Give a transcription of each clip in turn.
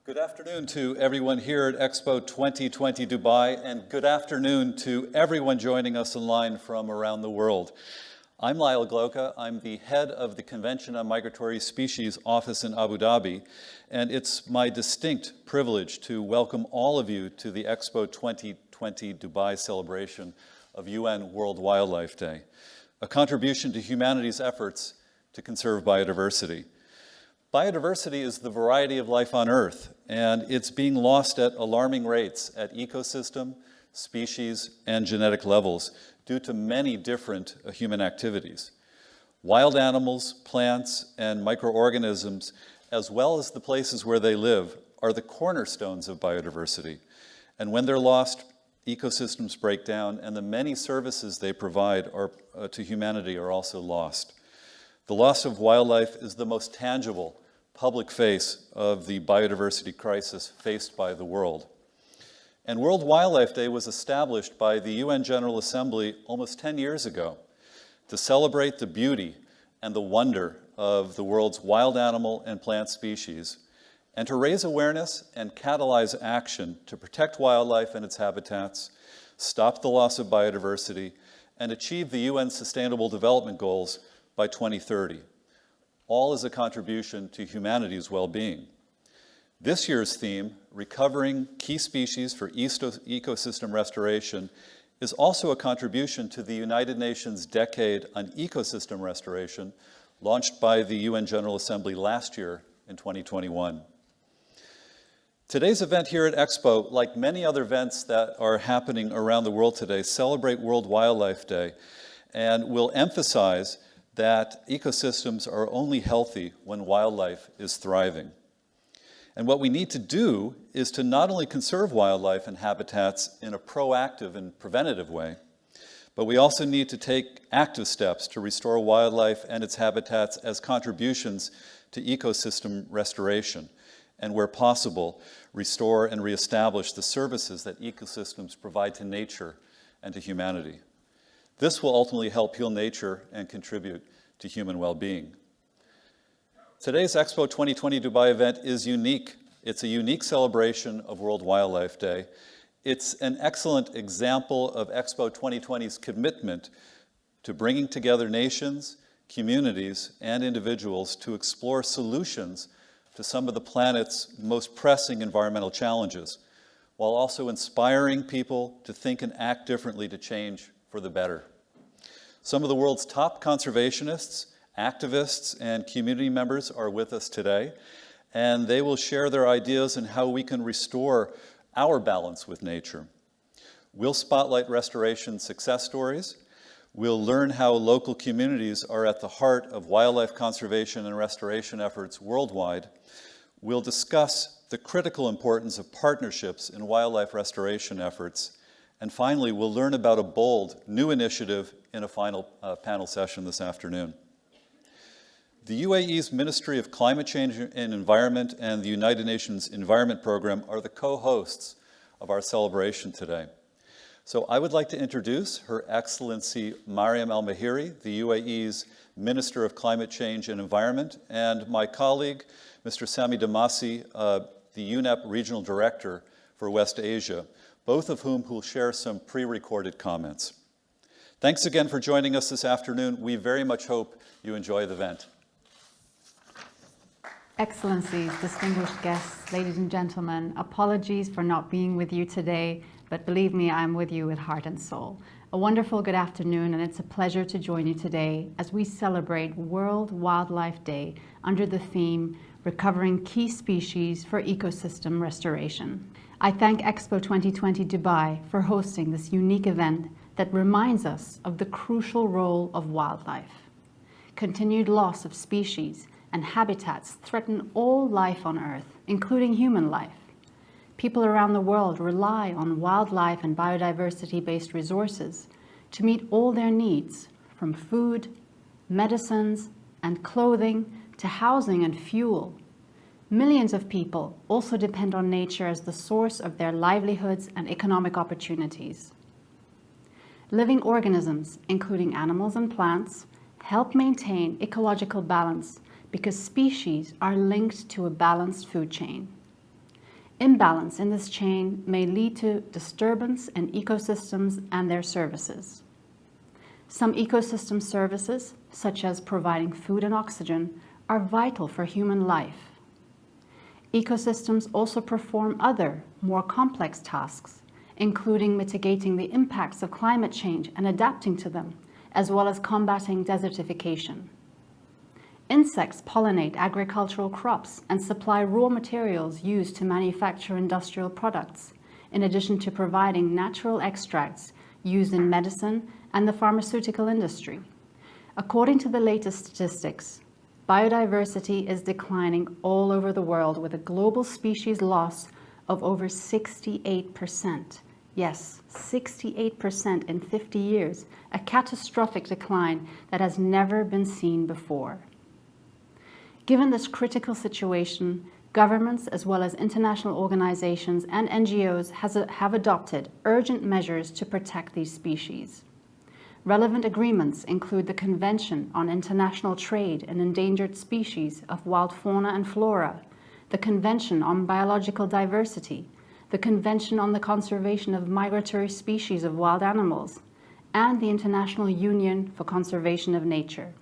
Good afternoon to everyone here at Expo 2020 Dubai, and good afternoon to everyone joining us online from around the world. I'm Lyle Gloka. I'm the head of the Convention on Migratory Species office in Abu Dhabi, and it's my distinct privilege to welcome all of you to the Expo 2020 Dubai celebration of UN World Wildlife Day, a contribution to humanity's efforts to conserve biodiversity. Biodiversity is the variety of life on Earth, and it's being lost at alarming rates at ecosystem, species, and genetic levels due to many different human activities. Wild animals, plants, and microorganisms, as well as the places where they live, are the cornerstones of biodiversity. And when they're lost, ecosystems break down, and the many services they provide to humanity are also lost. The loss of wildlife is the most tangible public face of the biodiversity crisis faced by the world. And World Wildlife Day was established by the UN General Assembly almost 10 years ago to celebrate the beauty and the wonder of the world's wild animal and plant species, and to raise awareness and catalyze action to protect wildlife and its habitats, stop the loss of biodiversity, and achieve the UN Sustainable Development Goals by 2030. All is a contribution to humanity's well-being. This year's theme, Recovering Key Species for Ecosystem Restoration, is also a contribution to the United Nations Decade on Ecosystem Restoration, launched by the UN General Assembly last year in 2021. Today's event here at Expo, like many other events that are happening around the world today, celebrate World Wildlife Day and will emphasize that ecosystems are only healthy when wildlife is thriving. And what we need to do is to not only conserve wildlife and habitats in a proactive and preventative way, but we also need to take active steps to restore wildlife and its habitats as contributions to ecosystem restoration, and where possible, restore and reestablish the services that ecosystems provide to nature and to humanity. This will ultimately help heal nature and contribute to human well-being. Today's Expo 2020 Dubai event is unique. It's a unique celebration of World Wildlife Day. It's an excellent example of Expo 2020's commitment to bringing together nations, communities, and individuals to explore solutions to some of the planet's most pressing environmental challenges, while also inspiring people to think and act differently to change for the better. Some of the world's top conservationists, activists, and community members are with us today, and they will share their ideas on how we can restore our balance with nature. We'll spotlight restoration success stories. We'll learn how local communities are at the heart of wildlife conservation and restoration efforts worldwide. We'll discuss the critical importance of partnerships in wildlife restoration efforts. And finally, we'll learn about a bold new initiative in a final panel session this afternoon. The UAE's Ministry of Climate Change and Environment and the United Nations Environment Program are the co-hosts of our celebration today. So I would like to introduce Her Excellency Mariam Al-Mahiri, the UAE's Minister of Climate Change and Environment, and my colleague, Mr. Sami Damasi, the UNEP Regional Director for West Asia, both of whom will share some pre-recorded comments. Thanks again for joining us this afternoon. We very much hope you enjoy the event. Excellencies, distinguished guests, ladies and gentlemen, apologies for not being with you today, but believe me, I'm with you with heart and soul. A wonderful good afternoon, and it's a pleasure to join you today as we celebrate World Wildlife Day under the theme, Recovering Key Species for Ecosystem Restoration. I thank Expo 2020 Dubai for hosting this unique event that reminds us of the crucial role of wildlife. Continued loss of species and habitats threaten all life on Earth, including human life. People around the world rely on wildlife and biodiversity-based resources to meet all their needs, from food, medicines, and clothing to housing and fuel. Millions of people also depend on nature as the source of their livelihoods and economic opportunities. Living organisms, including animals and plants, help maintain ecological balance because species are linked to a balanced food chain. Imbalance in this chain may lead to disturbance in ecosystems and their services. Some ecosystem services, such as providing food and oxygen, are vital for human life. Ecosystems also perform other, more complex tasks, including mitigating the impacts of climate change and adapting to them, as well as combating desertification. Insects pollinate agricultural crops and supply raw materials used to manufacture industrial products, in addition to providing natural extracts used in medicine and the pharmaceutical industry. According to the latest statistics, biodiversity is declining all over the world with a global species loss of over 68%. Yes, 68% in 50 years, a catastrophic decline that has never been seen before. Given this critical situation, governments as well as international organizations and NGOs have adopted urgent measures to protect these species. Relevant agreements include the Convention on International Trade in Endangered Species of Wild Fauna and Flora, the Convention on Biological Diversity, the Convention on the Conservation of Migratory Species of Wild Animals, and the International Union for Conservation of Nature.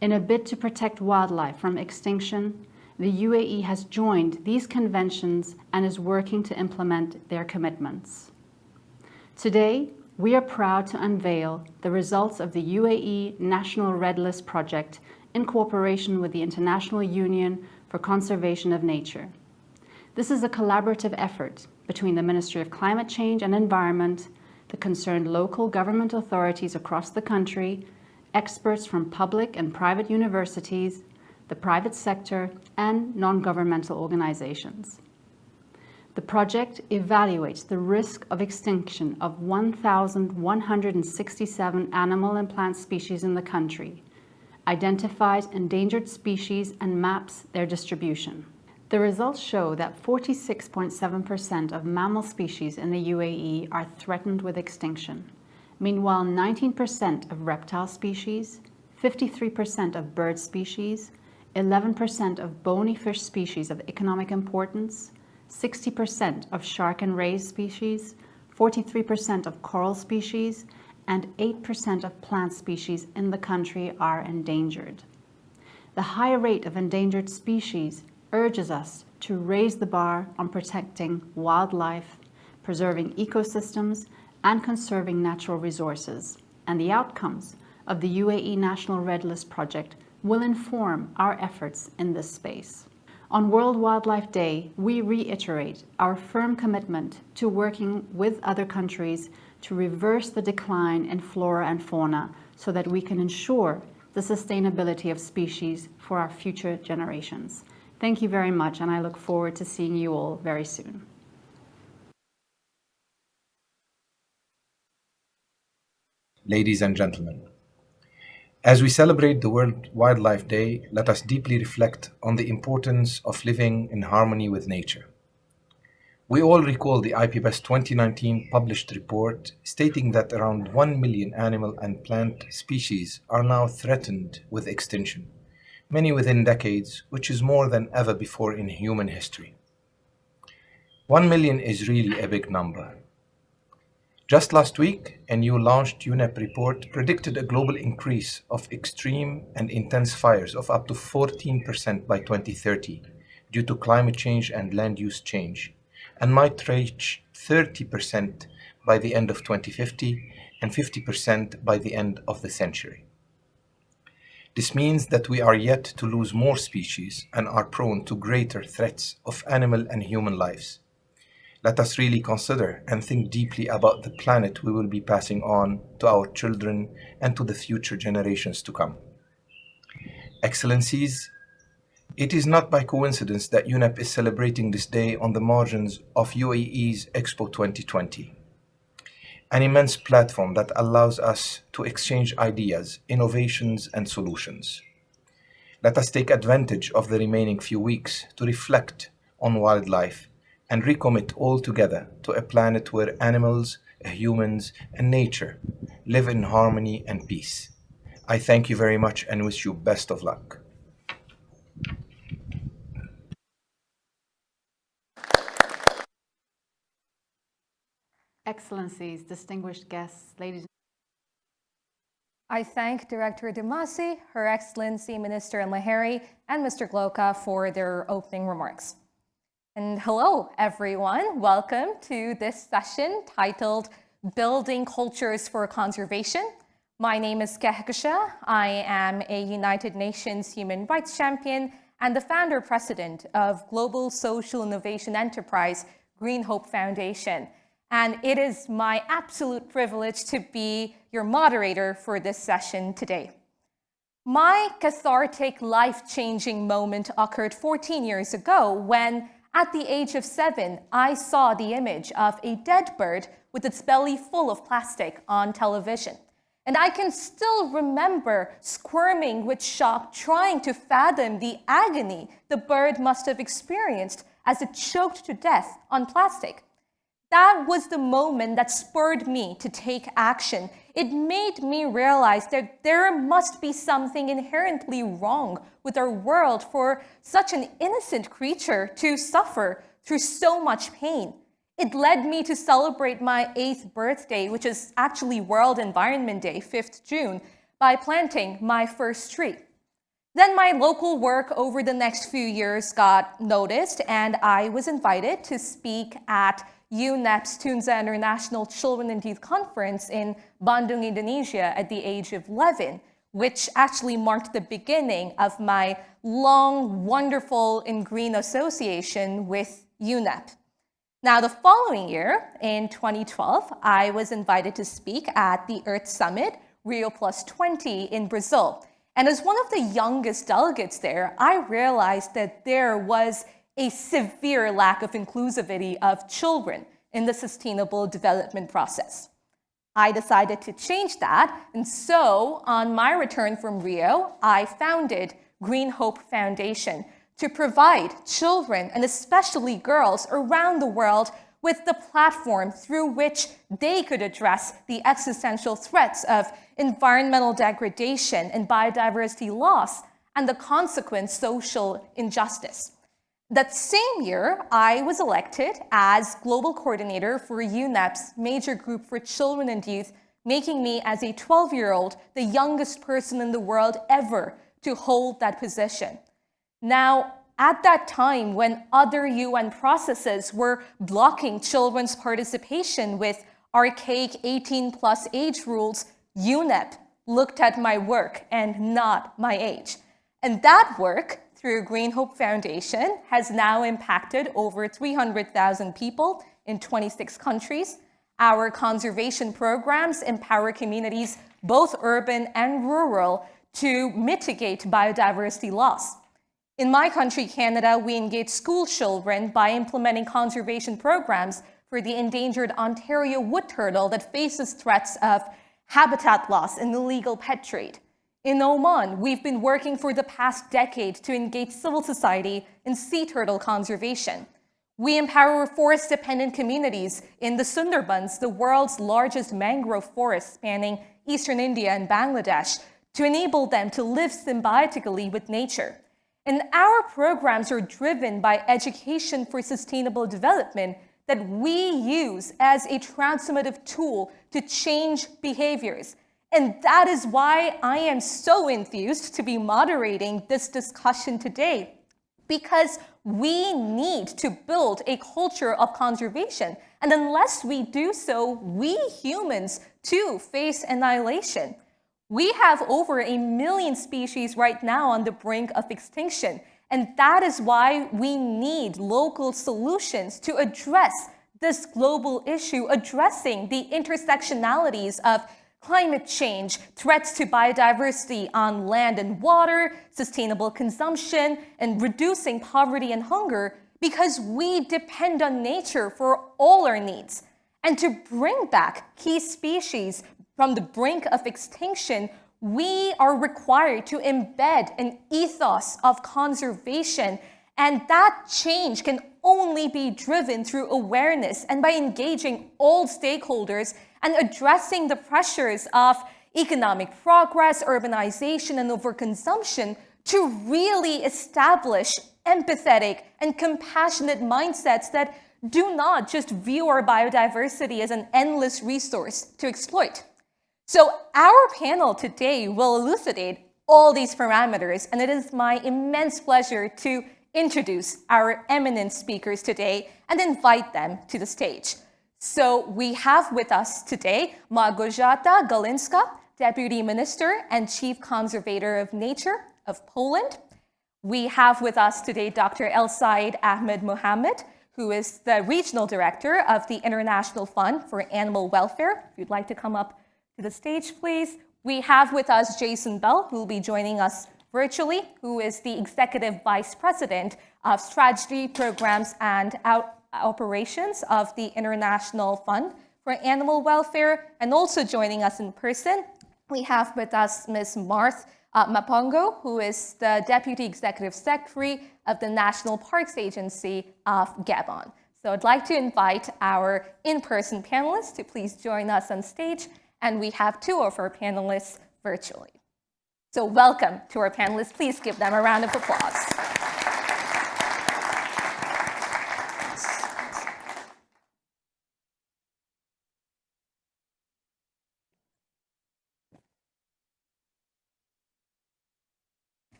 In a bid to protect wildlife from extinction, the UAE has joined these conventions and is working to implement their commitments. Today, we are proud to unveil the results of the UAE National Red List project in cooperation with the International Union for Conservation of Nature. This is a collaborative effort between the Ministry of Climate Change and Environment, the concerned local government authorities across the country, experts from public and private universities, the private sector, and non-governmental organizations. The project evaluates the risk of extinction of 1,167 animal and plant species in the country, identifies endangered species, and maps their distribution. The results show that 46.7% of mammal species in the UAE are threatened with extinction. Meanwhile, 19% of reptile species, 53% of bird species, 11% of bony fish species of economic importance, 60% of shark and ray species, 43% of coral species, and 8% of plant species in the country are endangered. The high rate of endangered species urges us to raise the bar on protecting wildlife, preserving ecosystems, and conserving natural resources, and the outcomes of the UAE National Red List project will inform our efforts in this space. On World Wildlife Day, we reiterate our firm commitment to working with other countries to reverse the decline in flora and fauna so that we can ensure the sustainability of species for our future generations. Thank you very much, and I look forward to seeing you all very soon. Ladies and gentlemen, as we celebrate the World Wildlife Day, let us deeply reflect on the importance of living in harmony with nature. We all recall the IPBES 2019 published report stating that around 1 million animal and plant species are now threatened with extinction, many within decades, which is more than ever before in human history. 1 million is really a big number. Just last week, a new launched UNEP report predicted a global increase of extreme and intense fires of up to 14% by 2030 due to climate change and land use change, and might reach 30% by the end of 2050 and 50% by the end of the century. This means that we are yet to lose more species and are prone to greater threats of animal and human lives. Let us really consider and think deeply about the planet we will be passing on to our children and to the future generations to come. Excellencies, it is not by coincidence that UNEP is celebrating this day on the margins of UAE's Expo 2020, an immense platform that allows us to exchange ideas, innovations, and solutions. Let us take advantage of the remaining few weeks to reflect on wildlife and recommit all together to a planet where animals, humans, and nature live in harmony and peace. I thank you very much and wish you best of luck. Excellencies, distinguished guests, ladies I thank Director Demasi, Her Excellency Minister Lahiri, and Mr. Gloka for their opening remarks. And hello, everyone. Welcome to this session titled Building Cultures for Conservation. My name is Kehkasha. I am a United Nations human rights champion and the founder president of global social innovation enterprise, Green Hope Foundation. And it is my absolute privilege to be your moderator for this session today. My cathartic, life-changing moment occurred 14 years ago when, at the age of 7, I saw the image of a dead bird with its belly full of plastic on television. And I can still remember squirming with shock, trying to fathom the agony the bird must have experienced as it choked to death on plastic. That was the moment that spurred me to take action. It made me realize that there must be something inherently wrong with our world for such an innocent creature to suffer through so much pain. It led me to celebrate my 8th birthday, which is actually World Environment Day, 5th June, by planting my first tree. Then my local work over the next few years got noticed, and I was invited to speak at UNEP's Tunza International Children and Youth Conference in Bandung, Indonesia at the age of 11, which actually marked the beginning of my long, wonderful and green association with UNEP. Now, the following year, in 2012, I was invited to speak at the Earth Summit, Rio Plus 20 in Brazil. And as one of the youngest delegates there, I realized that there was a severe lack of inclusivity of children in the sustainable development process. I decided to change that, and so on my return from Rio, I founded Green Hope Foundation to provide children, and especially girls around the world, with the platform through which they could address the existential threats of environmental degradation and biodiversity loss and the consequent social injustice. That same year, I was elected as global coordinator for UNEP's major group for children and youth, making me, as a 12-year-old, the youngest person in the world ever to hold that position. Now, at that time, when other UN processes were blocking children's participation with archaic 18+ age rules, UNEP looked at my work and not my age. And that work, through Green Hope Foundation, has now impacted over 300,000 people in 26 countries. Our conservation programs empower communities, both urban and rural, to mitigate biodiversity loss. In my country, Canada, we engage school children by implementing conservation programs for the endangered Ontario wood turtle that faces threats of habitat loss and illegal pet trade. In Oman, we've been working for the past decade to engage civil society in sea turtle conservation. We empower forest-dependent communities in the Sundarbans, the world's largest mangrove forest spanning eastern India and Bangladesh, to enable them to live symbiotically with nature. And our programs are driven by education for sustainable development that we use as a transformative tool to change behaviors. And that is why I am so enthused to be moderating this discussion today, because we need to build a culture of conservation. And unless we do so, we humans too face annihilation. We have over 1 million species right now on the brink of extinction. And that is why we need local solutions to address this global issue, addressing the intersectionalities of climate change, threats to biodiversity on land and water, sustainable consumption, and reducing poverty and hunger, because we depend on nature for all our needs. And to bring back key species from the brink of extinction, we are required to embed an ethos of conservation, and that change can only be driven through awareness and by engaging all stakeholders and addressing the pressures of economic progress, urbanization, and overconsumption to really establish empathetic and compassionate mindsets that do not just view our biodiversity as an endless resource to exploit. So our panel today will elucidate all these parameters, and it is my immense pleasure to introduce our eminent speakers today and invite them to the stage. So we have with us today Małgorzata Galińska, Deputy Minister and Chief Conservator of Nature of Poland. We have with us today Dr. El-Said Ahmed Mohammed, who is the Regional Director of the International Fund for Animal Welfare. If you'd like to come up to the stage, please. We have with us Jason Bell, who will be joining us virtually, who is the Executive Vice President of Strategy, Programs, and Operations of the International Fund for Animal Welfare. And also joining us in person, we have with us Ms. Marth Mapongo, who is the Deputy Executive Secretary of the National Parks Agency of Gabon. So I'd like to invite our in-person panelists to please join us on stage, and we have two of our panelists virtually. So welcome to our panelists. Please give them a round of applause.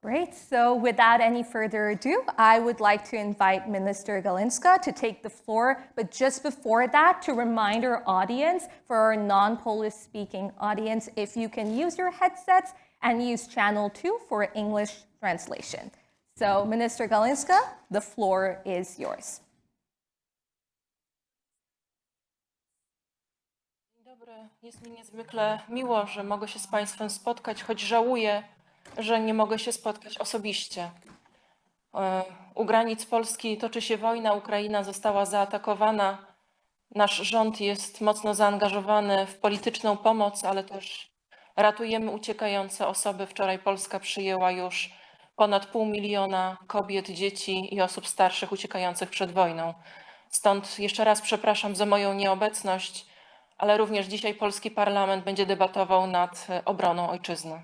Great, so without any further ado, I would like to invite Minister Galińska to take the floor, but just before that, to remind our audience, for our non-Polish speaking audience, if you can use your headsets and use channel 2 for English translation. So Minister Galińska, the floor is yours. Dzień dobry, jest mi niezwykle miło, że mogę się z Państwem spotkać, choć żałuję, że nie mogę się spotkać osobiście. U granic Polski toczy się wojna, Ukraina została zaatakowana. Nasz rząd jest mocno zaangażowany w polityczną pomoc, ale też ratujemy uciekające osoby. Wczoraj Polska przyjęła już ponad 500 000 kobiet, dzieci i osób starszych uciekających przed wojną. Stąd jeszcze raz przepraszam za moją nieobecność, ale również dzisiaj polski parlament będzie debatował nad obroną ojczyzny.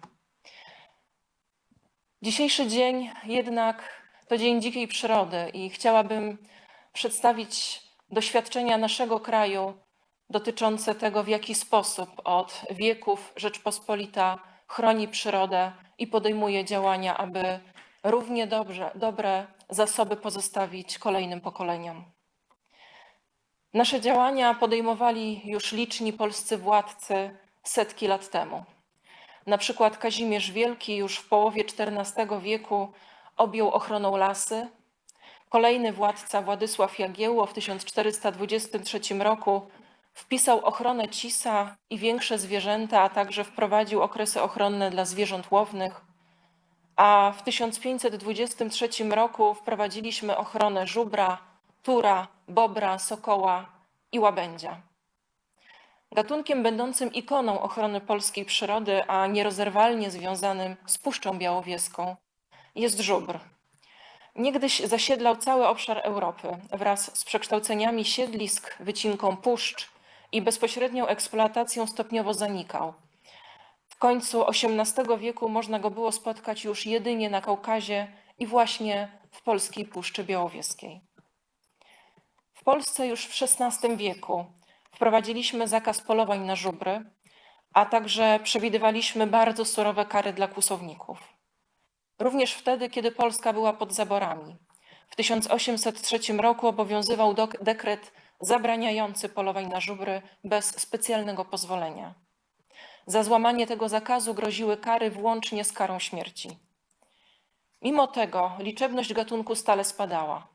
Dzisiejszy dzień jednak to Dzień Dzikiej Przyrody i chciałabym przedstawić doświadczenia naszego kraju dotyczące tego, w jaki sposób od wieków Rzeczpospolita chroni przyrodę i podejmuje działania, aby równie dobre zasoby pozostawić kolejnym pokoleniom. Nasze działania podejmowali już liczni polscy władcy setki lat temu. Na przykład Kazimierz Wielki już w połowie XIV wieku objął ochroną lasy. Kolejny władca, Władysław Jagiełło, w 1423 roku wpisał ochronę cisa i większe zwierzęta, a także wprowadził okresy ochronne dla zwierząt łownych. A w 1523 roku wprowadziliśmy ochronę żubra, tura, bobra, sokoła i łabędzia. Gatunkiem będącym ikoną ochrony polskiej przyrody, a nierozerwalnie związanym z Puszczą Białowieską, jest żubr. Niegdyś zasiedlał cały obszar Europy wraz z przekształceniami siedlisk, wycinką puszcz i bezpośrednią eksploatacją stopniowo zanikał. W końcu XVIII wieku można go było spotkać już jedynie na Kaukazie i właśnie w polskiej Puszczy Białowieskiej. W Polsce już w XVI wieku wprowadziliśmy zakaz polowań na żubry, a także przewidywaliśmy bardzo surowe kary dla kłusowników. Również wtedy, kiedy Polska była pod zaborami. W 1803 roku obowiązywał dekret zabraniający polowań na żubry bez specjalnego pozwolenia. Za złamanie tego zakazu groziły kary włącznie z karą śmierci. Mimo tego liczebność gatunku stale spadała.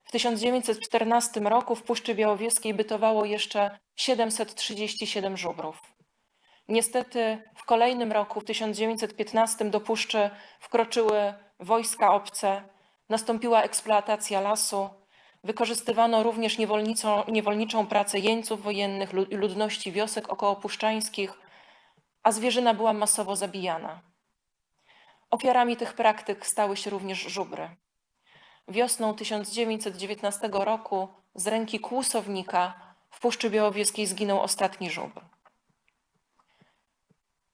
W 1914 roku w Puszczy Białowieskiej bytowało jeszcze 737 żubrów. Niestety w kolejnym roku, w 1915, do puszczy wkroczyły wojska obce, nastąpiła eksploatacja lasu, wykorzystywano również niewolniczą pracę jeńców wojennych, ludności wiosek okołopuszczańskich, a zwierzyna była masowo zabijana. Ofiarami tych praktyk stały się również żubry. Wiosną 1919 roku z ręki kłusownika w Puszczy Białowieskiej zginął ostatni żubr.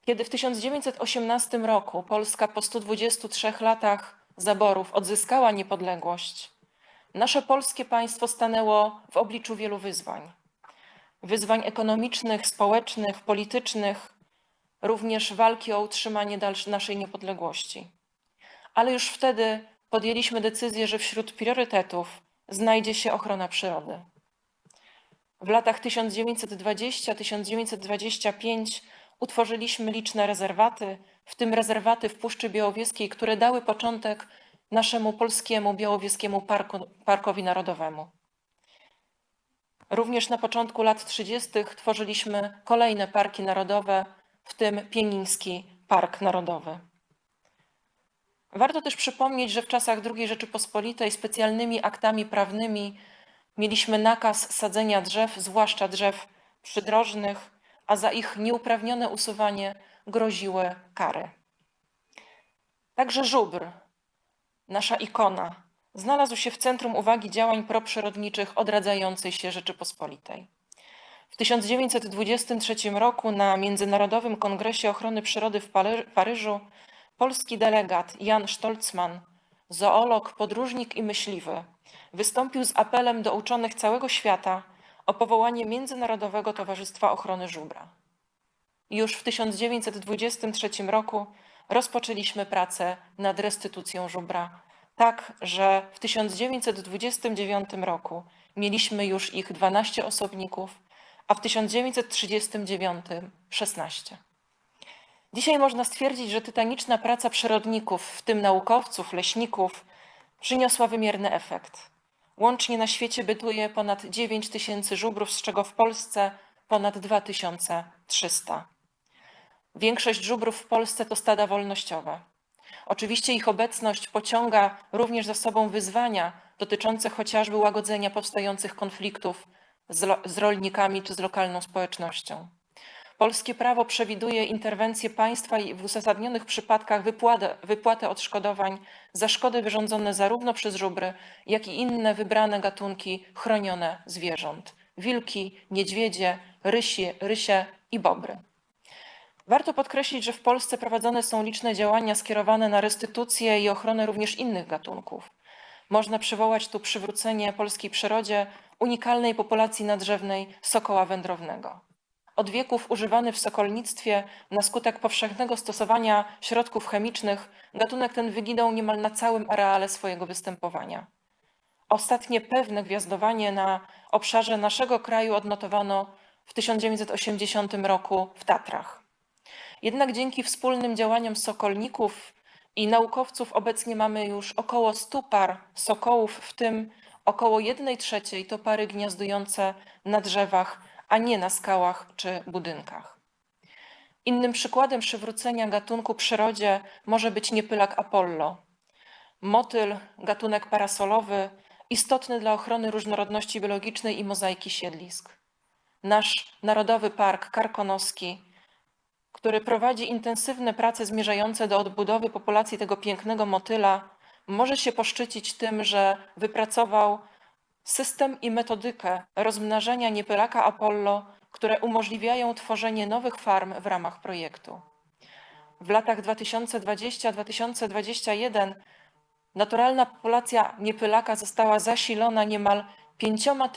Kiedy w 1918 roku Polska po 123 latach zaborów odzyskała niepodległość, nasze polskie państwo stanęło w obliczu wielu wyzwań. Wyzwań ekonomicznych, społecznych, politycznych, również walki o utrzymanie naszej niepodległości. Ale już wtedy podjęliśmy decyzję, że wśród priorytetów znajdzie się ochrona przyrody. W latach 1920-1925 utworzyliśmy liczne rezerwaty, w tym rezerwaty w Puszczy Białowieskiej, które dały początek naszemu polskiemu Białowieskiemu Parkowi Narodowemu. Również na początku lat 30. tworzyliśmy kolejne parki narodowe, w tym Pieniński Park Narodowy. Warto też przypomnieć, że w czasach II Rzeczypospolitej specjalnymi aktami prawnymi mieliśmy nakaz sadzenia drzew, zwłaszcza drzew przydrożnych, a za ich nieuprawnione usuwanie groziły kary. Także żubr, nasza ikona, znalazł się w centrum uwagi działań proprzyrodniczych odradzającej się Rzeczypospolitej. W 1923 roku na Międzynarodowym Kongresie Ochrony Przyrody w Paryżu polski delegat Jan Stolzmann, zoolog, podróżnik i myśliwy, wystąpił z apelem do uczonych całego świata o powołanie Międzynarodowego Towarzystwa Ochrony Żubra. Już w 1923 roku rozpoczęliśmy pracę nad restytucją żubra, tak że w 1929 roku mieliśmy już ich 12 osobników, a w 1939 16. Dzisiaj można stwierdzić, że tytaniczna praca przyrodników, w tym naukowców, leśników, przyniosła wymierny efekt. Łącznie na świecie bytuje ponad 9 000 żubrów, z czego w Polsce ponad 2300. Większość żubrów w Polsce to stada wolnościowe. Oczywiście ich obecność pociąga również za sobą wyzwania dotyczące chociażby łagodzenia powstających konfliktów z rolnikami czy z lokalną społecznością. Polskie prawo przewiduje interwencję państwa i w uzasadnionych przypadkach wypłatę odszkodowań za szkody wyrządzone zarówno przez żubry, jak i inne wybrane gatunki chronione zwierząt: wilki, niedźwiedzie, rysie i bobry. Warto podkreślić, że w Polsce prowadzone są liczne działania skierowane na restytucję i ochronę również innych gatunków. Można przywołać tu przywrócenie polskiej przyrodzie unikalnej populacji nadrzewnej sokoła wędrownego. Od wieków używany w sokolnictwie na skutek powszechnego stosowania środków chemicznych, gatunek ten wyginął niemal na całym areale swojego występowania. Ostatnie pewne gwiazdowanie na obszarze naszego kraju odnotowano w 1980 roku w Tatrach. Jednak dzięki wspólnym działaniom sokolników i naukowców obecnie mamy już około 100 par sokołów, w tym około 1/3 to pary gniazdujące na drzewach, a nie na skałach czy budynkach. Innym przykładem przywrócenia gatunku przyrodzie może być niepylak Apollo. Motyl, gatunek parasolowy, istotny dla ochrony różnorodności biologicznej i mozaiki siedlisk. Nasz Narodowy Park Karkonoski, który prowadzi intensywne prace zmierzające do odbudowy populacji tego pięknego motyla, może się poszczycić tym, że wypracował system i metodykę rozmnażania niepylaka Apollo, które umożliwiają tworzenie nowych farm w ramach projektu. W latach 2020-2021 naturalna populacja niepylaka została zasilona niemal 5 000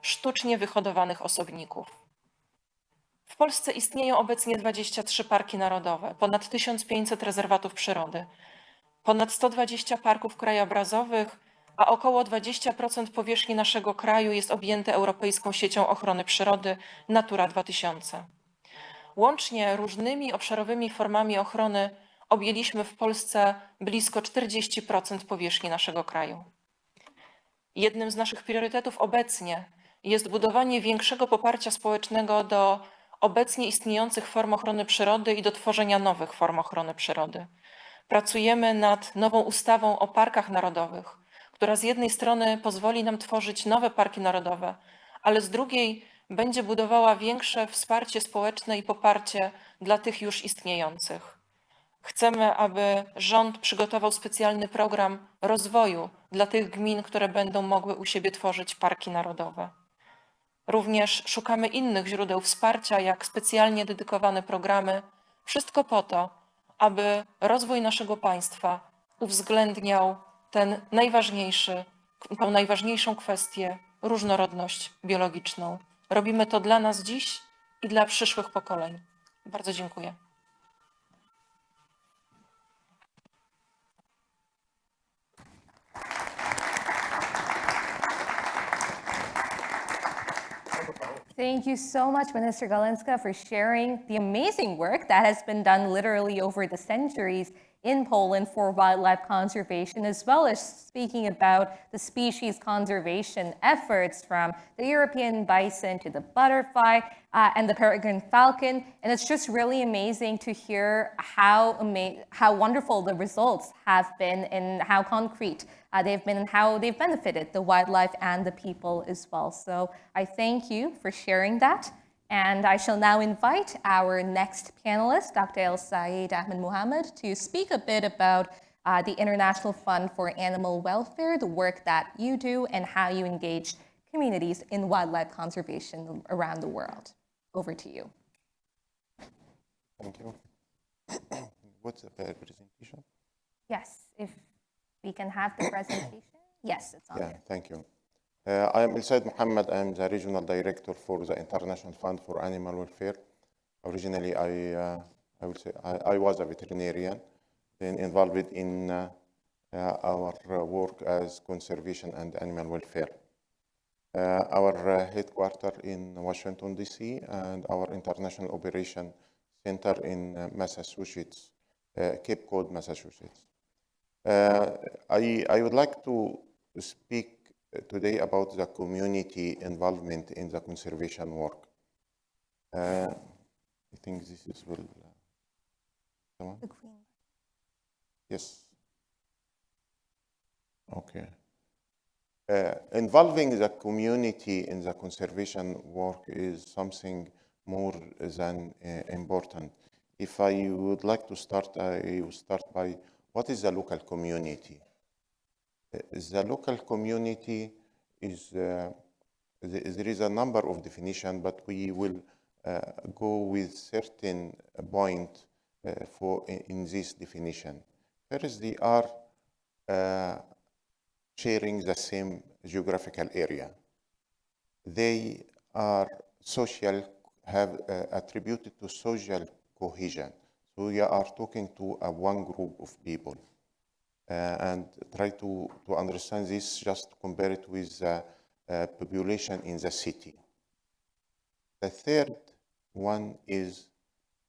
sztucznie wyhodowanych osobników. W Polsce istnieją obecnie 23 parki narodowe, ponad 1500 rezerwatów przyrody, ponad 120 parków krajobrazowych, a około 20% powierzchni naszego kraju jest objęte Europejską Siecią Ochrony Przyrody Natura 2000. Łącznie różnymi obszarowymi formami ochrony objęliśmy w Polsce blisko 40% powierzchni naszego kraju. Jednym z naszych priorytetów obecnie jest budowanie większego poparcia społecznego do obecnie istniejących form ochrony przyrody i do tworzenia nowych form ochrony przyrody. Pracujemy nad nową ustawą o parkach narodowych, która z jednej strony pozwoli nam tworzyć nowe parki narodowe, ale z drugiej będzie budowała większe wsparcie społeczne i poparcie dla tych już istniejących. Chcemy, aby rząd przygotował specjalny program rozwoju dla tych gmin, które będą mogły u siebie tworzyć parki narodowe. Również szukamy innych źródeł wsparcia, jak specjalnie dedykowane programy. Wszystko po to, aby rozwój naszego państwa uwzględniał tą najważniejszą kwestię, różnorodność biologiczną. Robimy to dla nas dziś i dla przyszłych pokoleń. Bardzo dziękuję. Thank you so much, Minister Galenska, for sharing the amazing work that has been done literally over the centuries in Poland for wildlife conservation, as well as speaking about the species conservation efforts from the European bison to the butterfly and the peregrine falcon. And it's just really amazing to hear how wonderful the results have been and how concrete they've been and how they've benefited the wildlife and the people as well. So I thank you for sharing that. And I shall now invite our next panelist, Dr. El Saeed Ahmed Mohammed, to speak a bit about the International Fund for Animal Welfare, the work that you do, and how you engage communities in wildlife conservation around the world. Over to you. Thank you. What's the presentation? Yes, if we can have the presentation. Yes, it's on there. Thank you. I am El Saeed Mohammed. I am the Regional Director for the International Fund for Animal Welfare. Originally, I was a veterinarian, then involved in our work as conservation and animal welfare. Our headquarters in Washington, D.C., and our international operation center in Massachusetts, Cape Cod, Massachusetts. I would like to speak today about the community involvement in the conservation work. I think this is well. The green. Yes. Okay. Involving the community in the conservation work is something more than important. If I would like to start, I will start by what is the local community? The local community is, there is a number of definitions, but we will go with certain point in this definition. First, they are sharing the same geographical area. They are have attributed to social cohesion. So we are talking to one group of people. And try to understand this, just compare it with the population in the city. The third one is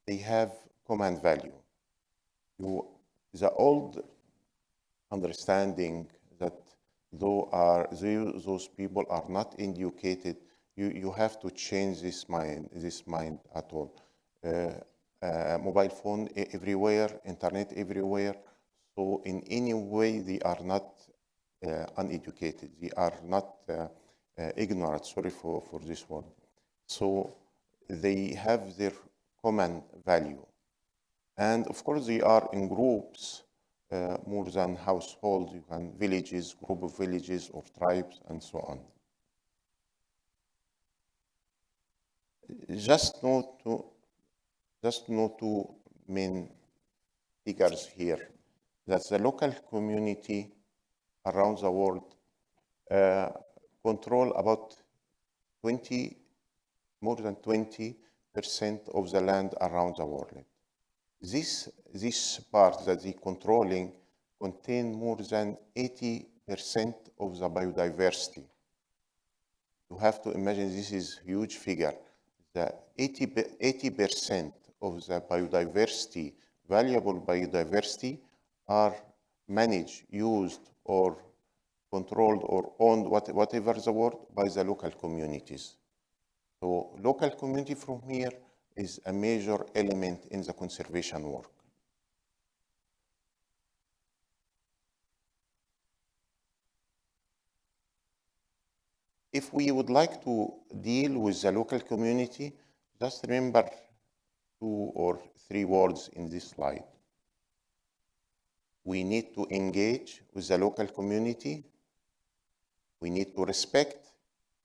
they have common value. The old understanding that those people are not educated, you have to change this mind at all. Mobile phone everywhere, internet everywhere. So in any way, they are not uneducated. They are not ignorant, sorry for this word. So they have their common value. And of course, they are in groups, more than households, you can villages, group of villages or tribes, and so on. Just note two main figures here. That the local community around the world control about more than 20% of the land around the world. This part that they controlling contain more than 80% of the biodiversity. You have to imagine this is a huge figure. The 80% of the biodiversity, valuable biodiversity, are managed, used, or controlled or owned, whatever the word, by the local communities. So local community from here is a major element in the conservation work. If we would like to deal with the local community, just remember 2 or 3 words in this slide. We need to engage with the local community, we need to respect,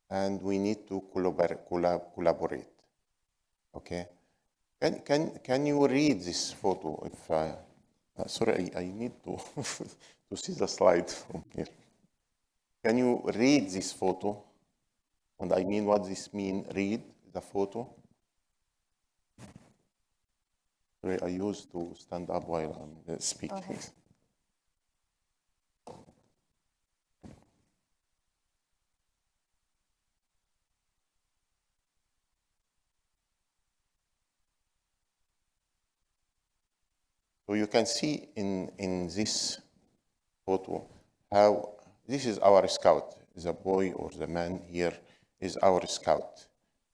and we need to collaborate. Okay? Can you read this photo? Sorry, I need to, to see the slide from here. Can you read this photo? And I mean what this means, read the photo. Sorry, I used to stand up while I'm speaking. Okay. So you can see in this photo how this is our scout. The boy or the man here is our scout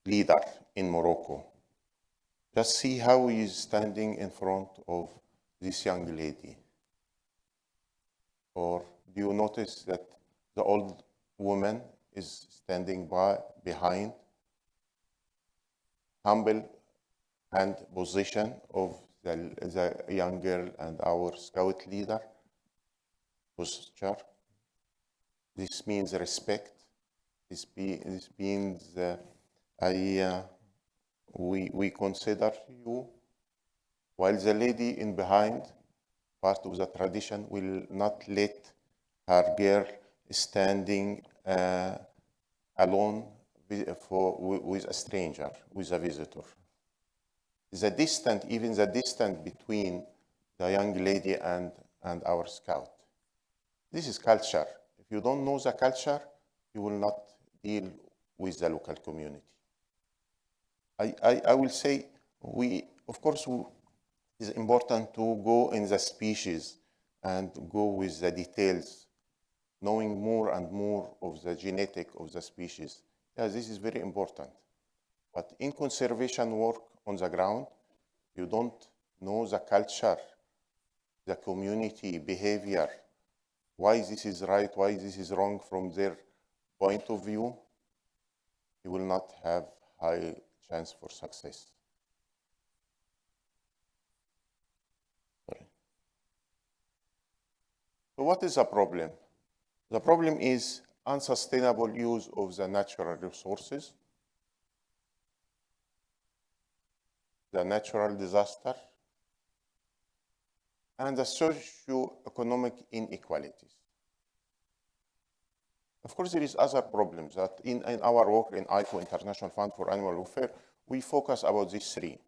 leader in Morocco. Just see how he is standing in front of this young lady. Or do you notice that the old woman is standing behind, humble and position of the young girl and our scout leader posture. This means respect. This means we consider you, while the lady in behind, part of the tradition, will not let her girl standing alone with a stranger, with a visitor. Even the distance between the young lady and our scout. This is culture. If you don't know the culture, you will not deal with the local community. I will say, of course, it's important to go in the species and go with the details, knowing more and more of the genetic of the species. Yes, this is very important. But in conservation work on the ground, you don't know the culture, the community behavior, why this is right, why this is wrong from their point of view, you will not have high chance for success. Sorry. So what is the problem? The problem is unsustainable use of the natural resources, the natural disaster, and the socio-economic inequalities. Of course, there is other problems that in our work in IFO, International Fund for Animal Welfare, we focus about these three: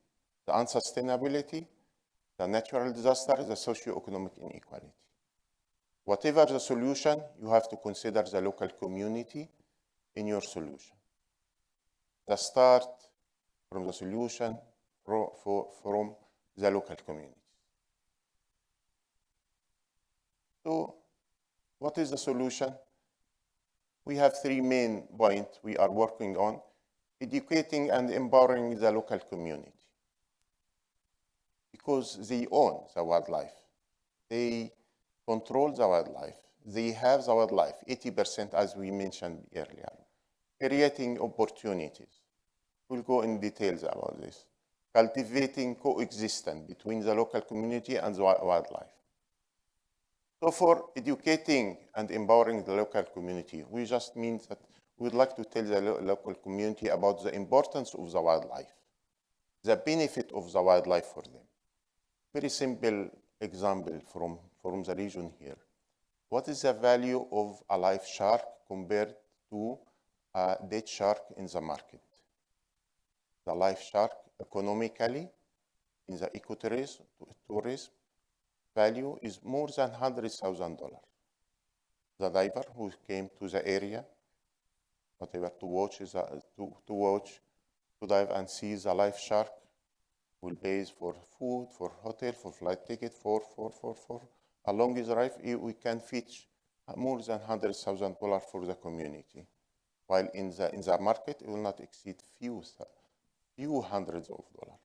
the unsustainability, the natural disaster, the socio-economic inequality. Whatever the solution, you have to consider the local community in your solution. The start from the solution from the local community. So, what is the solution? We have three main points we are working on: educating and empowering the local community, because they own the wildlife. They control the wildlife. They have the wildlife, 80%, as we mentioned earlier. Creating opportunities. We'll go in details about this. Cultivating coexistence between the local community and the wildlife. So for educating and empowering the local community, we just mean that we'd like to tell the local community about the importance of the wildlife, the benefit of the wildlife for them. Very simple example from the region here. What is the value of a live shark compared to a dead shark in the market? The live shark economically in the ecotourism value is more than $100,000. The diver who came to the area, whatever, to dive and see the live shark, will pay for food, for hotel, for flight ticket, for. Along his life, we can fetch more than $100,000 for the community. While in the market, it will not exceed few hundreds of dollars.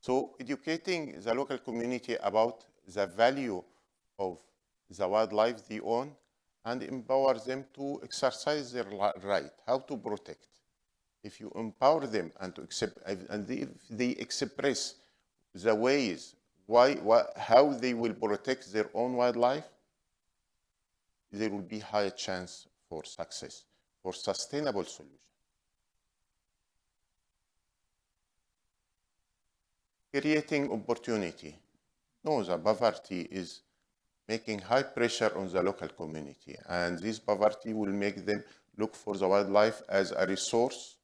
So educating the local community about the value of the wildlife they own and empower them to exercise their right, how to protect. If you empower them and if they express the ways how they will protect their own wildlife, there will be higher chance for success, for sustainable solution. Creating opportunity. No, the poverty is making high pressure on the local community, and this poverty will make them look for the wildlife as a resource,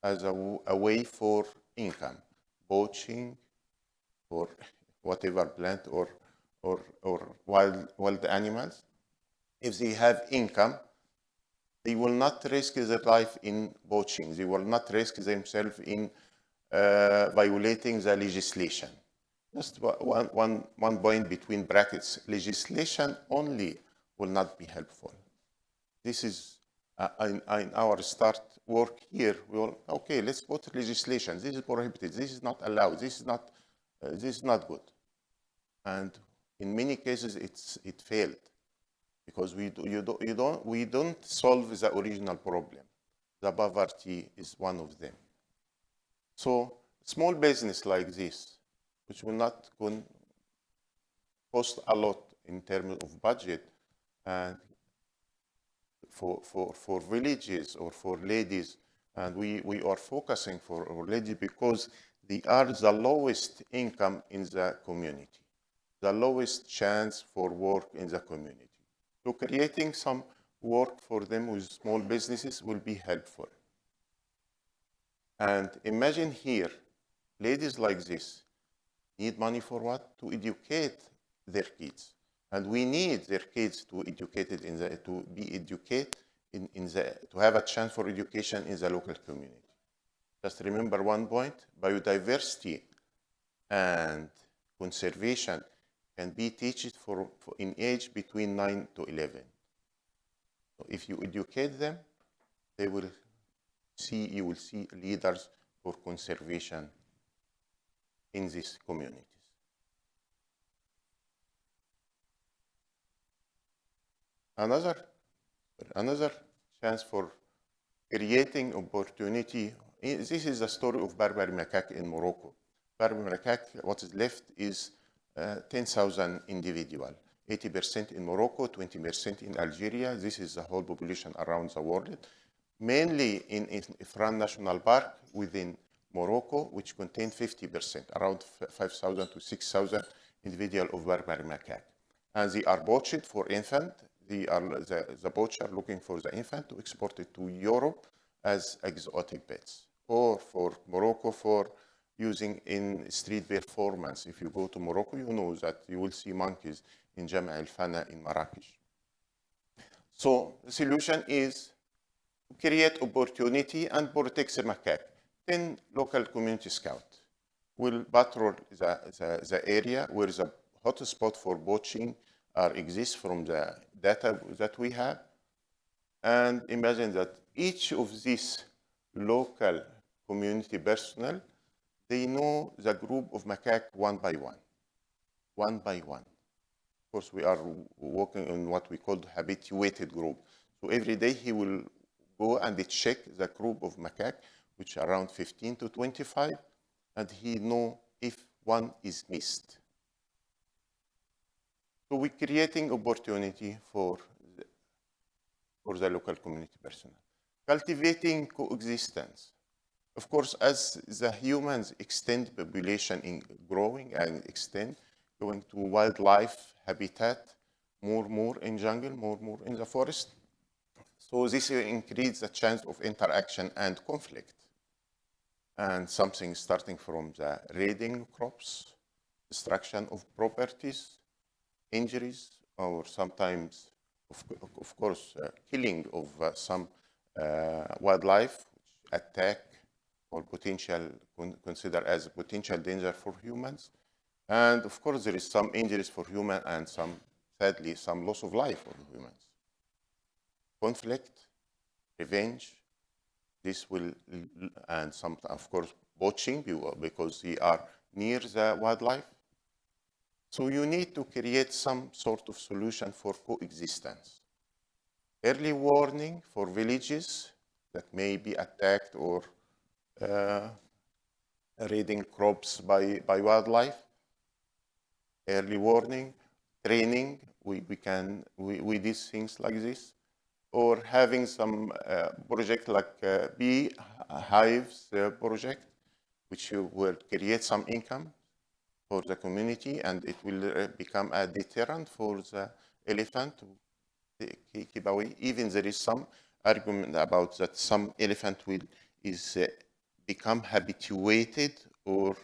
as a way for income, poaching, or whatever plant or wild animals. If they have income, they will not risk their life in poaching. They will not risk themselves in violating the legislation. Just one point between brackets. Legislation only will not be helpful. This is in our start work here. We will, okay, let's put legislation. This is prohibited. This is not allowed. This is not good. And in many cases, it failed because we don't solve the original problem. The poverty is one of them. So small business like this, which will not cost a lot in terms of budget, and for villages or for ladies, and we are focusing for our ladies because they are the lowest income in the community, the lowest chance for work in the community. So creating some work for them with small businesses will be helpful. And imagine here, ladies like this need money for what? To educate their kids. And we need their kids to be educated to have a chance for education in the local community. Just remember one point, biodiversity and conservation can be taught in age between 9 to 11. So if you educate them, you will see leaders for conservation in these communities. Another chance for creating opportunity. This is the story of Barbary macaque in Morocco. Barbary macaque, what is left is 10,000 individuals, 80% in Morocco, 20% in Algeria. This is the whole population around the world, mainly in Ifran National Park within Morocco, which contains 50%, around 5,000 to 6,000 individuals of Barbary macaque. And they are poached for infant. The poacher looking for the infant to export it to Europe as exotic pets, or for Morocco for using in street performance. If you go to Morocco, you know that you will see monkeys in Jama' al-Fana in Marrakesh. So the solution is to create opportunity and protect the macaque. 10 local community scouts will patrol the area where the hotspot for poaching exists from the data that we have. And imagine that each of these local community personnel, they know the group of macaque one by one. Of course, we are working on what we call habituated group. So every day he will go and check the group of macaque, which are around 15 to 25, and he know if one is missed. So we're creating opportunity for the local community personnel. Cultivating coexistence. Of course, as the humans extend population in growing and extend, going to wildlife habitat, more in jungle, more in the forest. So this will increase the chance of interaction and conflict. And something starting from the raiding crops, destruction of properties, injuries, or sometimes, of course, killing of some wildlife, attack or considered as a potential danger for humans. And of course, there is some injuries for humans and sadly, some loss of life for humans. Conflict, revenge, this will, and some, of course, poaching because they are near the wildlife. So you need to create some sort of solution for coexistence. Early warning for villages that may be attacked or raiding crops by wildlife. Early warning, training, we do things like this. Or having some project like bee hives project, which will create some income. for the community, and it will become a deterrent for the elephant to keep away. Even there is some argument about that some elephant is become habituated, or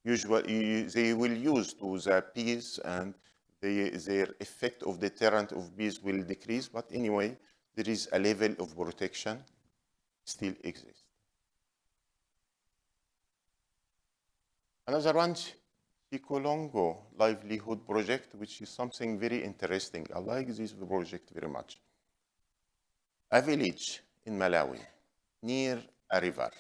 usually they will use to the bees, and their effect of deterrent of bees will decrease. But anyway, there is a level of protection still exists. Another one, Chikolongo livelihood project, which is something very interesting. I like this project very much. A village in Malawi near a river,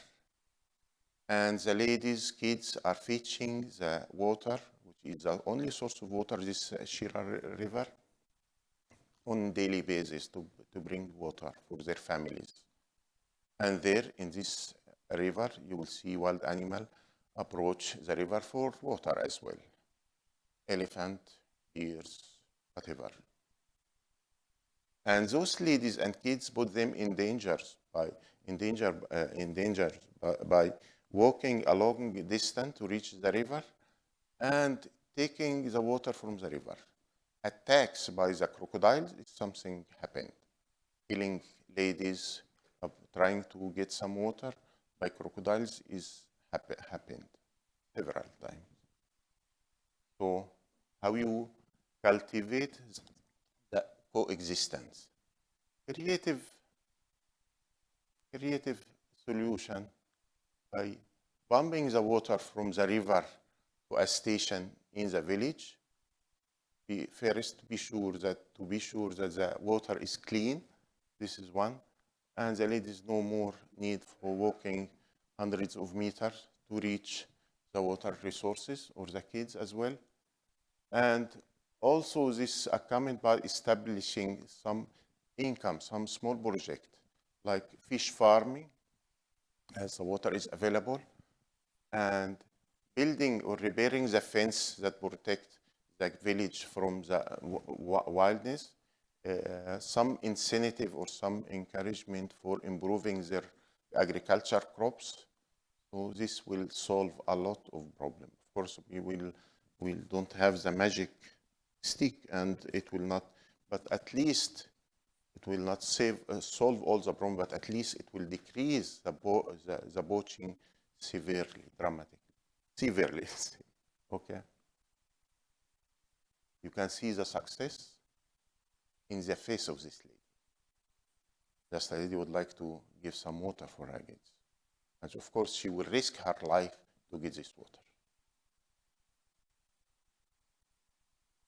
and the ladies' kids are fetching the water, which is the only source of water, this Shira River, on daily basis to bring water for their families. And there in this river, you will see wild animal approach the river for water as well. Elephant, deers, whatever. And those ladies and kids put them in danger by walking a long distance to reach the river and taking the water from the river. Attacks by the crocodiles, something happened. Killing ladies trying to get some water by crocodiles is happened several times. So how you cultivate the coexistence? Creative solution by pumping the water from the river to a station in the village. First, to be sure that the water is clean. This is one, and the ladies no more need for walking hundreds of meters to reach the water resources, or the kids as well. And also this accompanied by establishing some income, some small project like fish farming, as the water is available, and building or repairing the fence that protect the village from the wildness, some incentive or some encouragement for improving their agriculture crops. So this will solve a lot of problems. Of course, we don't have the magic stick, and it will not, but at least it will not solve all the problems, but at least it will decrease the poaching severely, dramatically. Severely, okay? You can see the success in the face of this lady. Just a lady would like to give some water for her kids. And of course, she will risk her life to get this water.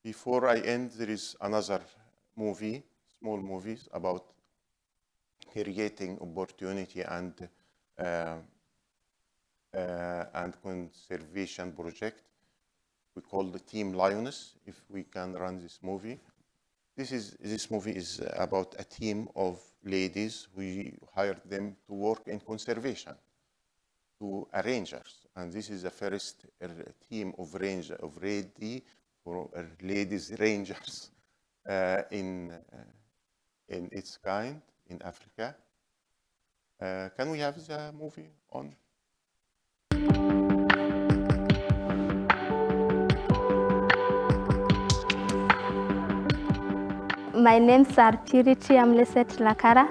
Before I end, there is another movie, small movies about creating opportunity and conservation project. We call the Team Lioness, if we can run this movie. This movie is about a team of ladies. We hired them to work in conservation, to rangers. And this is the first team of ready for ladies rangers in its kind in Africa. Can we have the movie on? My name's Purity Amleset Lakara.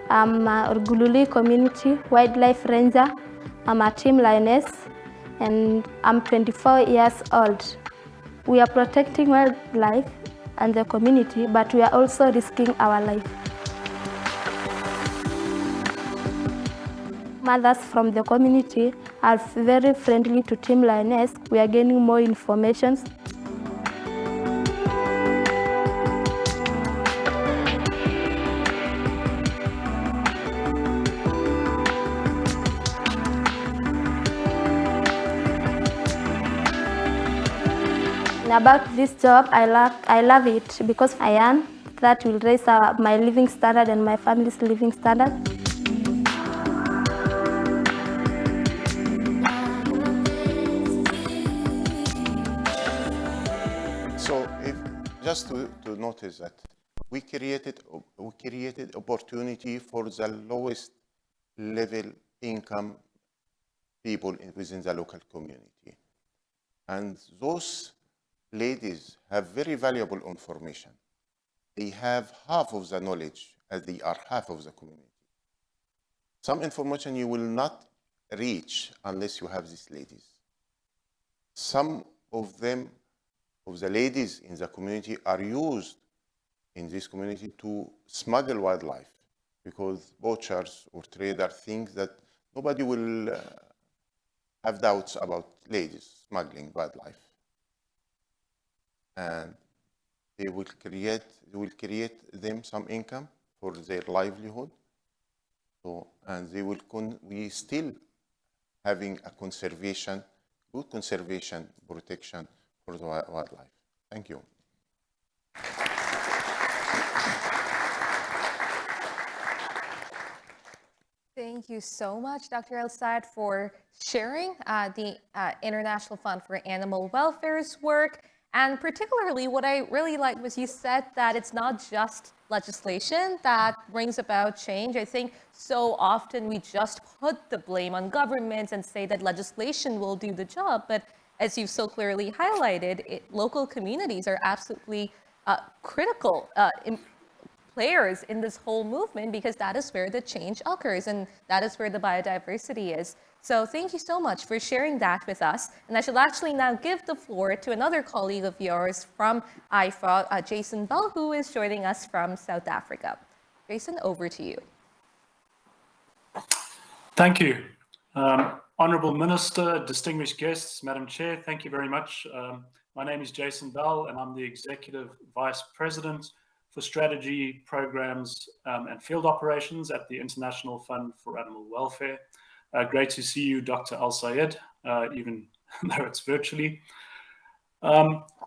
I'm a Urgululi Community Wildlife Ranger. I'm a Team Lioness, and I'm 24 years old. We are protecting wildlife and the community, but we are also risking our life. Mothers from the community are very friendly to Team Lioness. We are gaining more information. About this job, I love it because I earn that will raise my living standard and my family's living standard. So, just to notice that we created opportunity for the lowest level income people within the local community. And those ladies have very valuable information. They have half of the knowledge as they are half of the community. Some information you will not reach unless you have these ladies. Some of them, of the ladies in the community, are used in this community to smuggle wildlife, because poachers or traders think that nobody will have doubts about ladies smuggling wildlife. And they will create them some income for their livelihood. So, and they will we still having a conservation, good conservation protection for the wildlife. Thank you. Thank you so much, Dr. El-Sayed, for sharing the International Fund for Animal Welfare's work. And particularly what I really liked was you said that it's not just legislation that brings about change. I think so often we just put the blame on governments and say that legislation will do the job. But as you've so clearly highlighted, local communities are absolutely critical players in this whole movement, because that is where the change occurs and that is where the biodiversity is. So thank you so much for sharing that with us. And I shall actually now give the floor to another colleague of yours from IFA, Jason Bell, who is joining us from South Africa. Jason, over to you. Thank you. Honourable Minister, distinguished guests, Madam Chair, thank you very much. My name is Jason Bell and I'm the Executive Vice President for Strategy, Programs and Field Operations at the International Fund for Animal Welfare. Great to see you, Dr. El-Sayed, even though it's virtually.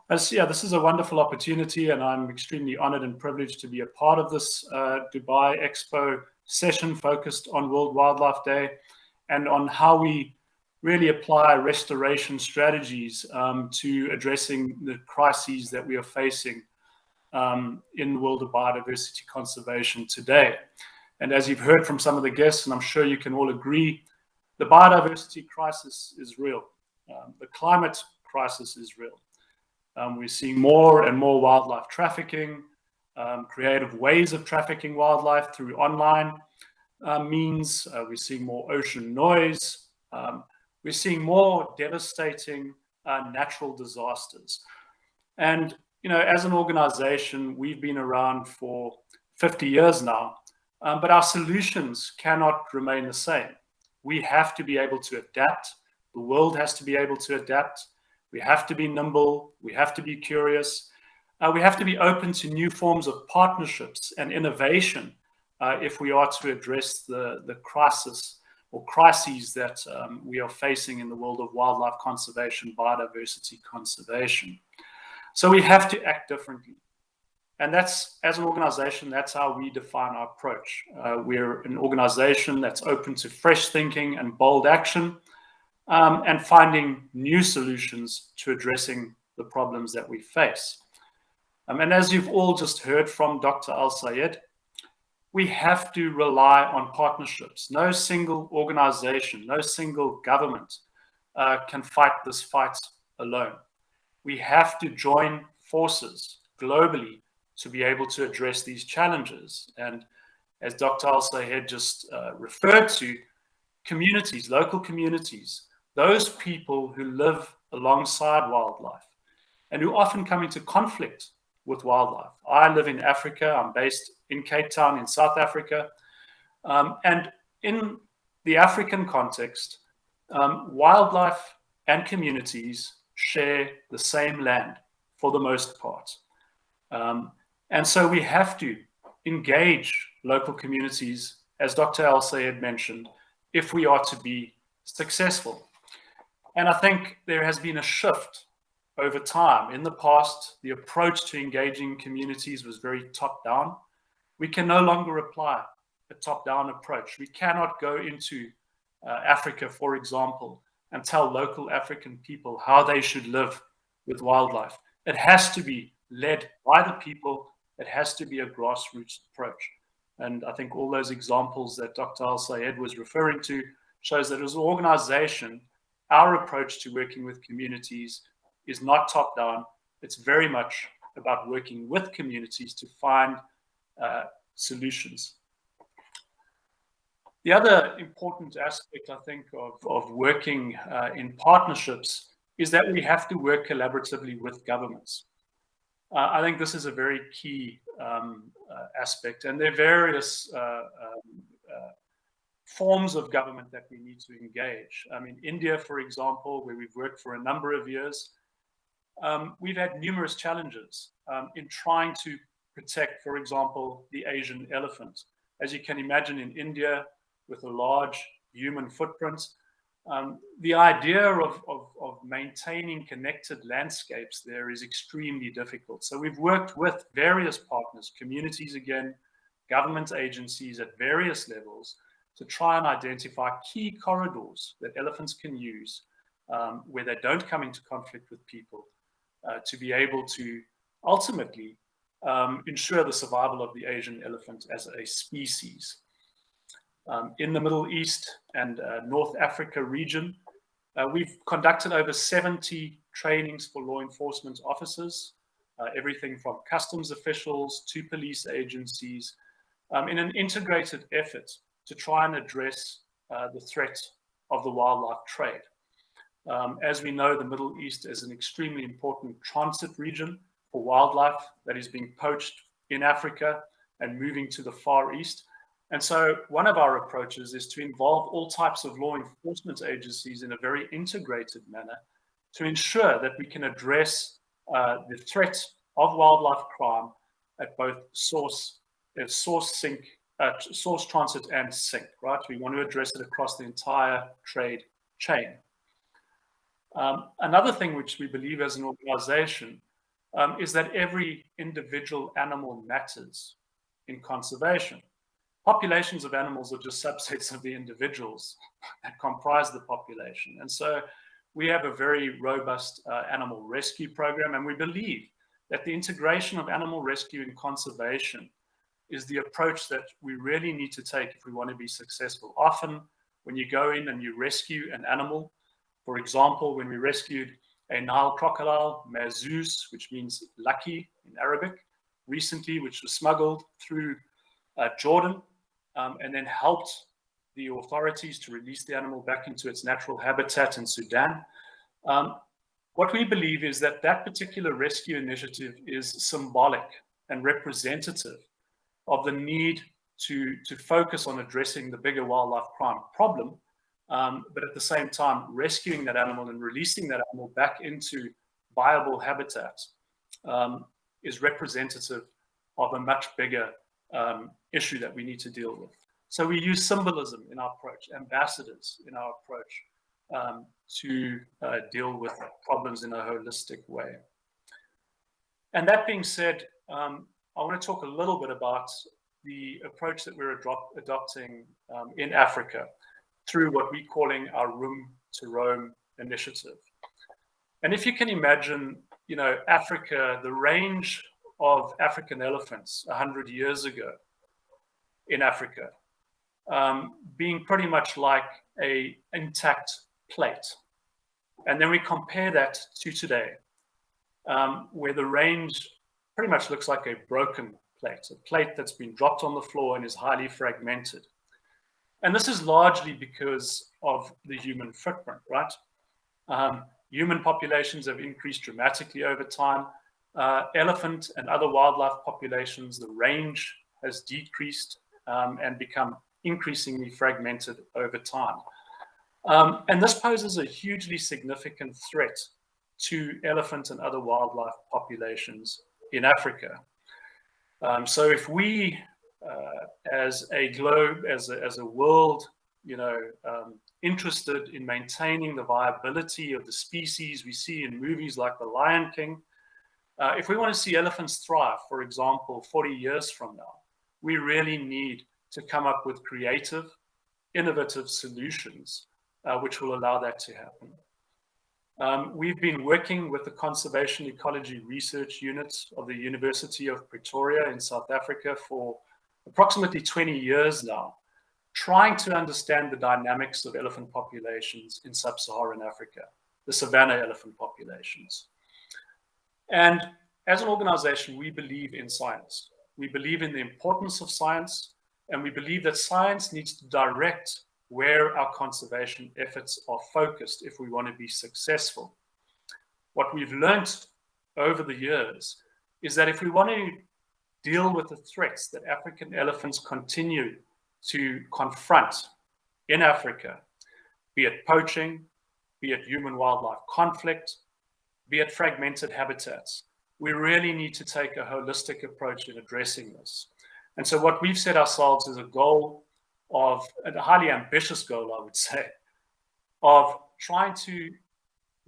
This is a wonderful opportunity and I'm extremely honored and privileged to be a part of this Dubai Expo session focused on World Wildlife Day and on how we really apply restoration strategies to addressing the crises that we are facing in the world of biodiversity conservation today. And as you've heard from some of the guests, and I'm sure you can all agree, the biodiversity crisis is real. The climate crisis is real. We're seeing more and more wildlife trafficking, creative ways of trafficking wildlife through online means. We're seeing more ocean noise. We're seeing more devastating natural disasters. And you know, as an organization, we've been around for 50 years now, but our solutions cannot remain the same. We have to be able to adapt. The world has to be able to adapt. We have to be nimble. We have to be curious. We have to be open to new forms of partnerships and innovation if we are to address the crisis or crises that we are facing in the world of wildlife conservation, biodiversity conservation. So we have to act differently. And that's, as an organization, that's how we define our approach. We're an organization that's open to fresh thinking and bold action and finding new solutions to addressing the problems that we face. And as you've all just heard from Dr. El-Sayed, we have to rely on partnerships. No single organization, no single government can fight this fight alone. We have to join forces globally to be able to address these challenges. And as Dr. El-Sayed just referred to, communities, local communities, those people who live alongside wildlife and who often come into conflict with wildlife. I live in Africa. I'm based in Cape Town in South Africa. And in the African context, wildlife and communities share the same land for the most part. And so we have to engage local communities, as Dr. El-Sayed mentioned, if we are to be successful. And I think there has been a shift over time. In the past, the approach to engaging communities was very top-down. We can no longer apply a top-down approach. We cannot go into Africa, for example, and tell local African people how they should live with wildlife. It has to be led by the people. It has to be a grassroots approach. And I think all those examples that Dr. El-Sayed was referring to shows that as an organization, our approach to working with communities is not top down. It's very much about working with communities to find solutions. The other important aspect, I think, of working in partnerships is that we have to work collaboratively with governments. I think this is a very key aspect, and there are various forms of government that we need to engage. In India, for example, where we've worked for a number of years, we've had numerous challenges in trying to protect, for example, the Asian elephant. As you can imagine, in India, with a large human footprint, the idea of maintaining connected landscapes there is extremely difficult. So we've worked with various partners, communities again, government agencies at various levels, to try and identify key corridors that elephants can use where they don't come into conflict with people, to be able to ultimately ensure the survival of the Asian elephant as a species. In the Middle East and North Africa region, we've conducted over 70 trainings for law enforcement officers, everything from customs officials to police agencies, in an integrated effort to try and address the threat of the wildlife trade. As we know, the Middle East is an extremely important transit region for wildlife that is being poached in Africa and moving to the Far East. And so one of our approaches is to involve all types of law enforcement agencies in a very integrated manner to ensure that we can address the threat of wildlife crime at both source, transit, and sink, right? We want to address it across the entire trade chain. Another thing which we believe as an organization is that every individual animal matters in conservation. Populations of animals are just subsets of the individuals that comprise the population. And so we have a very robust animal rescue program, and we believe that the integration of animal rescue and conservation is the approach that we really need to take if we want to be successful. Often, when you go in and you rescue an animal, for example, when we rescued a Nile crocodile, Mazus, which means lucky in Arabic, recently, which was smuggled through Jordan, and then helped the authorities to release the animal back into its natural habitat in Sudan. What we believe is that that particular rescue initiative is symbolic and representative of the need to focus on addressing the bigger wildlife crime problem, but at the same time rescuing that animal and releasing that animal back into viable habitat is representative of a much bigger issue that we need to deal with. So we use symbolism in our approach, ambassadors in our approach to deal with problems in a holistic way. And that being said, I want to talk a little bit about the approach that we're adopting in Africa through what we're calling our Room to Roam initiative. And if you can imagine, Africa, the range of African elephants 100 years ago in Africa, being pretty much like an intact plate. And then we compare that to today, where the range pretty much looks like a broken plate, a plate that's been dropped on the floor and is highly fragmented. And this is largely because of the human footprint, right? Human populations have increased dramatically over time. Elephant and other wildlife populations, the range has decreased and become increasingly fragmented over time. And this poses a hugely significant threat to elephant and other wildlife populations in Africa. So if we, as a globe, as a world, interested in maintaining the viability of the species we see in movies like The Lion King, if we want to see elephants thrive, for example, 40 years from now, we really need to come up with creative, innovative solutions which will allow that to happen. We've been working with the Conservation Ecology Research Unit of the University of Pretoria in South Africa for approximately 20 years now, trying to understand the dynamics of elephant populations in sub-Saharan Africa, the savanna elephant populations. And as an organization, we believe in science. We believe in the importance of science, and we believe that science needs to direct where our conservation efforts are focused if we want to be successful. What we've learned over the years is that if we want to deal with the threats that African elephants continue to confront in Africa, be it poaching, be it human-wildlife conflict, be it fragmented habitats, we really need to take a holistic approach in addressing this. And so what we've set ourselves is a goal of, a highly ambitious goal, I would say, of trying to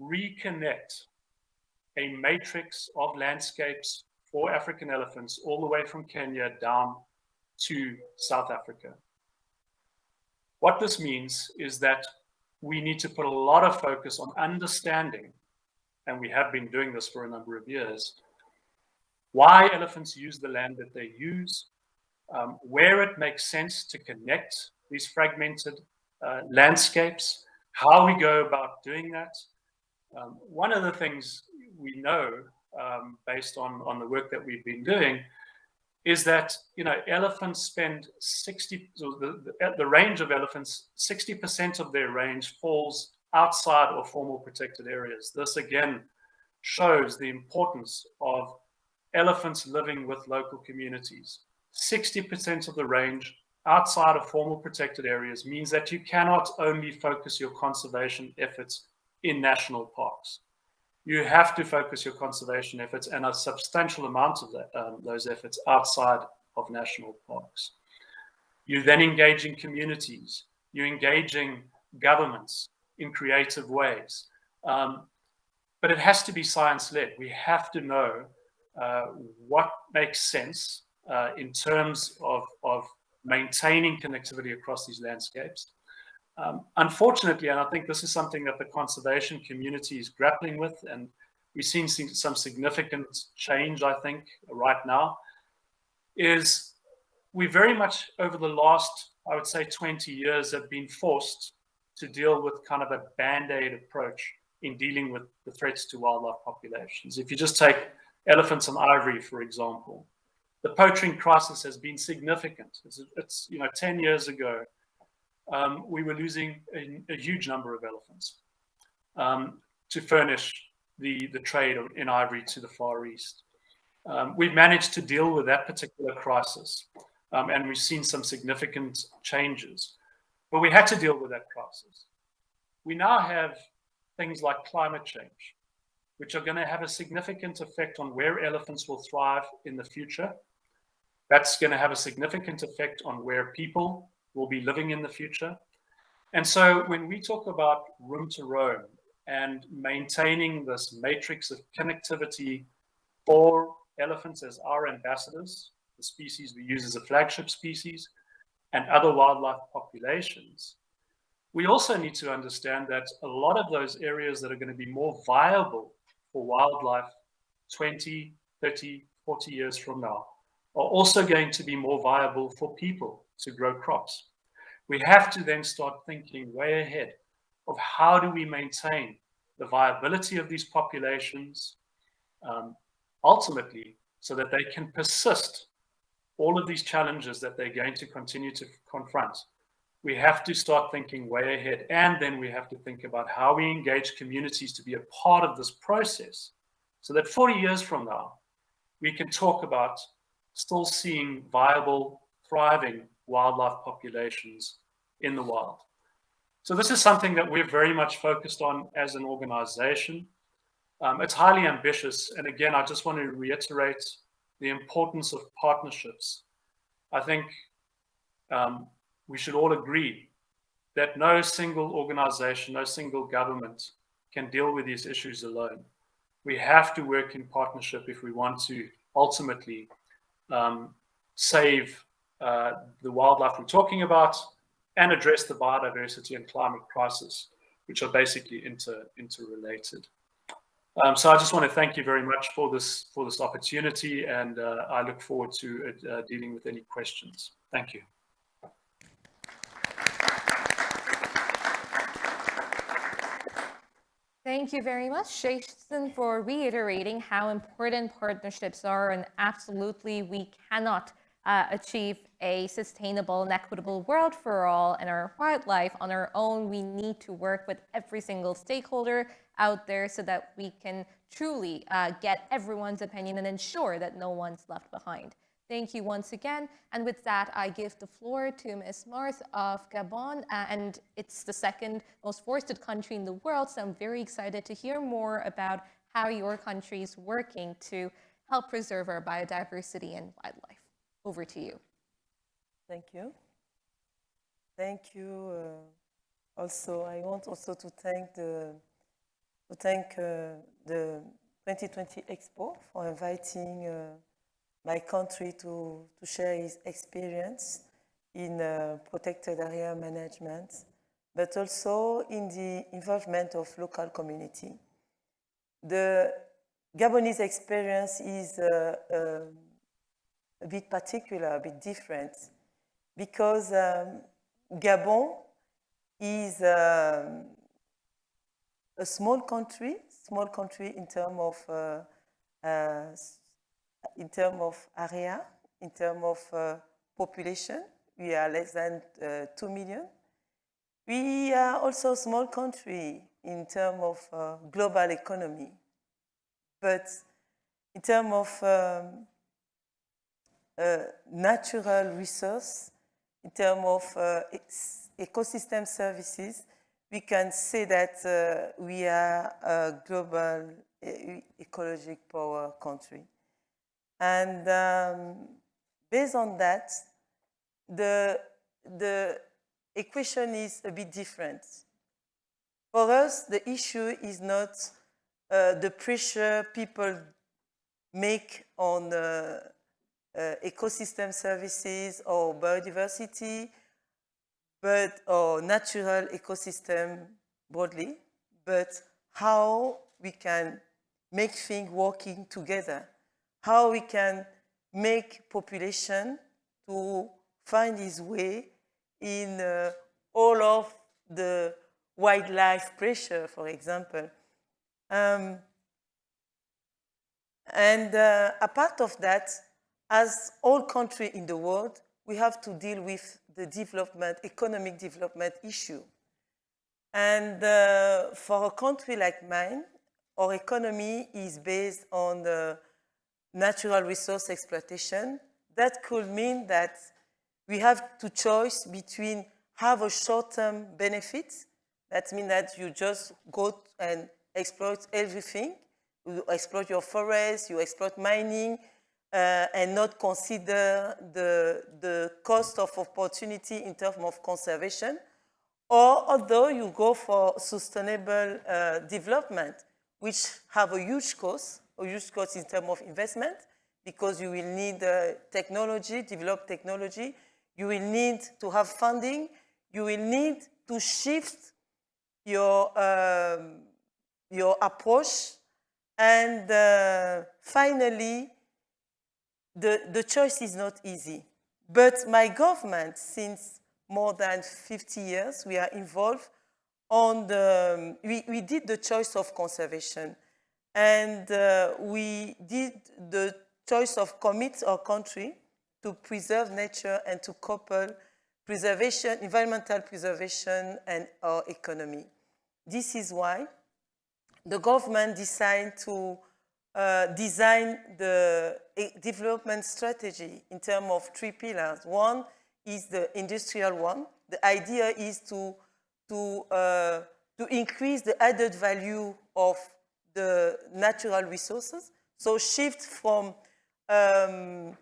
reconnect a matrix of landscapes for African elephants all the way from Kenya down to South Africa. What this means is that we need to put a lot of focus on understanding, and we have been doing this for a number of years, why elephants use the land that they use, where it makes sense to connect these fragmented landscapes, how we go about doing that. One of the things we know, based on the work that we've been doing, is that elephants spend the range of elephants, 60% of their range falls outside of formal protected areas. This again shows the importance of elephants living with local communities. 60% of the range outside of formal protected areas means that you cannot only focus your conservation efforts in national parks. You have to focus your conservation efforts and a substantial amount of those efforts outside of national parks. You then engage in communities, you're engaging governments in creative ways. But it has to be science-led. We have to know what makes sense in terms of maintaining connectivity across these landscapes. Unfortunately, and I think this is something that the conservation community is grappling with, and we've seen some significant change, I think, right now, is we very much over the last, I would say, 20 years have been forced to deal with kind of a band-aid approach in dealing with the threats to wildlife populations. If you just take elephants and ivory, for example, the poaching crisis has been significant. It's 10 years ago, we were losing a huge number of elephants to furnish the trade in ivory to the Far East. We've managed to deal with that particular crisis, and we've seen some significant changes. But we had to deal with that crisis. We now have things like climate change, which are going to have a significant effect on where elephants will thrive in the future. That's going to have a significant effect on where people will be living in the future. And so when we talk about room to roam and maintaining this matrix of connectivity for elephants as our ambassadors, the species we use as a flagship species, and other wildlife populations, we also need to understand that a lot of those areas that are going to be more viable for wildlife 20, 30, 40 years from now are also going to be more viable for people to grow crops. We have to then start thinking way ahead of how do we maintain the viability of these populations, ultimately, so that they can persist all of these challenges that they're going to continue to confront. We have to start thinking way ahead, and then we have to think about how we engage communities to be a part of this process, so that 40 years from now, we can talk about still seeing viable, thriving wildlife populations in the wild. So this is something that we're very much focused on as an organization. It's highly ambitious. And again, I just want to reiterate the importance of partnerships. I think we should all agree that no single organization, no single government can deal with these issues alone. We have to work in partnership if we want to ultimately save the wildlife we're talking about and address the biodiversity and climate crisis, which are basically interrelated. So I just want to thank you very much for this opportunity, and I look forward to dealing with any questions. Thank you. Thank you very much, Jason, for reiterating how important partnerships are, and absolutely we cannot achieve a sustainable and equitable world for all and our wildlife on our own. We need to work with every single stakeholder out there so that we can truly get everyone's opinion and ensure that no one's left behind. Thank you once again. And with that, I give the floor to Ms. Marth of Gabon. And it's the second most forested country in the world. So I'm very excited to hear more about how your country is working to help preserve our biodiversity and wildlife. Over to you. Thank you. Thank you. Also, I want also to thank the 2020 Expo for inviting my country to share its experience in protected area management, but also in the involvement of local community. The Gabonese experience is a bit particular, a bit different, because Gabon is a small country in terms of area, in terms of population. We are less than 2 million. We are also a small country in terms of global economy. But in terms of natural resource, in terms of ecosystem services, we can say that we are a global ecological power country. And based on that, the equation is a bit different. For us, the issue is not the pressure people make on ecosystem services or biodiversity, or natural ecosystem broadly, but how we can make things working together, how we can make population to find its way in all of the wildlife pressure, for example. And a part of that, as all countries in the world, we have to deal with the development, economic development issue. And for a country like mine, our economy is based on the natural resource exploitation. That could mean that we have to choose between have a short-term benefit. That means that you just go and exploit everything. You exploit your forest, you exploit mining, and not consider the cost of opportunity in terms of conservation. Or although you go for sustainable development, which have a huge cost in terms of investment, because you will need technology, develop technology. You will need to have funding. You will need to shift your approach. And finally, the choice is not easy. But my government, since more than 50 years, we are involved on we did the choice of conservation. And we did the choice of commit our country to preserve nature and to couple preservation, environmental preservation, and our economy. This is why the government decided to design the development strategy in terms of 3 pillars. One is the industrial one. The idea is to increase the added value of the natural resources. So shift from a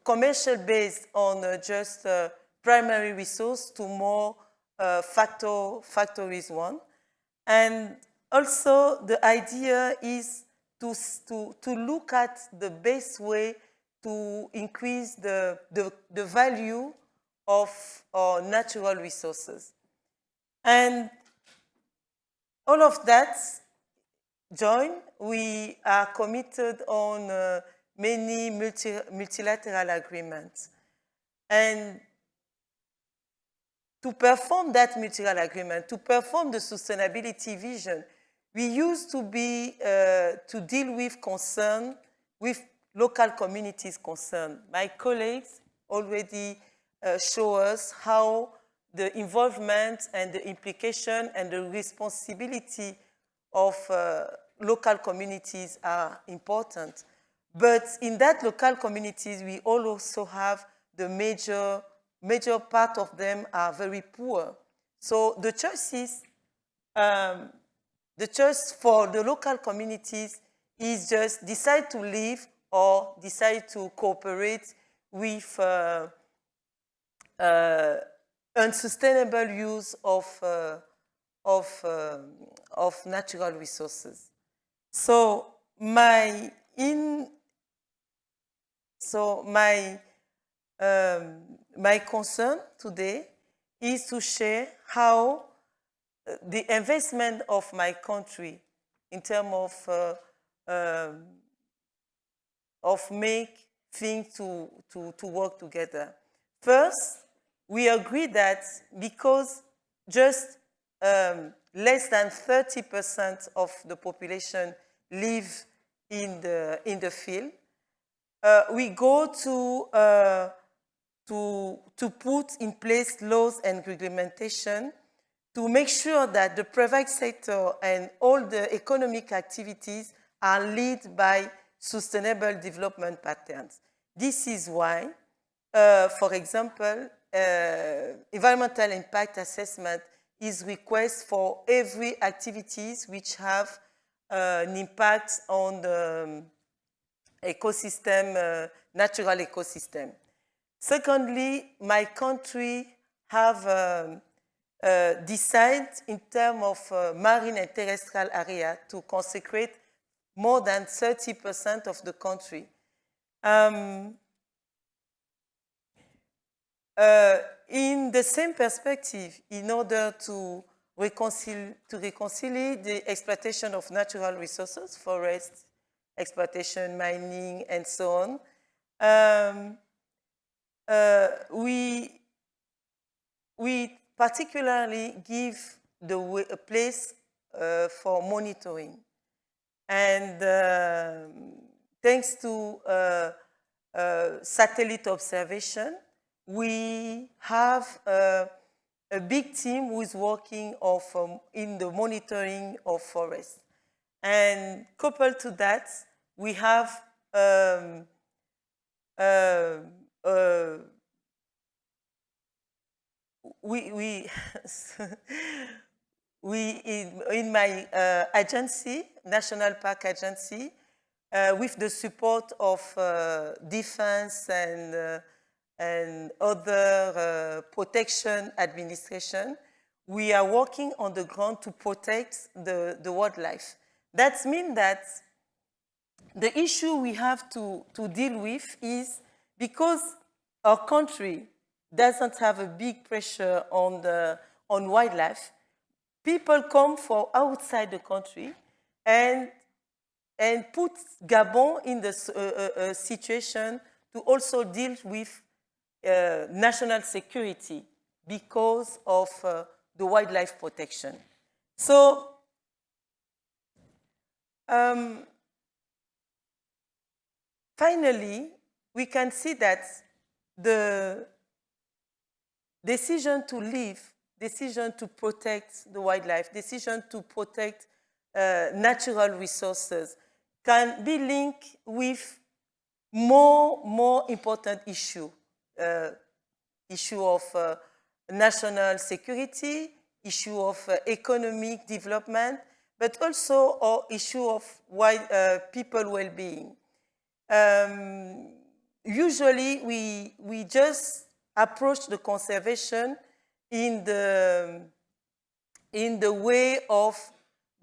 commercial based on just primary resource to more factories one. And also the idea is to look at the best way to increase the value of our natural resources. And all of that we are committed on many multilateral agreements. And to perform that mutual agreement, to perform the sustainability vision, we used to be, to deal with concern, with local communities concerned. My colleagues already show us how the involvement and the implication and the responsibility of local communities are important. But in that local communities, we also have the major part of them are very poor. So the choices, the choice for the local communities is just decide to live or decide to cooperate with unsustainable use of natural resources. So my concern today is to share how the investment of my country in terms of make things to work together. First, we agree that because just less than 30% of the population live in the field, we go to put in place laws and regulation to make sure that the private sector and all the economic activities are led by sustainable development patterns. This is why, for example, environmental impact assessment is requested for every activities which have an impact on the ecosystem, natural ecosystem. Secondly, my country have decided in terms of marine and terrestrial area to consecrate more than 30% of the country. In the same perspective, in order to reconcile the exploitation of natural resources, forests, exploitation, mining, and so on, we particularly give a place for monitoring. And thanks to satellite observation, we have a big team who is working in the monitoring of forests. And coupled to that, we have in my agency, National Park Agency, with the support of defense and other protection administration, we are working on the ground to protect the wildlife. That means that the issue we have to deal with is because our country doesn't have a big pressure on wildlife, people come from outside the country and put Gabon in the situation to also deal with national security because of the wildlife protection. So, finally, we can see that the decision to live, decision to protect the wildlife, decision to protect natural resources can be linked with more important issue of national security, issue of economic development, but also an issue of people well-being. Usually, we just approach the conservation in the way of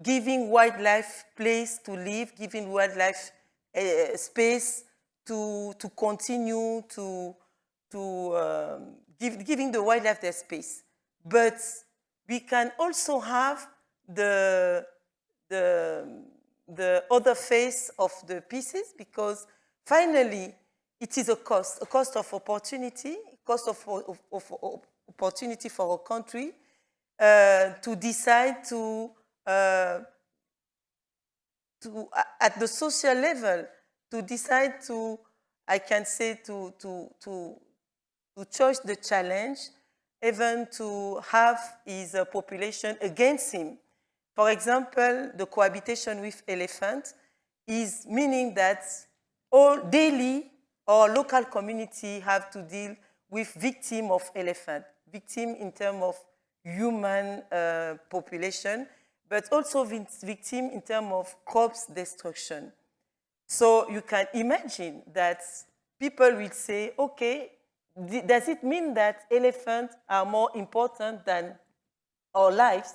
giving wildlife place to live, giving wildlife space to continue giving the wildlife their space. But we can also have the other face of the pieces, because finally it is a cost of opportunity, cost of opportunity for our country to decide to at the social level, to decide to, I can say, to choose the challenge, even to have his population against him. For example, the cohabitation with elephants is meaning that all daily our local community have to deal with victim of elephant, victim in terms of human population, but also victim in terms of crops destruction. So you can imagine that people will say, okay, does it mean that elephants are more important than our lives,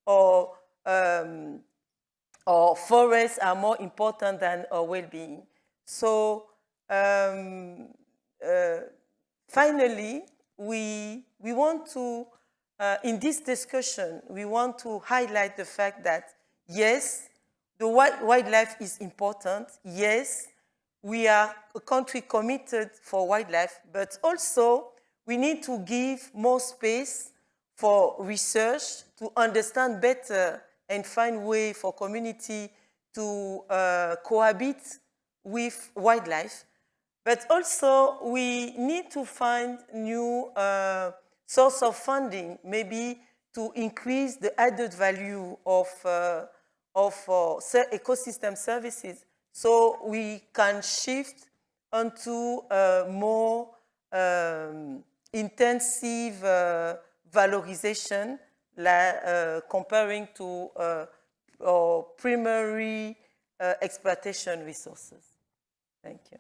or forests are more important than our well-being? So finally, we want to, in this discussion, we want to highlight the fact that, yes, the wildlife is important. Yes, we are a country committed for wildlife, but also we need to give more space for research to understand better and find way for community to cohabit with wildlife. But also we need to find new source of funding, maybe to increase the added value of ecosystem services, so we can shift onto more intensive valorization, comparing to our primary exploitation resources. Thank you.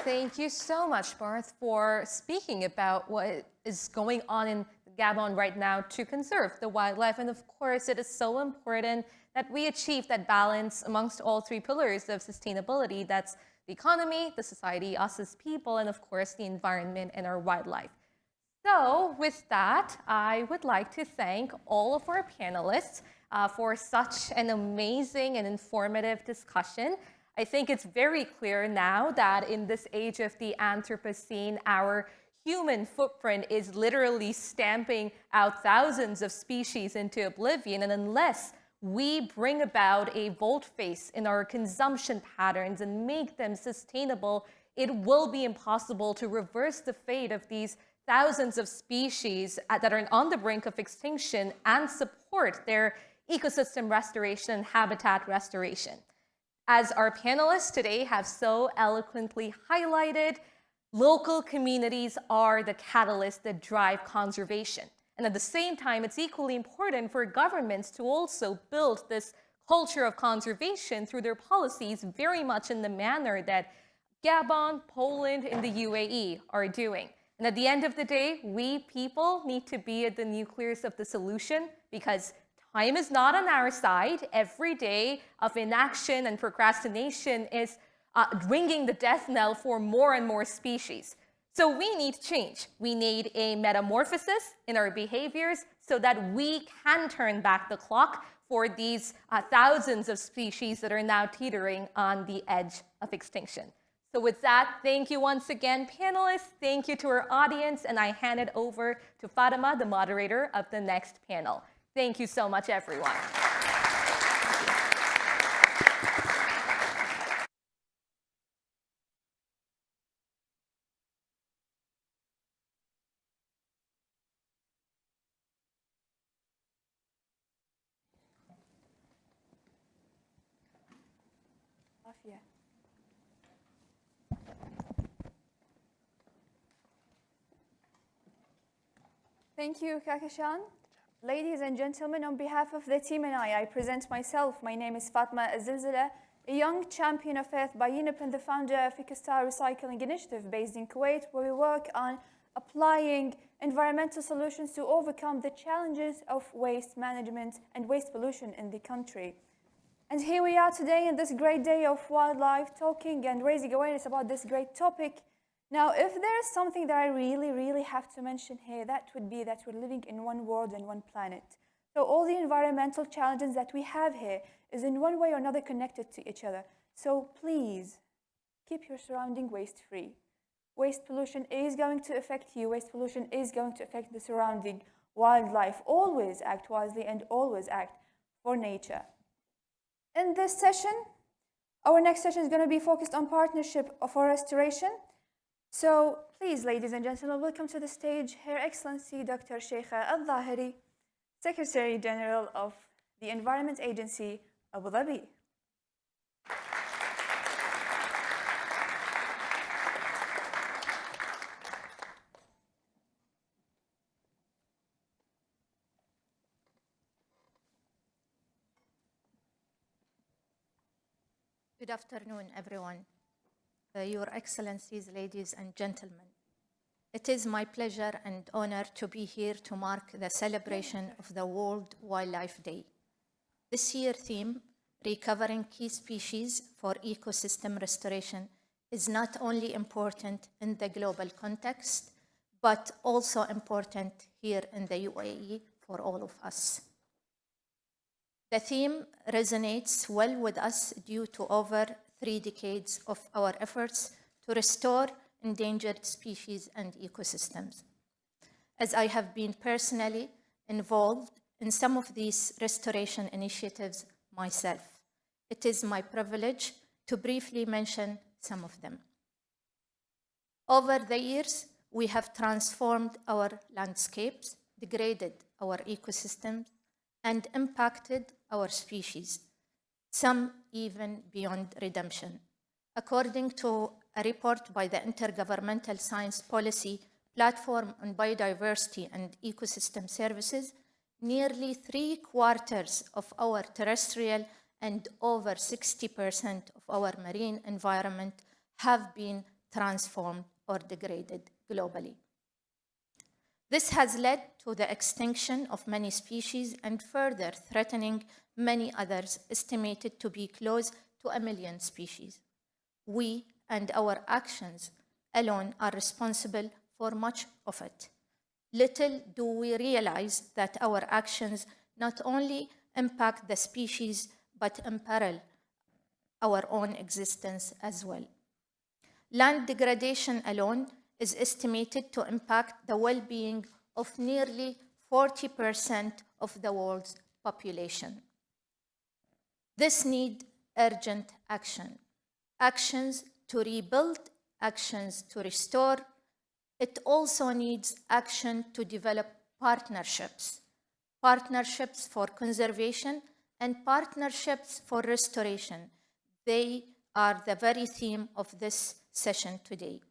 Thank you so much, Barth, for speaking about what is going on in Gabon right now to conserve the wildlife. And of course, it is so important that we achieve that balance amongst all three pillars of sustainability. That's the economy, the society, us as people, and of course, the environment and our wildlife. So with that, I would like to thank all of our panelists for such an amazing and informative discussion. I think it's very clear now that in this age of the Anthropocene, our human footprint is literally stamping out thousands of species into oblivion. And unless we bring about a volte-face in our consumption patterns and make them sustainable, it will be impossible to reverse the fate of these thousands of species that are on the brink of extinction and support their ecosystem restoration and habitat restoration. As our panelists today have so eloquently highlighted, local communities are the catalyst that drive conservation. And at the same time, it's equally important for governments to also build this culture of conservation through their policies, very much in the manner that Gabon, Poland, and the UAE are doing. And at the end of the day, we people need to be at the nucleus of the solution, because time is not on our side. Every day of inaction and procrastination is ringing the death knell for more and more species. So we need change. We need a metamorphosis in our behaviors so that we can turn back the clock for these thousands of species that are now teetering on the edge of extinction. So with that, thank you once again, panelists. Thank you to our audience, and I hand it over to Fatima, the moderator of the next panel. Thank you so much, everyone. Thank you, Kakashan. Ladies and gentlemen, on behalf of the team and I present myself. My name is Fatma Azilzala, a young champion of Earth by UNEP and the founder of Ecostar Recycling Initiative based in Kuwait, where we work on applying environmental solutions to overcome the challenges of waste management and waste pollution in the country. And here we are today in this great day of wildlife, talking and raising awareness about this great topic. Now, if there is something that I really have to mention here, that would be that we're living in one world and one planet. So all the environmental challenges that we have here is in one way or another connected to each other. So please, keep your surrounding waste-free. Waste pollution is going to affect you. Waste pollution is going to affect the surrounding wildlife. Always act wisely and always act for nature. In this session, our next session is going to be focused on partnership for restoration. So please, ladies and gentlemen, welcome to the stage Her Excellency Dr. Sheikha Al-Zahiri, Secretary General of the Environment Agency, Abu Dhabi. Good afternoon, everyone. Your Excellencies, ladies and gentlemen. It is my pleasure and honor to be here to mark the celebration of the World Wildlife Day. This year's theme, Recovering Key Species for Ecosystem Restoration, is not only important in the global context, but also important here in the UAE for all of us. The theme resonates well with us due to over 3 decades of our efforts to restore endangered species and ecosystems. As I have been personally involved in some of these restoration initiatives myself, it is my privilege to briefly mention some of them. Over the years, we have transformed our landscapes, degraded our ecosystems, and impacted our species, some even beyond redemption. According to a report by the Intergovernmental Science Policy Platform on Biodiversity and Ecosystem Services, nearly 3/4 of our terrestrial and over 60% of our marine environment have been transformed or degraded globally. This has led to the extinction of many species and further threatening many others, estimated to be close to 1 million species. We and our actions alone are responsible for much of it. Little do we realize that our actions not only impact the species, but imperil our own existence as well. Land degradation alone is estimated to impact the well-being of nearly 40% of the world's population. This needs urgent action. Actions to rebuild, actions to restore. It also needs action to develop partnerships. Partnerships for conservation and partnerships for restoration. They are the very theme of this session today.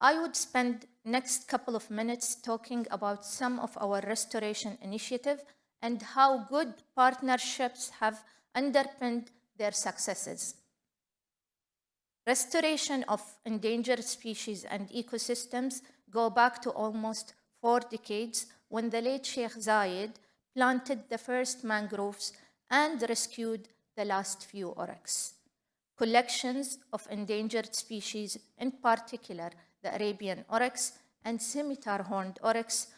I would spend next couple of minutes talking about some of our restoration initiatives and how good partnerships have underpinned their successes. Restoration of endangered species and ecosystems go back to almost 4 decades when the late Sheikh Zayed planted the first mangroves and rescued the last few oryx. Collections of endangered species, in particular the Arabian oryx and scimitar horned oryx,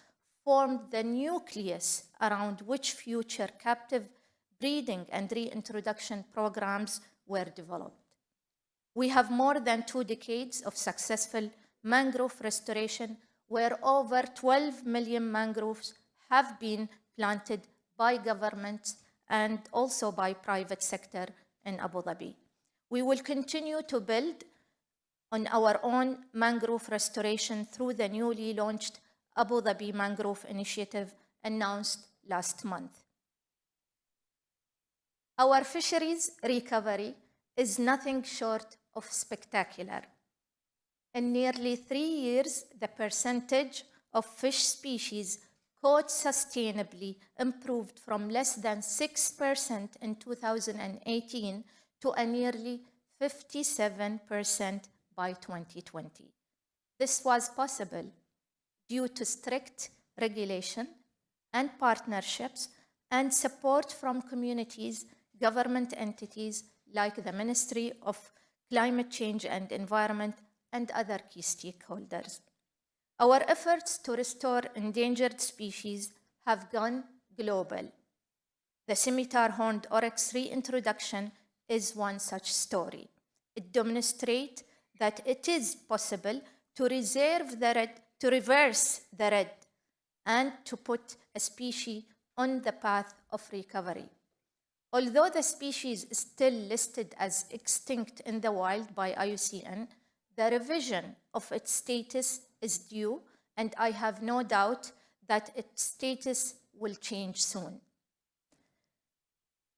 formed the nucleus around which future captive breeding and reintroduction programs were developed. We have more than 2 decades of successful mangrove restoration, where over 12 million mangroves have been planted by governments and also by private sector in Abu Dhabi. We will continue to build on our own mangrove restoration through the newly launched Abu Dhabi Mangrove Initiative announced last month. Our fisheries recovery is nothing short of spectacular. In nearly 3 years, the percentage of fish species caught sustainably improved from less than 6% in 2018 to a nearly 57% by 2020. This was possible due to strict regulation and partnerships and support from communities, government entities like the Ministry of Climate Change and Environment and other key stakeholders. Our efforts to restore endangered species have gone global. The scimitar horned oryx reintroduction is one such story. It demonstrates that it is possible to reverse the red and to put a species on the path of recovery. Although the species is still listed as extinct in the wild by IUCN, the revision of its status is due, and I have no doubt that its status will change soon.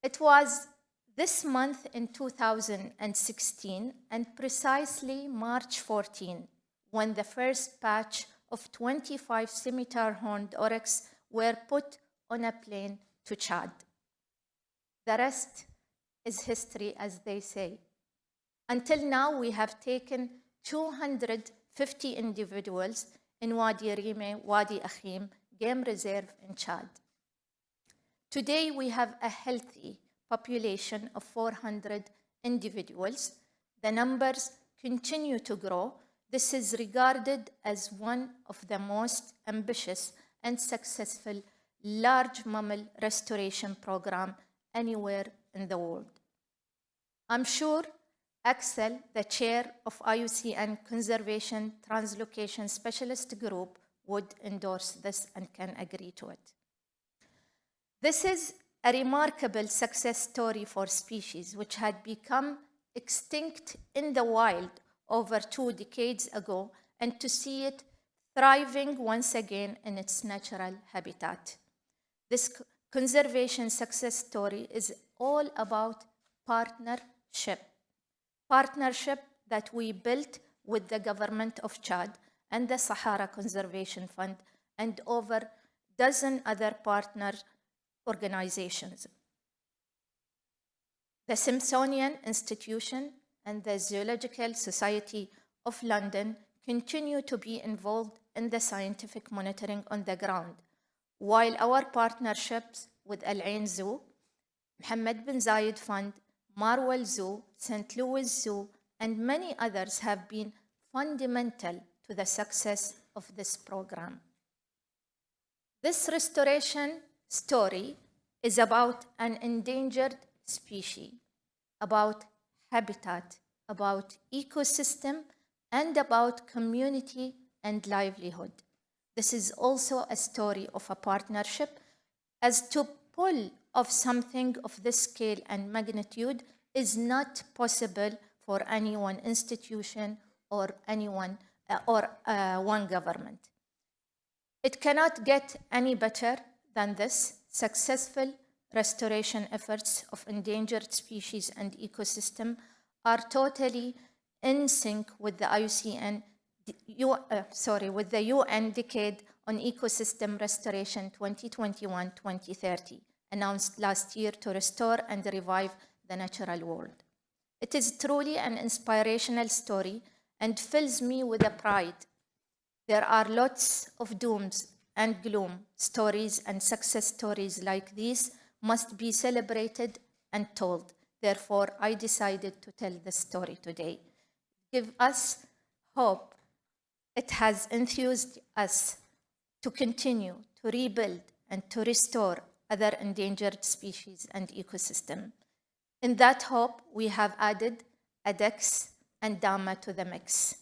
It was this month in 2016, and precisely March 14, when the first batch of 25 scimitar horned oryx were put on a plane to Chad. The rest is history, as they say. Until now, we have taken 250 individuals in Wadi Rime, Wadi Akhim Game Reserve in Chad. Today, we have a healthy population of 400 individuals. The numbers continue to grow. This is regarded as one of the most ambitious and successful large mammal restoration program anywhere in the world. I'm sure Axel, the chair of IUCN Conservation Translocation Specialist Group, would endorse this and can agree to it. This is a remarkable success story for species which had become extinct in the wild over 2 decades ago, and to see it thriving once again in its natural habitat. This conservation success story is all about partnership that we built with the government of Chad and the Sahara Conservation Fund and over a dozen other partner organizations. The Smithsonian Institution and the Zoological Society of London continue to be involved in the scientific monitoring on the ground, while our partnerships with Al Ain Zoo, Mohammed bin Zayed Fund, Marwell Zoo, St. Louis Zoo, and many others have been fundamental to the success of this program. This restoration story is about an endangered species, about habitat, about ecosystem, and about community and livelihood. This is also a story of a partnership, as to pull off something of this scale and magnitude is not possible for any one institution or anyone one government. It cannot get any better than this. Successful restoration efforts of endangered species and ecosystem are totally in sync with the with the UN Decade on Ecosystem Restoration 2021-2030, announced last year to restore and revive the natural world. It is truly an inspirational story and fills me with a pride. There are lots of dooms and gloom stories, and success stories like these must be celebrated and told. Therefore, I decided to tell this story today. Give us hope. It has enthused us to continue to rebuild and to restore other endangered species and ecosystem. In that hope, we have added ADEX and Dama to the mix.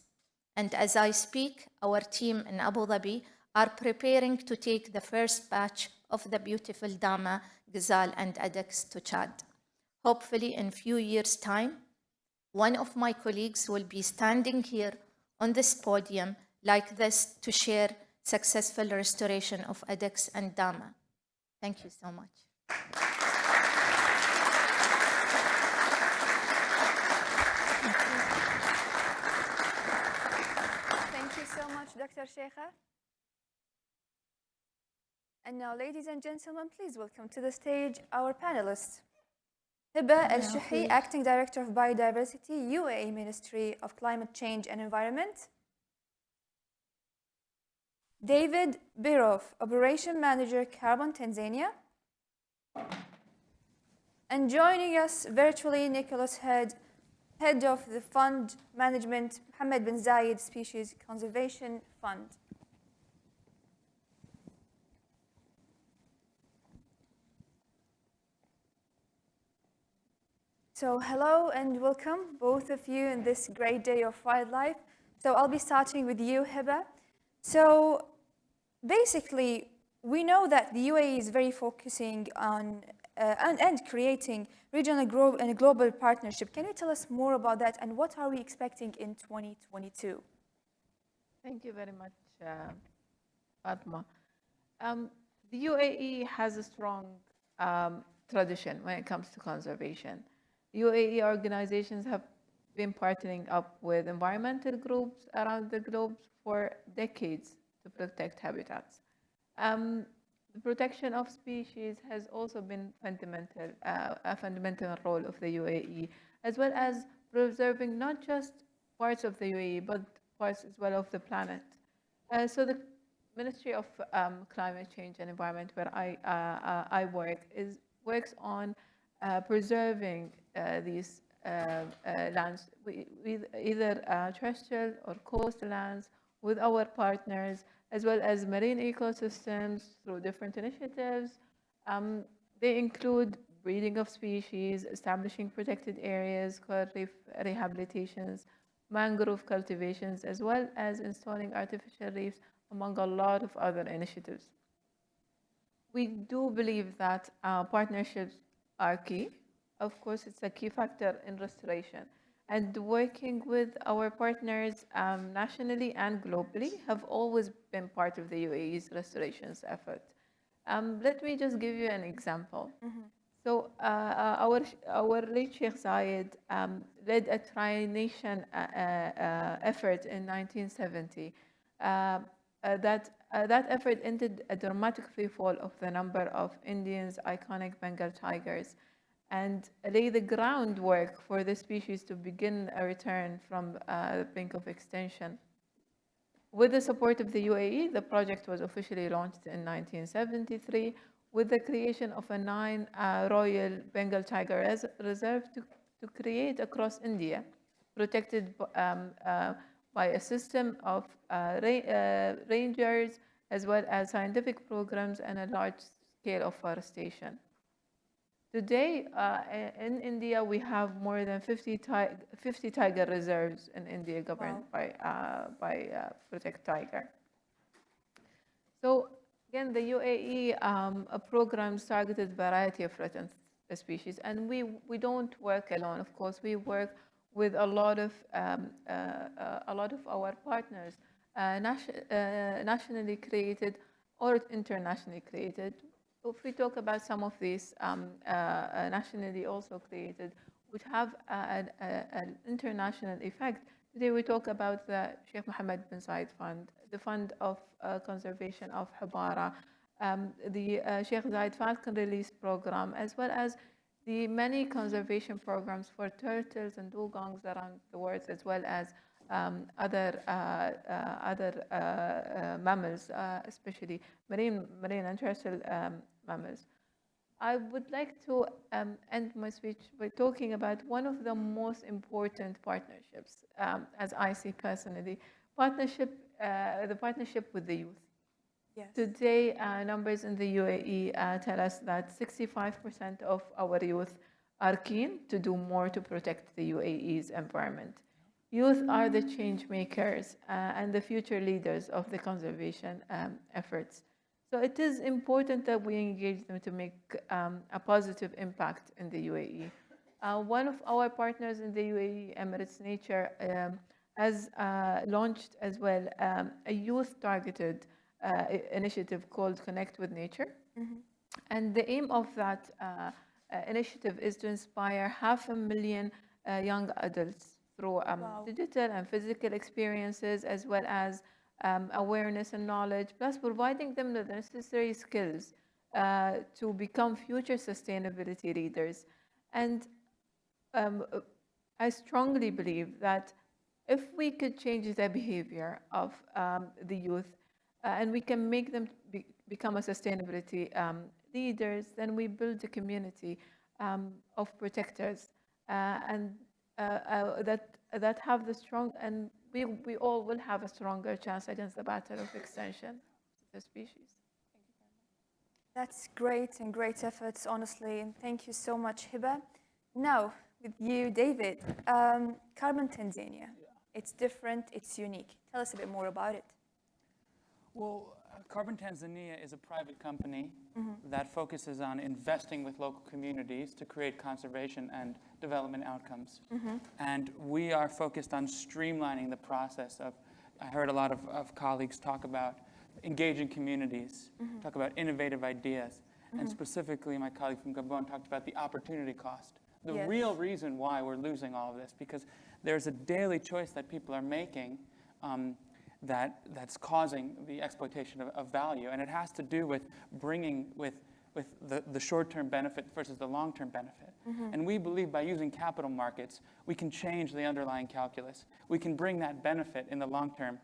And as I speak, our team in Abu Dhabi are preparing to take the first batch of the beautiful Dama, Gazal, and ADEX to Chad. Hopefully, in a few years' time, one of my colleagues will be standing here on this podium like this to share successful restoration of ADEX and Dama. Thank you so much. Thank you so much, Dr. Sheikha. And now, ladies and gentlemen, please welcome to the stage our panelists. Hiba El-Shuhi, Acting Director of Biodiversity, UAE Ministry of Climate Change and Environment. David Birov, Operation Manager, Carbon, Tanzania. And joining us virtually, Nicholas Head, Head of the Fund Management, Mohammed bin Zayed Species Conservation Fund. So hello and welcome, both of you, in this great day of wildlife. So I'll be starting with you, Hiba. So basically, we know that the UAE is very focusing on and creating regional and global partnership. Can you tell us more about that, and what are we expecting in 2022? Thank you very much, Fatma. The UAE has a strong tradition when it comes to conservation. UAE organizations have been partnering up with environmental groups around the globe for decades to protect habitats. The protection of species has also been a fundamental role of the UAE, as well as preserving not just parts of the UAE, but parts as well of the planet. So the Ministry of Climate Change and Environment, where I works on preserving these lands, with either terrestrial or coastal lands, with our partners, as well as marine ecosystems through different initiatives. They include breeding of species, establishing protected areas, coral reef rehabilitations, mangrove cultivations, as well as installing artificial reefs, among a lot of other initiatives. We do believe that partnerships are key. Of course, it's a key factor in restoration. And working with our partners nationally and globally have always been part of the UAE's restorations effort. Let me just give you an example. So our late Sheikh Zayed led a tri-nation effort in 1970. That effort ended a dramatic free fall of the number of Indians' iconic Bengal tigers, and lay the groundwork for the species to begin a return from the brink of extinction. With the support of the UAE, the project was officially launched in 1973 with the creation of a 9 Royal Bengal Tiger Reserve to create across India, protected by a system of rangers, as well as scientific programs and a large scale of forestation. Today, in India, we have more than 50 tiger reserves in India governed by Protect Tiger. So again, the UAE programs targeted variety of threatened species, and we don't work alone. Of course, we work with a lot of our partners, nationally created or internationally created. If we talk about some of these nationally also created, which have an international effect, today we talk about the Sheikh Mohammed bin Zayed Fund, the Fund of Conservation of Hibara, the Sheikh Zayed Falcon Release Program, as well as the many conservation programs for turtles and dugongs around the world, as well as other mammals, especially marine and terrestrial mammals. I would like to end my speech by talking about one of the most important partnerships, as I see personally, the partnership with the youth. Yes. Today, numbers in the UAE tell us that 65% of our youth are keen to do more to protect the UAE's environment. Youth are the change makers and the future leaders of the conservation efforts. So it is important that we engage them to make a positive impact in the UAE. One of our partners in the UAE, Emirates Nature, has launched as well a youth-targeted initiative called Connect with Nature. And the aim of that initiative is to inspire 500,000 young adults through digital and physical experiences, as well as awareness and knowledge, plus providing them the necessary skills to become future sustainability leaders. And I strongly believe that if we could change the behavior of the youth and we can make them become a sustainability leaders, then we build a community of protectors and that have the strong, and we all will have a stronger chance against the battle of extinction of the species. Thank you very much. That's great and great efforts, honestly, and thank you so much, Hiba. Now, with you, David. Carbon Tanzania. It's different, it's unique. Tell us a bit more about it. Well, Carbon Tanzania is a private company that focuses on investing with local communities to create conservation and development outcomes. And we are focused on streamlining the process of, I heard a lot of colleagues talk about engaging communities, talk about innovative ideas. And specifically, my colleague from Gabon talked about the opportunity cost. The real reason why we're losing all of this, because there's a daily choice that people are making that's causing the exploitation of value. And it has to do with bringing with the short-term benefit versus the long-term benefit. And we believe by using capital markets, we can change the underlying calculus. We can bring that benefit in the long term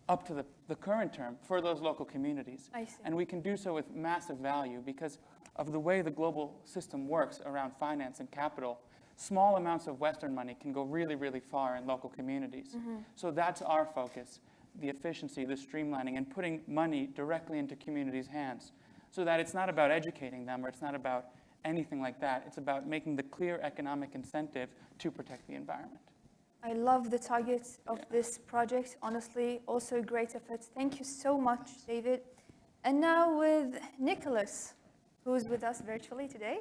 up to the current term for those local communities. I see. And we can do so with massive value because of the way the global system works around finance and capital. Small amounts of Western money can go really, really far in local communities. So that's our focus, the efficiency, the streamlining, and putting money directly into communities' hands so that it's not about educating them or it's not about anything like that. It's about making the clear economic incentive to protect the environment. I love the target of this project. Honestly, also a great effort. Thank you so much, David. And now with Nicholas, who's with us virtually today.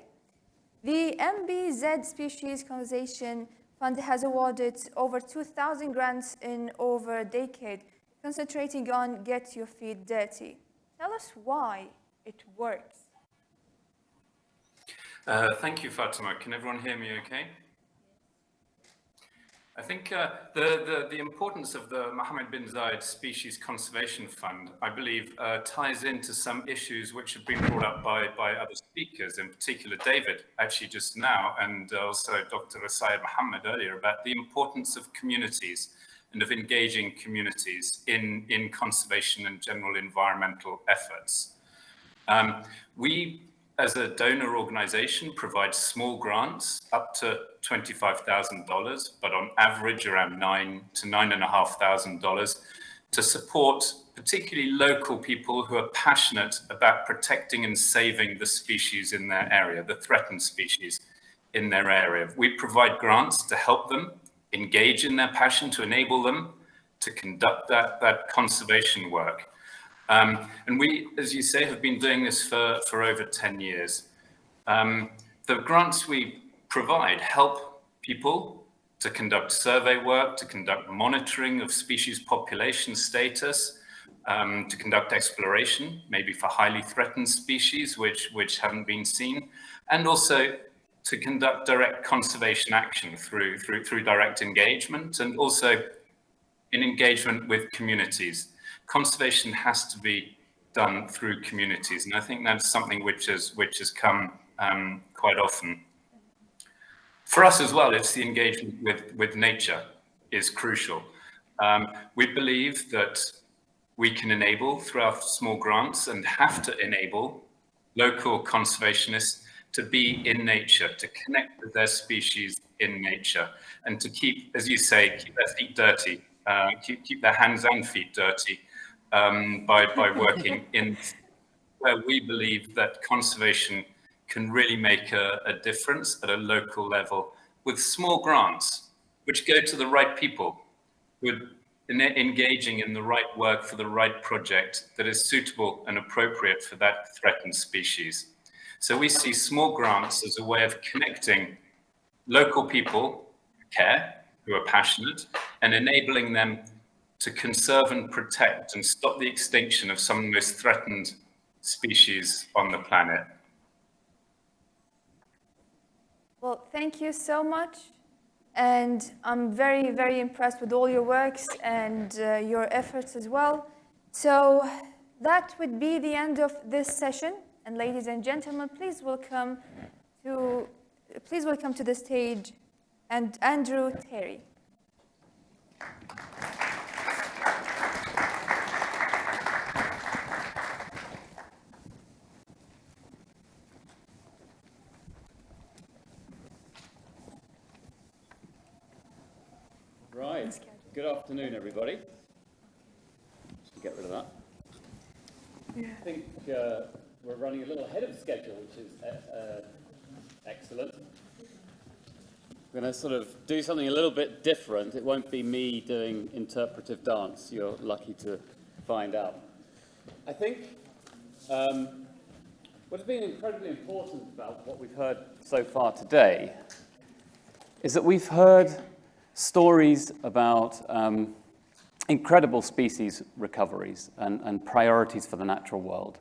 The MBZ Species Conservation Fund has awarded over 2,000 grants in over a decade, concentrating on Get Your Feet Dirty. Tell us why it works. Thank you, Fatima. Can everyone hear me okay? I think the importance of the Mohammed bin Zayed Species Conservation Fund, I believe, ties into some issues which have been brought up by other speakers, in particular David, actually just now, and also Dr. Syed Mohammed earlier, about the importance of communities and of engaging communities in conservation and general environmental efforts. We, as a donor organization, provide small grants up to $25,000, but on average around $9,000 to $9,500 to support particularly local people who are passionate about protecting and saving the species in their area, the threatened species in their area. We provide grants to help them engage in their passion, to enable them to conduct that conservation work. And we, as you say, have been doing this for over 10 years. The grants we provide help people to conduct survey work, to conduct monitoring of species population status, to conduct exploration, maybe for highly threatened species which haven't been seen, and also to conduct direct conservation action through direct engagement and also in engagement with communities. Conservation has to be done through communities, and I think that's something which has come quite often. For us as well, it's the engagement with nature is crucial. We believe that we can enable through our small grants and have to enable local conservationists to be in nature, to connect with their species in nature, and to keep, as you say, keep their feet dirty, keep their hands and feet dirty, by working in where we believe that conservation can really make a difference at a local level with small grants, which go to the right people who are engaging in the right work for the right project that is suitable and appropriate for that threatened species. So we see small grants as a way of connecting local people who care, who are passionate, and enabling them to conserve and protect and stop the extinction of some of the most threatened species on the planet. Well, thank you so much. And I'm very, very impressed with all your works and your efforts as well. So that would be the end of this session. And ladies and gentlemen, please welcome to the stage and Andrew Terry. Right. Good afternoon, everybody. Just get rid of that. Yeah. I think we're running a little ahead of schedule, which is excellent. We're going to sort of do something a little bit different. It won't be me doing interpretive dance. You're lucky to find out. I think what has been incredibly important about what we've heard so far today is that we've heard stories about incredible species recoveries and priorities for the natural world.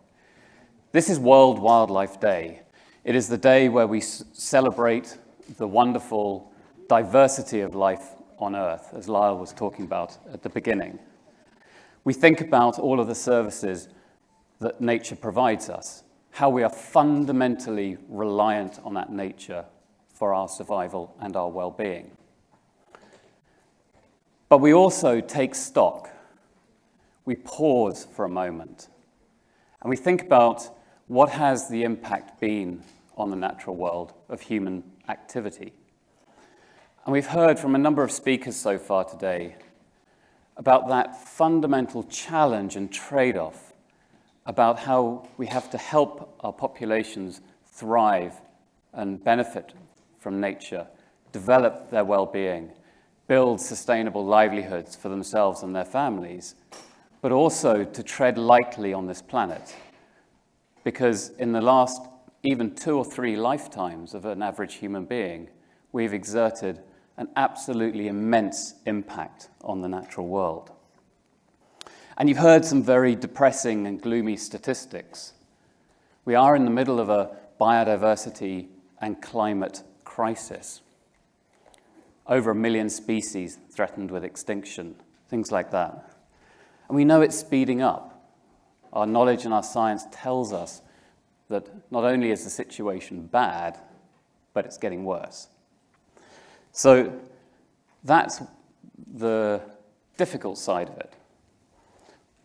This is World Wildlife Day. It is the day where we celebrate the wonderful diversity of life on Earth, as Lyle was talking about at the beginning. We think about all of the services that nature provides us, how we are fundamentally reliant on that nature for our survival and our well-being. But we also take stock. We pause for a moment, and we think about what has the impact been on the natural world of human activity. And we've heard from a number of speakers so far today about that fundamental challenge and trade-off about how we have to help our populations thrive and benefit from nature, develop their well-being, build sustainable livelihoods for themselves and their families, but also to tread lightly on this planet. Because in the last even 2 or 3 lifetimes of an average human being, we've exerted an absolutely immense impact on the natural world. And you've heard some very depressing and gloomy statistics. We are in the middle of a biodiversity and climate crisis. Over 1 million species threatened with extinction, things like that. And we know it's speeding up. Our knowledge and our science tells us that not only is the situation bad, but it's getting worse. So that's the difficult side of it.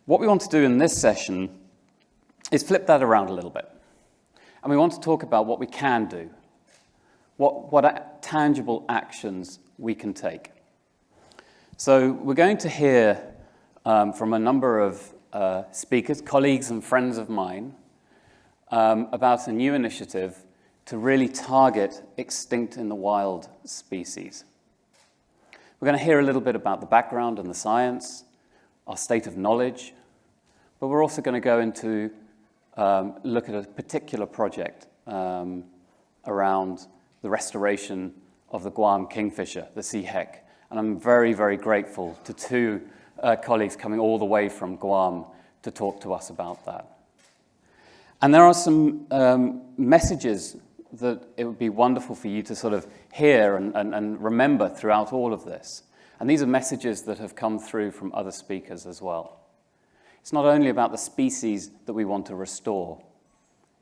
What we want to do in this session is flip that around a little bit. And we want to talk about what we can do, what tangible actions we can take. So we're going to hear from a number of speakers, colleagues and friends of mine, about a new initiative to really target extinct in the wild species. We're going to hear a little bit about the background and the science, our state of knowledge, but we're also going to go into look at a particular project around the restoration of the Guam kingfisher, the sea heck. And I'm very, very grateful to 2 colleagues coming all the way from Guam to talk to us about that. And there are some messages that it would be wonderful for you to sort of hear and remember throughout all of this. And these are messages that have come through from other speakers as well. It's not only about the species that we want to restore,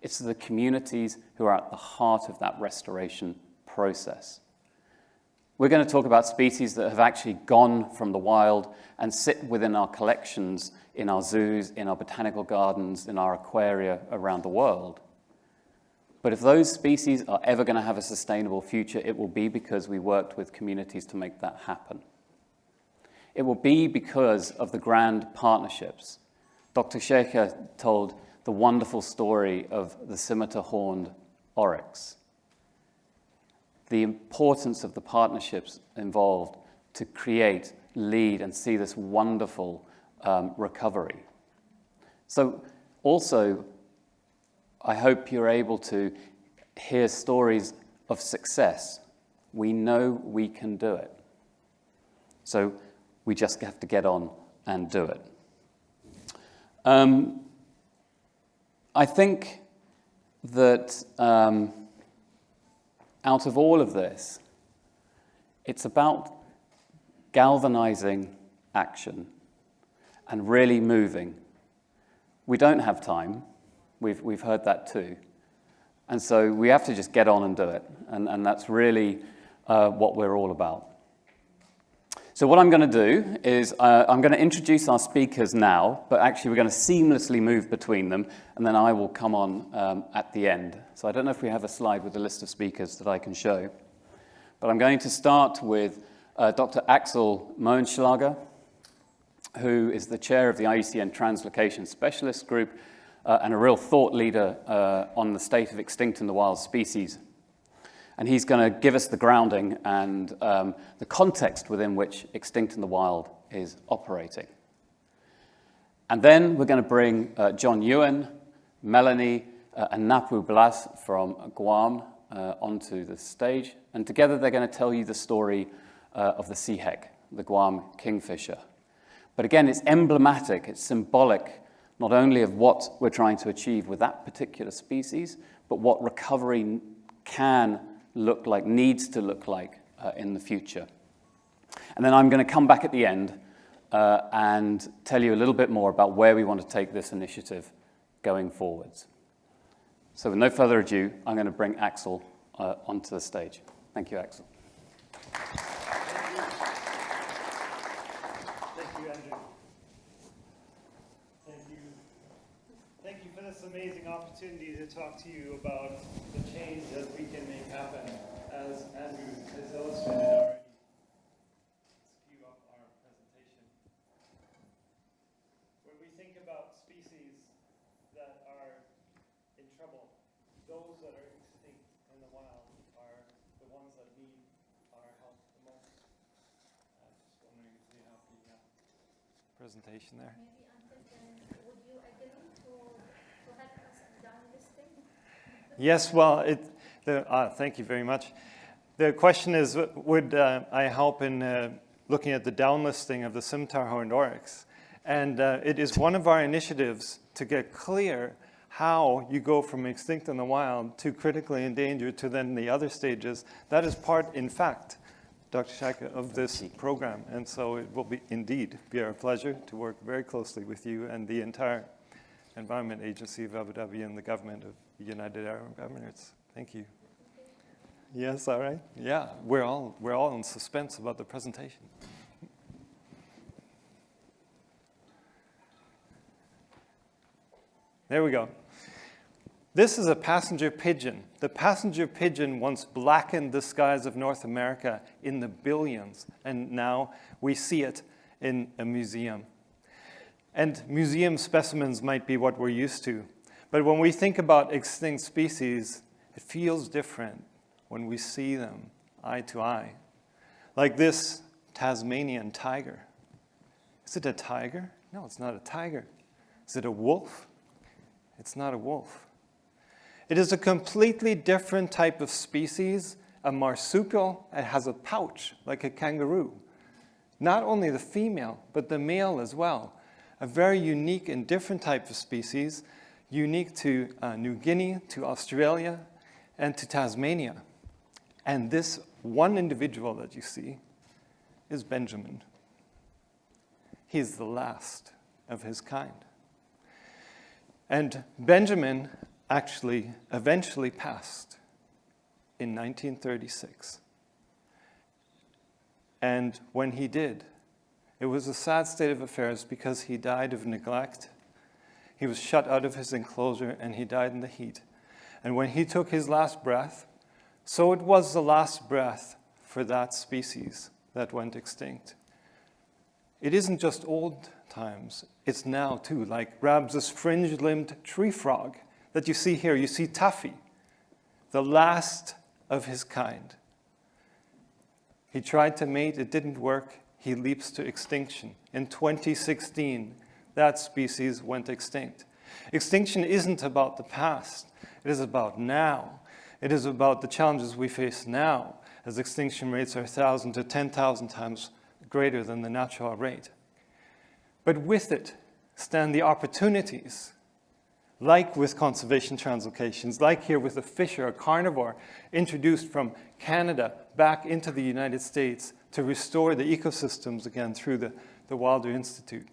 it's the communities who are at the heart of that restoration process. We're going to talk about species that have actually gone from the wild and sit within our collections, in our zoos, in our botanical gardens, in our aquaria around the world. But if those species are ever going to have a sustainable future, it will be because we worked with communities to make that happen. It will be because of the grand partnerships. Dr. Sheikha told the wonderful story of the scimitar-horned oryx. The importance of the partnerships involved to create, lead, and see this wonderful recovery. So also, I hope you're able to hear stories of success. We know we can do it. So we just have to get on and do it. I think that out of all of this, it's about galvanizing action and really moving. We don't have time. We've heard that too. And so we have to just get on and do it. And that's really what we're all about. So what I'm going to do is I'm going to introduce our speakers now, but actually we're going to seamlessly move between them, and then I will come on at the end. So I don't know if we have a slide with a list of speakers that I can show. But I'm going to start with Dr. Axel Moenschlager, who is the chair of the IUCN Translocation Specialist Group and a real thought leader on the state of extinct in the wild species. And he's going to give us the grounding and the context within which Extinct in the Wild is operating. And then we're going to bring John Ewan, Melanie, and Napu Blas from Guam onto the stage. And together they're going to tell you the story of the sea heg, the Guam kingfisher. But again, it's emblematic, it's symbolic, not only of what we're trying to achieve with that particular species, but what recovery can look like, needs to look like in the future. And then I'm going to come back at the end and tell you a little bit more about where we want to take this initiative going forwards. So with no further ado, I'm going to bring Axel onto the stage. Thank you, Axel. Thank you, Andrew. Thank you for this amazing opportunity to talk to you about the change that we can make happen, as Andrew has illustrated already. Let's cue up our presentation. When we think about species that are in trouble, those that are extinct in the wild are the ones that need our help the most. I'm just wondering if we have the presentation there. Maybe until then, would you agree to help us down this thing? Yes, well, thank you very much. The question is, would I help in looking at the downlisting of the scimitar horned oryx? And it is one of our initiatives to get clear how you go from extinct in the wild to critically endangered to then the other stages. That is part, in fact, Dr. Shaka, of this program. And so it will indeed be our pleasure to work very closely with you and the entire Environment Agency of Abu Dhabi and the government of the United Arab Emirates. Thank you. Yes, all right. Yeah, we're all in suspense about the presentation. There we go. This is a passenger pigeon. The passenger pigeon once blackened the skies of North America in the billions, and now we see it in a museum. And museum specimens might be what we're used to. But when we think about extinct species, it feels different when we see them eye to eye. Like this Tasmanian tiger. Is it a tiger? No, it's not a tiger. Is it a wolf? It's not a wolf. It is a completely different type of species, a marsupial. It has a pouch like a kangaroo. Not only the female, but the male as well. A very unique and different type of species, unique to New Guinea, to Australia, and to Tasmania. And this one individual that you see is Benjamin. He is the last of his kind. And Benjamin actually eventually passed in 1936. And when he did, it was a sad state of affairs because he died of neglect. He was shut out of his enclosure and he died in the heat. And when he took his last breath, so it was the last breath for that species that went extinct. It isn't just old times, it's now too, like Rabs' fringe-limbed tree frog that you see here. You see Tuffy, the last of his kind. He tried to mate, it didn't work. He leaps to extinction. In 2016, that species went extinct. Extinction isn't about the past. It is about now. It is about the challenges we face now, as extinction rates are 1,000 to 10,000 times greater than the natural rate. But with it stand the opportunities, like with conservation translocations, like here with a fisher, a carnivore, introduced from Canada back into the United States to restore the ecosystems again through the Wilder Institute.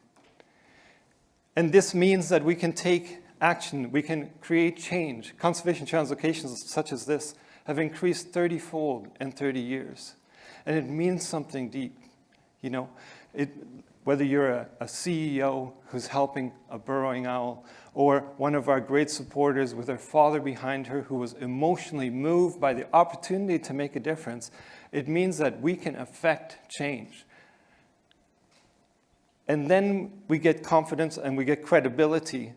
And this means that we can take action, we can create change. Conservation translocations such as this have increased 30-fold in 30 years. And it means something deep. You know, whether you're a CEO who's helping a burrowing owl, or one of our great supporters with her father behind her who was emotionally moved by the opportunity to make a difference, it means that we can affect change. And then we get confidence and we get credibility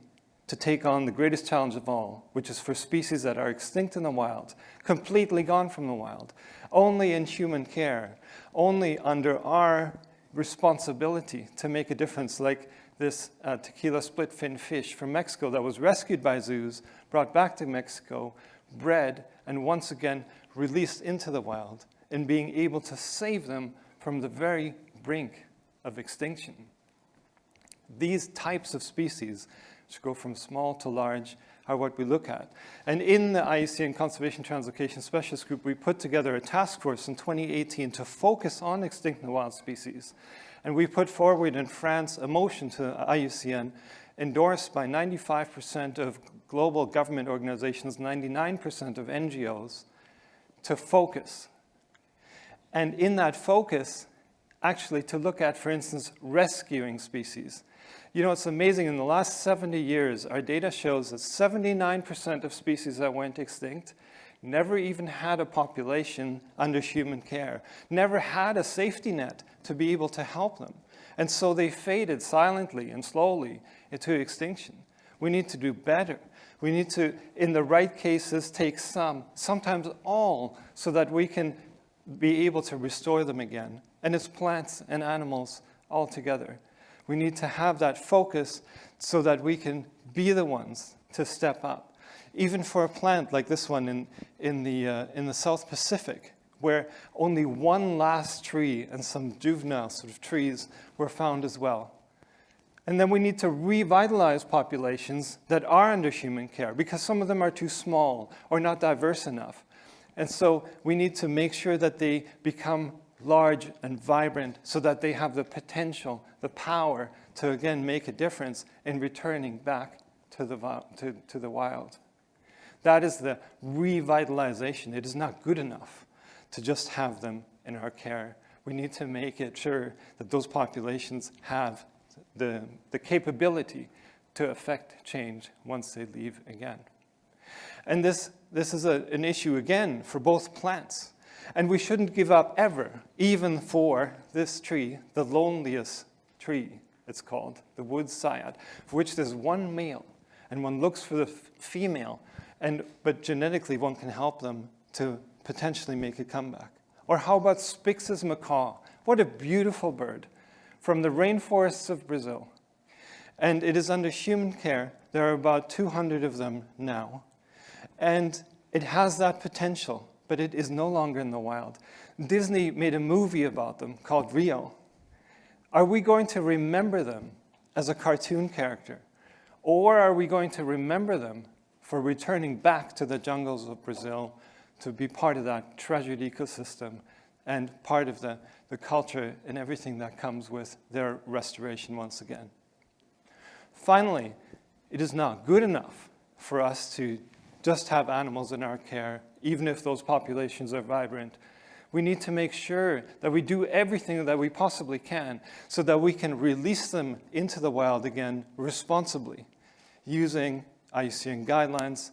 to take on the greatest challenge of all, which is for species that are extinct in the wild, completely gone from the wild, only in human care, only under our responsibility to make a difference, like this tequila split-fin fish from Mexico that was rescued by zoos, brought back to Mexico, bred, and once again released into the wild, and being able to save them from the very brink of extinction. These types of species, which go from small to large, are what we look at. And in the IUCN Conservation Translocation Specialist Group, we put together a task force in 2018 to focus on extinct and wild species. And we put forward in France a motion to IUCN endorsed by 95% of global government organizations, 99% of NGOs, to focus. And in that focus, actually to look at, for instance, rescuing species. You know, it's amazing, in the last 70 years, our data shows that 79% of species that went extinct never even had a population under human care, never had a safety net to be able to help them. And so they faded silently and slowly into extinction. We need to do better. We need to, in the right cases, take some, sometimes all, so that we can be able to restore them again. And it's plants and animals all together. We need to have that focus so that we can be the ones to step up. Even for a plant like this one in the South Pacific, where only one last tree and some juvenile sort of trees were found as well. And then we need to revitalize populations that are under human care, because some of them are too small or not diverse enough. And so we need to make sure that they become large and vibrant so that they have the potential, the power to again make a difference in returning back to the wild. That is the revitalization. It is not good enough to just have them in our care. We need to make it sure that those populations have the capability to affect change once they leave again. And this is an issue, again, for both plants. And we shouldn't give up ever, even for this tree, the loneliest tree, it's called, the wood cyad, for which there's one male, and one looks for the female, but genetically one can help them to potentially make a comeback. Or how about Spix's macaw? What a beautiful bird from the rainforests of Brazil. And it is under human care. There are about 200 of them now. And it has that potential, but it is no longer in the wild. Disney made a movie about them called Rio. Are we going to remember them as a cartoon character? Or are we going to remember them for returning back to the jungles of Brazil to be part of that treasured ecosystem and part of the culture and everything that comes with their restoration once again? Finally, it is not good enough for us to just have animals in our care, even if those populations are vibrant. We need to make sure that we do everything that we possibly can so that we can release them into the wild again responsibly, using IUCN guidelines,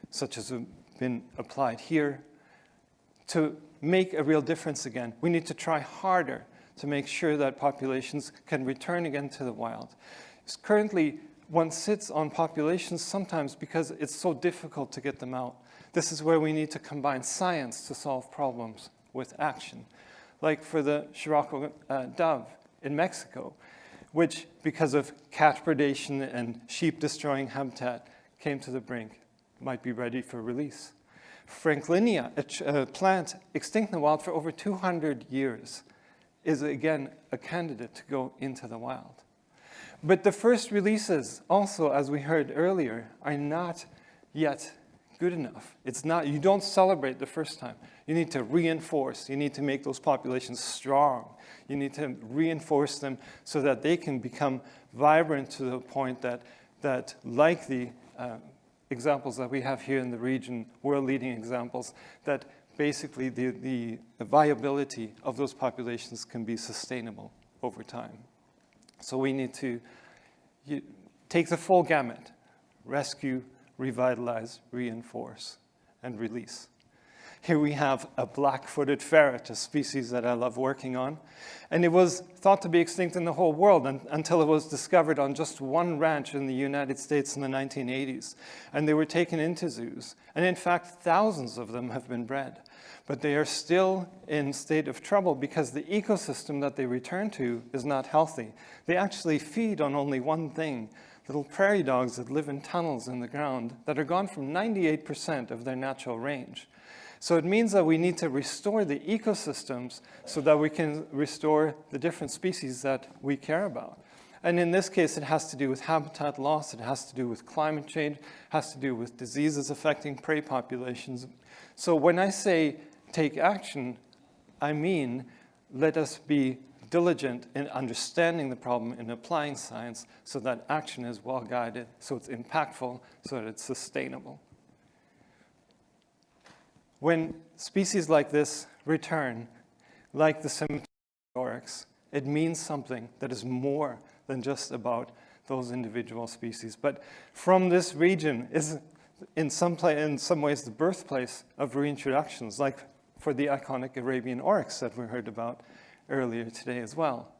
such as have been applied here, to make a real difference again. We need to try harder to make sure that populations can return again to the wild. Currently, one sits on populations sometimes because it's so difficult to get them out. This is where we need to combine science to solve problems with action. Like for the Scirocco dove in Mexico, which because of cat predation and sheep destroying habitat came to the brink, might be ready for release. Franklinia, a plant extinct in the wild for over 200 years, is again a candidate to go into the wild. But the first releases also, as we heard earlier, are not yet good enough. It's not, you don't celebrate the first time. You need to reinforce. You need to make those populations strong. You need to reinforce them so that they can become vibrant to the point that like the examples that we have here in the region, world-leading examples, that basically the viability of those populations can be sustainable over time. So we need to take the full gamut: rescue, revitalize, reinforce, and release. Here we have a black-footed ferret, a species that I love working on. And it was thought to be extinct in the whole world until it was discovered on just one ranch in the United States in the 1980s. And they were taken into zoos. And in fact, thousands of them have been bred. But they are still in state of trouble because the ecosystem that they return to is not healthy. They actually feed on only one thing, little prairie dogs that live in tunnels in the ground that are gone from 98% of their natural range. So it means that we need to restore the ecosystems so that we can restore the different species that we care about. And in this case, it has to do with habitat loss, it has to do with climate change, it has to do with diseases affecting prey populations. So when I say take action, I mean let us be diligent in understanding the problem and applying science so that action is well guided, so it's impactful, so that it's sustainable. When species like this return, like the cemetery oryx, it means something that is more than just about those individual species. But from this region is in some ways the birthplace of reintroductions, like for the iconic Arabian oryx that we heard about earlier today as well.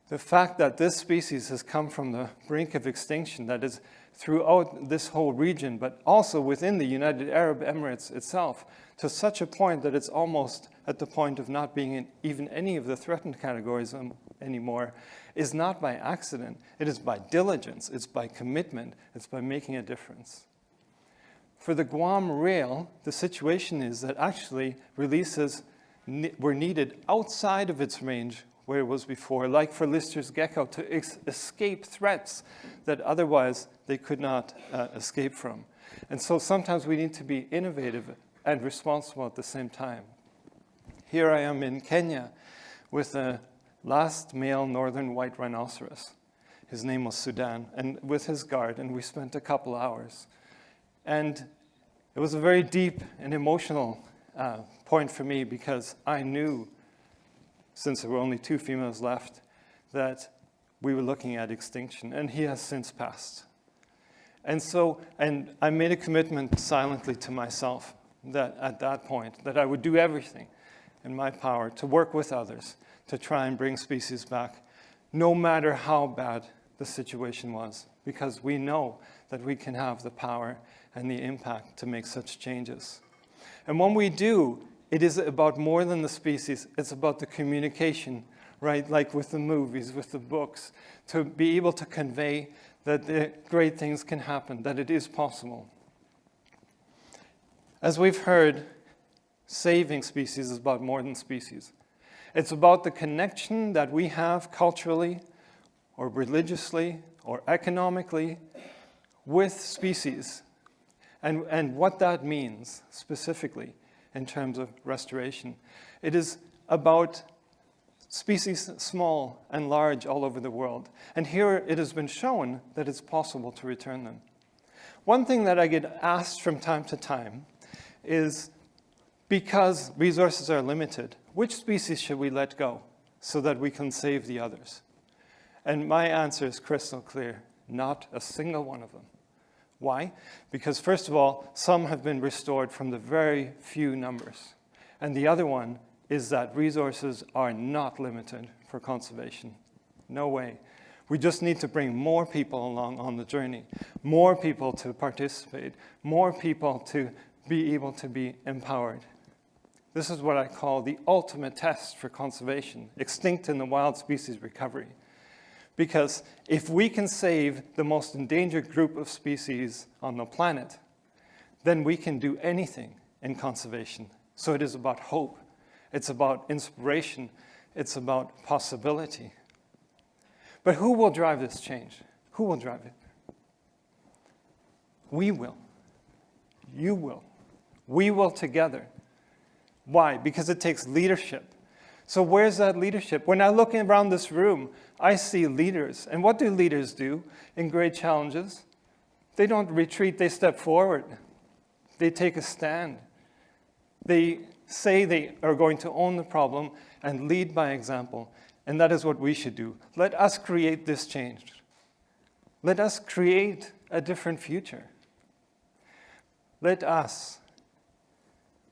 The fact that this species has come from the brink of extinction, that is throughout this whole region, but also within the United Arab Emirates itself, to such a point that it's almost at the point of not being in even any of the threatened categories anymore, is not by accident. It is by diligence, it's by commitment, it's by making a difference. For the Guam rail, the situation is that actually releases were needed outside of its range where it was before, like for Lister's gecko, to escape threats that otherwise they could not escape from. And so sometimes we need to be innovative and responsible at the same time. Here I am in Kenya with the last male northern white rhinoceros. His name was Sudan, and with his guard, and we spent a couple hours. And it was a very deep and emotional point for me because I knew, since there were only 2 females left, that we were looking at extinction, and he has since passed. And I made a commitment silently to myself that at that point, that I would do everything in my power to work with others to try and bring species back, no matter how bad the situation was, because we know that we can have the power and the impact to make such changes. And when we do, it is about more than the species, it's about the communication, right? Like with the movies, with the books, to be able to convey that the great things can happen, that it is possible. As we've heard, saving species is about more than species. It's about the connection that we have culturally or religiously or economically with species and what that means specifically in terms of restoration. It is about species small and large all over the world. And here it has been shown that it's possible to return them. One thing that I get asked from time to time is, because resources are limited, which species should we let go so that we can save the others? And my answer is crystal clear: not a single one of them. Why? Because first of all, some have been restored from the very few numbers. And the other one is that resources are not limited for conservation. No way. We just need to bring more people along on the journey, more people to participate, more people to be able to be empowered. This is what I call the ultimate test for conservation, extinct in the wild species recovery. Because if we can save the most endangered group of species on the planet, then we can do anything in conservation. So it is about hope. It's about inspiration. It's about possibility. But who will drive this change? Who will drive it? We will. You will. We will together. Why? Because it takes leadership. So where's that leadership? When I look around this room, I see leaders. And what do leaders do in great challenges? They don't retreat, they step forward. They take a stand. They say they are going to own the problem and lead by example. And that is what we should do. Let us create this change. Let us create a different future. Let us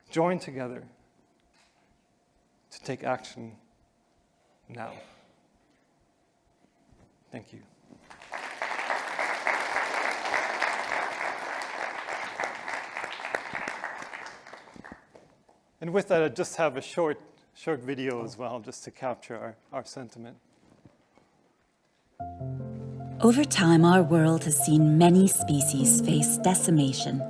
join together to take action now. Thank you. And with that, I just have a short video as well, just to capture our sentiment. Over time, our world has seen many species face decimation,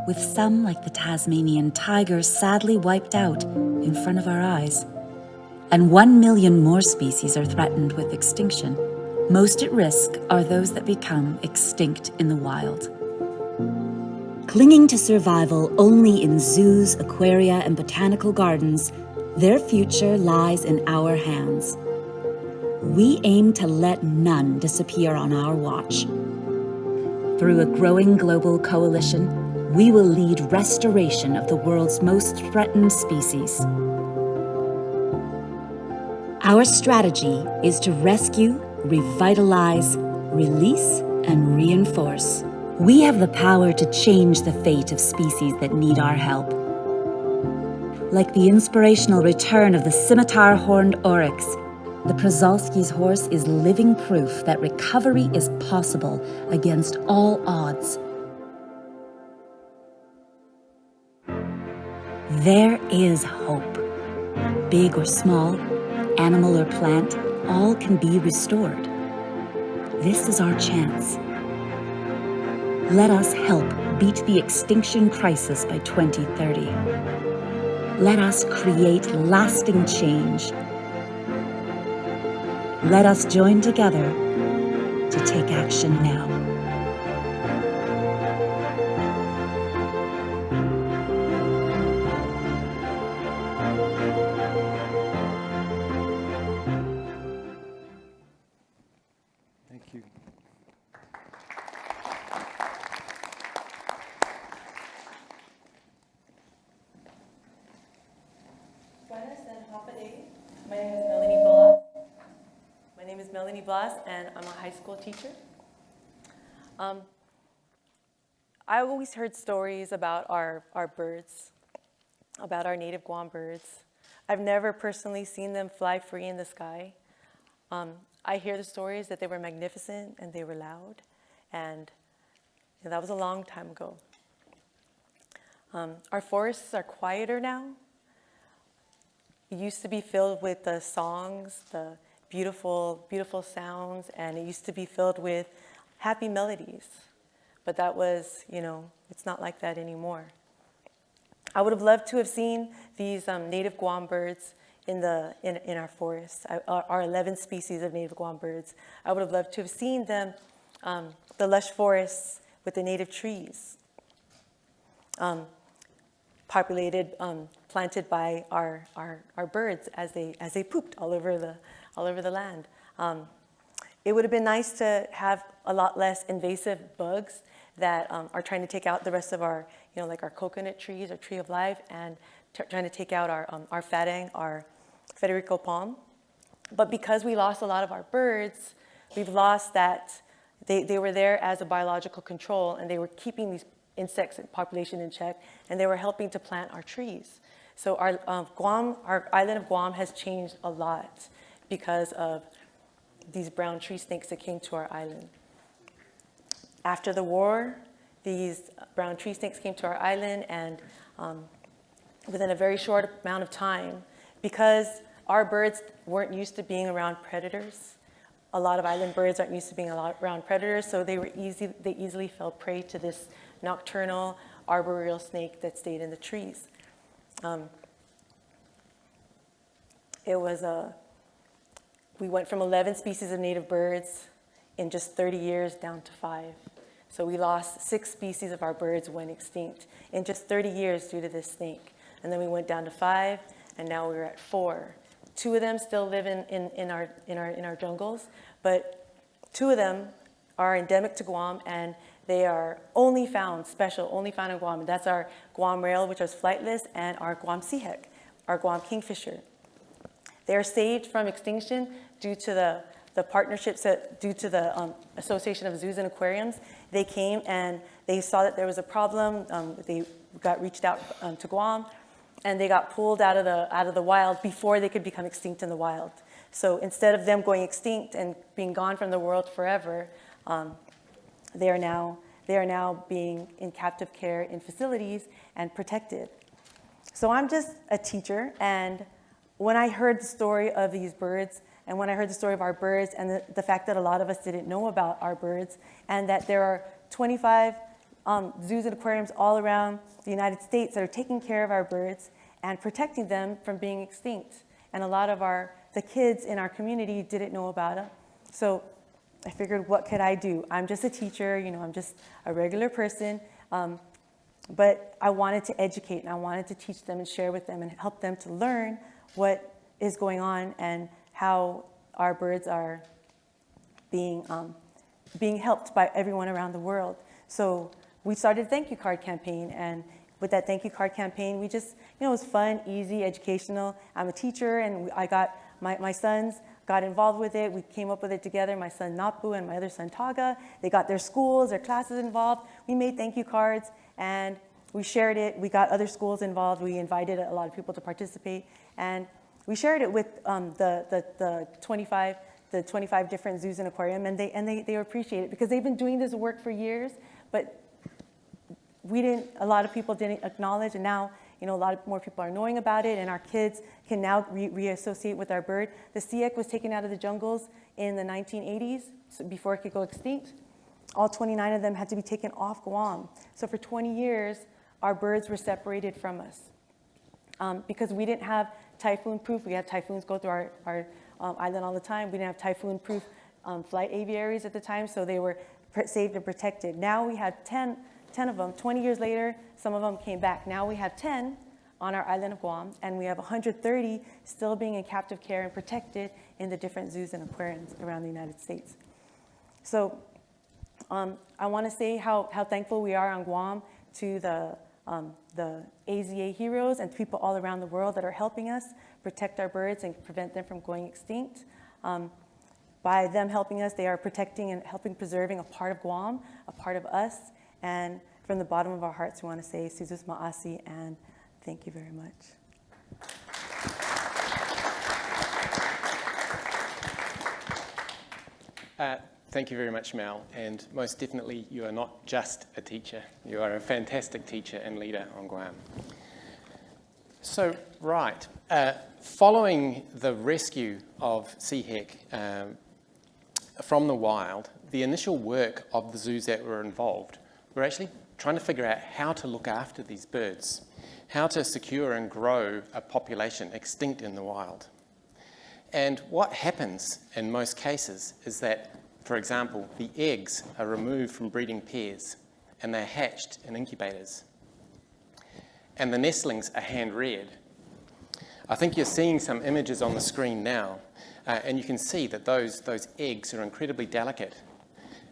with some, like the Tasmanian tiger, sadly wiped out in front of our eyes. And 1 million more species are threatened with extinction. Most at risk are those that become extinct in the wild. Clinging to survival only in zoos, aquaria, and botanical gardens, their future lies in our hands. We aim to let none disappear on our watch. Through a growing global coalition, we will lead restoration of the world's most threatened species. Our strategy is to rescue, revitalize, release, and reinforce. We have the power to change the fate of species that need our help. Like the inspirational return of the scimitar-horned oryx, the Przalski's horse is living proof that recovery is possible against all odds. There is hope. Big or small, animal or plant, all can be restored. This is our chance. Let us help beat the extinction crisis by 2030. Let us create lasting change. Let us join together to take action now. Thank you. My name is Melanie Blas, and I'm a high school teacher. I always heard stories about our birds, about our native Guam birds. I've never personally seen them fly free in the sky. I hear the stories that they were magnificent and they were loud, and that was a long time ago. Our forests are quieter now. It used to be filled with the songs, the beautiful, beautiful sounds, and it used to be filled with happy melodies. But that was, it's not like that anymore. I would have loved to have seen these native Guam birds in our forests, our 11 species of native Guam birds. I would have loved to have seen them, the lush forests with the native trees, populated, planted by our birds as they pooped all over the land. It would have been nice to have a lot less invasive bugs that are trying to take out the rest of our, like our coconut trees, our tree of life, and trying to take out our fatang, our Federico palm. But because we lost a lot of our birds, we've lost that. They were there as a biological control, and they were keeping these insects population in check, and they were helping to plant our trees. So our island of Guam has changed a lot because of these brown tree snakes that came to our island. After the war, these brown tree snakes came to our island, and within a very short amount of time, because our birds weren't used to being around predators, a lot of island birds aren't used to being around predators, so they easily fell prey to this nocturnal arboreal snake that stayed in the trees. We went from 11 species of native birds in just 30 years down to 5. So we lost 6 species of our birds went extinct in just 30 years due to this snake. And then we went down to 5, and now we're at 4. 2 of them still live in our jungles, but 2 of them are endemic to Guam, and they are only found in Guam. And that's our Guam rail, which is flightless, and our Guam seahek, our Guam kingfisher. They are saved from extinction due to the partnerships, due to the Association of Zoos and Aquariums. They came and they saw that there was a problem. They got reached out to Guam, and they got pulled out of the wild before they could become extinct in the wild. So instead of them going extinct and being gone from the world forever, they are now being in captive care in facilities and protected. So I'm just a teacher, and when I heard the story of these birds, and when I heard the story of our birds, and the fact that a lot of us didn't know about our birds, and that there are 25 zoos and aquariums all around the United States that are taking care of our birds and protecting them from being extinct. And a lot of the kids in our community didn't know about them. So I figured, what could I do? I'm just a teacher, I'm just a regular person. But I wanted to educate, and I wanted to teach them and share with them and help them to learn what is going on and how our birds are being helped by everyone around the world. So we started a thank you card campaign, and with that thank you card campaign, we just, it was fun, easy, educational. I'm a teacher, and I got, my sons got involved with it. We came up with it together, my son Napu and my other son Taga. They got their schools, their classes involved. We made thank you cards, and we shared it. We got other schools involved. We invited a lot of people to participate, and we shared it with the 25 different zoos and aquarium, and they appreciate it because they've been doing this work for years, but a lot of people didn't acknowledge, and now a lot more people are knowing about it, and our kids can now reassociate with our bird. The siak was taken out of the jungles in the 1980s, so before it could go extinct. All 29 of them had to be taken off Guam. So for 20 years, our birds were separated from us because we didn't have typhoon-proof. We had typhoons go through our island all the time. We didn't have typhoon-proof flight aviaries at the time, so they were saved and protected. Now we have 10 of them. 20 years later, some of them came back. Now we have 10 on our island of Guam, and we have 130 still being in captive care and protected in the different zoos and aquariums around the United States. So I want to say how thankful we are on Guam to the AZA heroes and people all around the world that are helping us protect our birds and prevent them from going extinct. By them helping us, they are protecting and helping preserving a part of Guam, a part of us. And from the bottom of our hearts, we want to say Suzus Ma'asi and thank you very much. Thank you very much, Mel. And most definitely, you are not just a teacher. You are a fantastic teacher and leader on Guam. So, right. Following the rescue of sea hek from the wild, the initial work of the zoos that were involved were actually trying to figure out how to look after these birds, how to secure and grow a population extinct in the wild. And what happens in most cases is that, for example, the eggs are removed from breeding pairs and they're hatched in incubators. And the nestlings are hand-reared. I think you're seeing some images on the screen now, and you can see that those eggs are incredibly delicate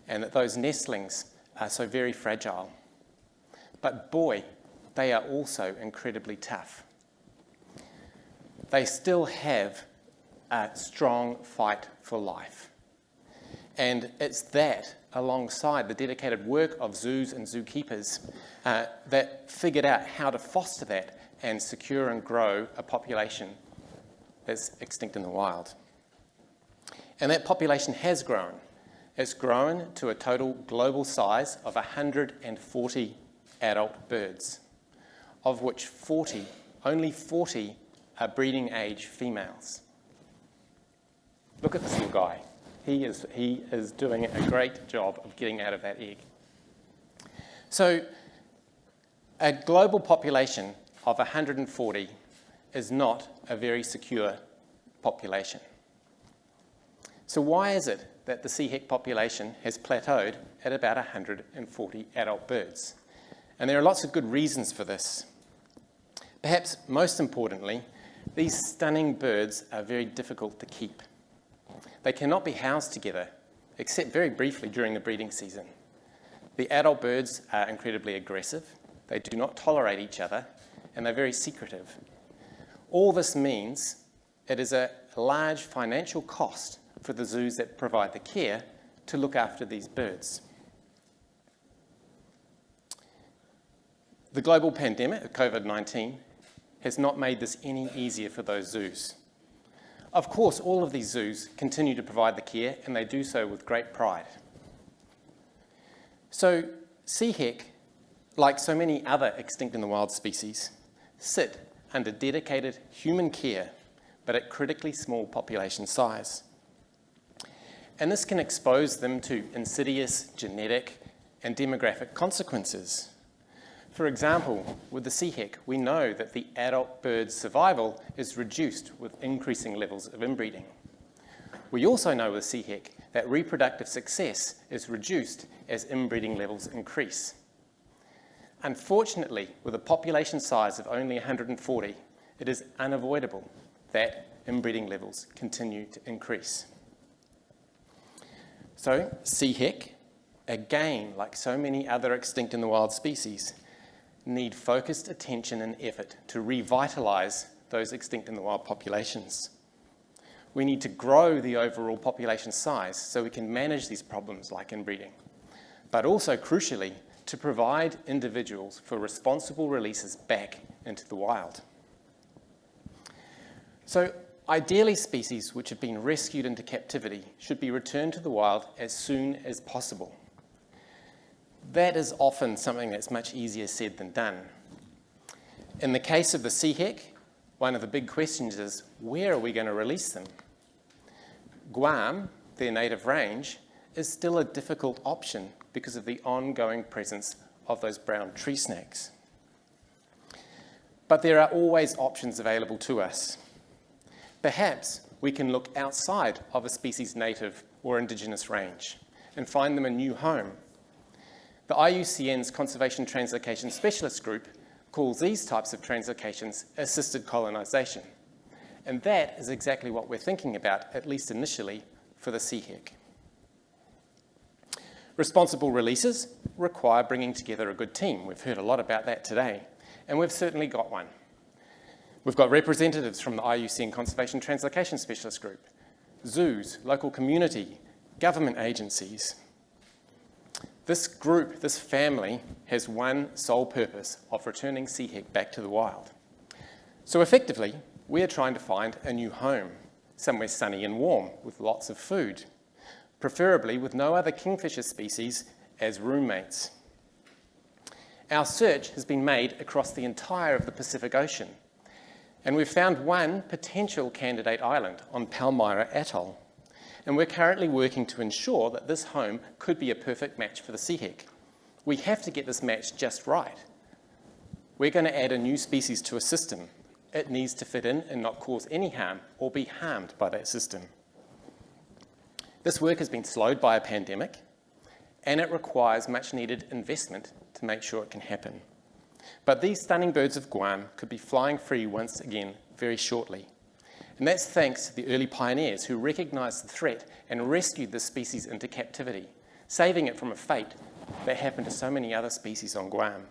and that those nestlings are so very fragile. But boy, they are also incredibly tough. They still have a strong fight for life. And it's that, alongside the dedicated work of zoos and zookeepers, that figured out how to foster that and secure and grow a population that's extinct in the wild. And that population has grown. It's grown to a total global size of 140 adult birds, of which only 40 are breeding age females. Look at this little guy. He is doing a great job of getting out of that egg. So a global population of 140 is not a very secure population. So why is it that the sea hek population has plateaued at about 140 adult birds? And there are lots of good reasons for this. Perhaps most importantly, these stunning birds are very difficult to keep. They cannot be housed together, except very briefly during the breeding season. The adult birds are incredibly aggressive, they do not tolerate each other, and they're very secretive. All this means it is a large financial cost for the zoos that provide the care to look after these birds. The global pandemic of COVID-19 has not made this any easier for those zoos. Of course, all of these zoos continue to provide the care, and they do so with great pride. So, CHEC, like so many other extinct in the wild species, sit under dedicated human care, but at critically small population size. And this can expose them to insidious genetic and demographic consequences. For example, with the CHEC, we know that the adult bird's survival is reduced with increasing levels of inbreeding. We also know with CHEC that reproductive success is reduced as inbreeding levels increase. Unfortunately, with a population size of only 140, it is unavoidable that inbreeding levels continue to increase. So, CHEC, again, like so many other extinct in the wild species, need focused attention and effort to revitalise those extinct in the wild populations. We need to grow the overall population size so we can manage these problems like inbreeding, but also, crucially, to provide individuals for responsible releases back into the wild. So, ideally, species which have been rescued into captivity should be returned to the wild as soon as possible. That is often something that's much easier said than done. In the case of the CHEC, one of the big questions is, where are we going to release them? Guam, their native range, is still a difficult option because of the ongoing presence of those brown tree snakes. But there are always options available to us. Perhaps we can look outside of a species' native or indigenous range and find them a new home. The IUCN's Conservation Translocation Specialist Group calls these types of translocations assisted colonisation. And that is exactly what we're thinking about, at least initially, for the CHEC. Responsible releases require bringing together a good team. We've heard a lot about that today, and we've certainly got one. We've got representatives from the IUCN Conservation Translocation Specialist Group, zoos, local community, government agencies. This group, this family, has one sole purpose of returning CHEC back to the wild. So effectively, we are trying to find a new home, somewhere sunny and warm with lots of food, preferably with no other kingfisher species as roommates. Our search has been made across the entire of the Pacific Ocean, and we've found one potential candidate island on Palmyra Atoll. And we're currently working to ensure that this home could be a perfect match for the CHEC. We have to get this match just right. We're going to add a new species to a system. It needs to fit in and not cause any harm or be harmed by that system. This work has been slowed by a pandemic, and it requires much needed investment to make sure it can happen. But these stunning birds of Guam could be flying free once again very shortly. And that's thanks to the early pioneers who recognised the threat and rescued this species into captivity, saving it from a fate that happened to so many other species on Guam.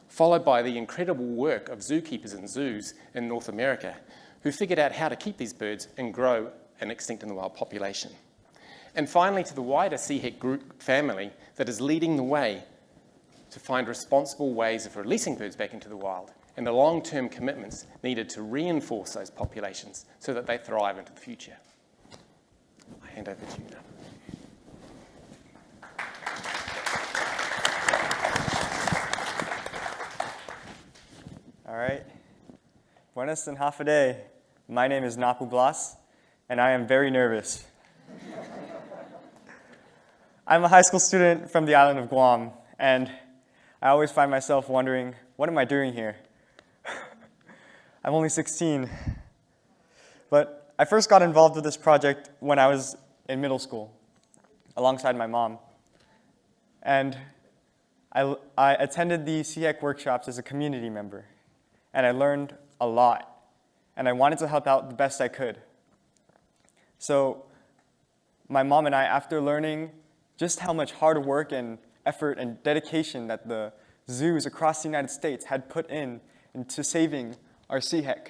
Followed by the incredible work of zookeepers and zoos in North America, who figured out how to keep these birds and grow an extinct in the wild population. And finally, to the wider CHEC group family that is leading the way to find responsible ways of releasing birds back into the wild, and the long-term commitments needed to reinforce those populations so that they thrive into the future. I hand over to you now. All right. Buenas and half a day. My name is Napu Blas, and I am very nervous. I'm a high school student from the island of Guam, and I always find myself wondering, what am I doing here? I'm only 16, but I first got involved with this project when I was in middle school, alongside my mom. And I attended the CHEC workshops as a community member, and I learned a lot, and I wanted to help out the best I could. So my mom and I, after learning just how much hard work and effort and dedication that the zoos across the United States had put into saving our CHEC,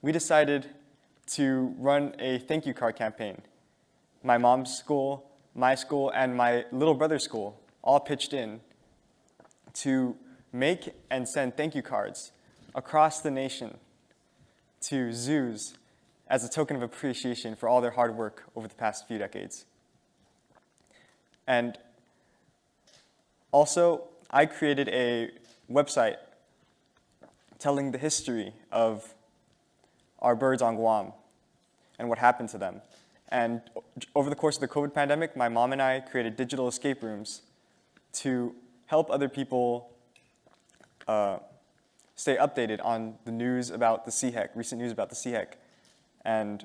we decided to run a thank you card campaign. My mom's school, my school, and my little brother's school all pitched in to make and send thank you cards across the nation to zoos as a token of appreciation for all their hard work over the past few decades. And also, I created a website telling the history of our birds on Guam and what happened to them. And over the course of the COVID pandemic, my mom and I created digital escape rooms to help other people stay updated on the news about the sea heck, recent news about the sea heck, and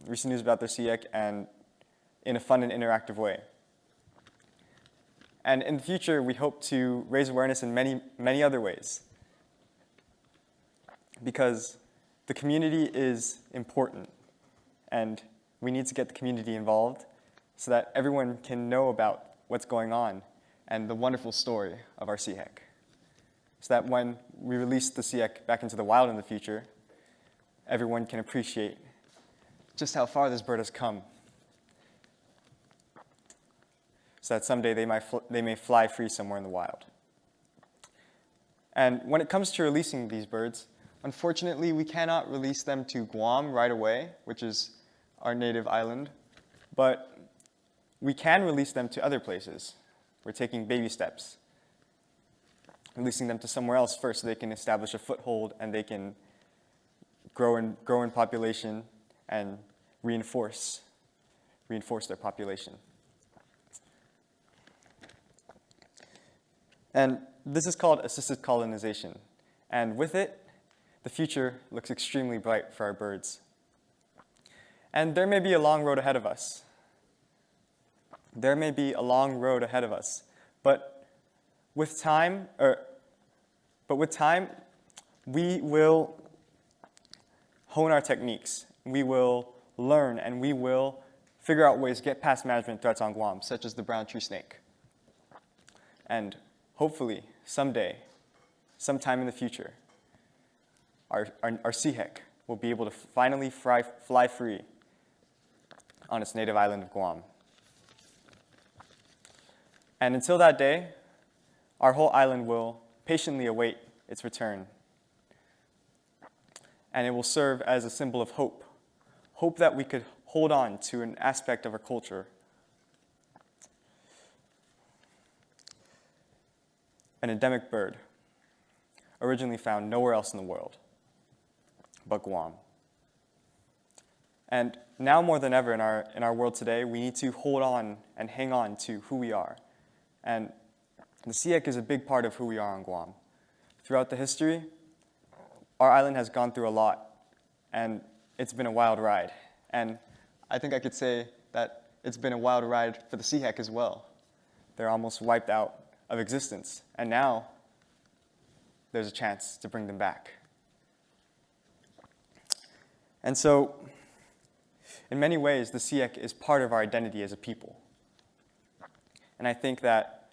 recent news about the sea heck, and in a fun and interactive way. And in the future, we hope to raise awareness in many, many other ways, because the community is important, and we need to get the community involved so that everyone can know about what's going on and the wonderful story of our sea heck. So that when we release the sea heck back into the wild in the future, everyone can appreciate just how far this bird has come, so that someday they may fly free somewhere in the wild. And when it comes to releasing these birds, unfortunately, we cannot release them to Guam right away, which is our native island, but we can release them to other places. We're taking baby steps, releasing them to somewhere else first so they can establish a foothold and they can grow in population and reinforce their population. And this is called assisted colonization. And with it, the future looks extremely bright for our birds. And there may be a long road ahead of us. But with time, we will hone our techniques. We will learn, and we will figure out ways to get past management threats on Guam, such as the brown tree snake. And hopefully, someday, sometime in the future, our sea heck will be able to finally fly free on its native island of Guam. And until that day, our whole island will patiently await its return. And it will serve as a symbol of hope. Hope that we could hold on to an aspect of our culture. An endemic bird, originally found nowhere else in the world but Guam. And now more than ever in our world today, we need to hold on and hang on to who we are. And the sea heck is a big part of who we are on Guam. Throughout the history, our island has gone through a lot, and it's been a wild ride. And I think I could say that it's been a wild ride for the sea heck as well. They're almost wiped out of existence, and now there's a chance to bring them back. And so, in many ways, the sea heck is part of our identity as a people. And I think that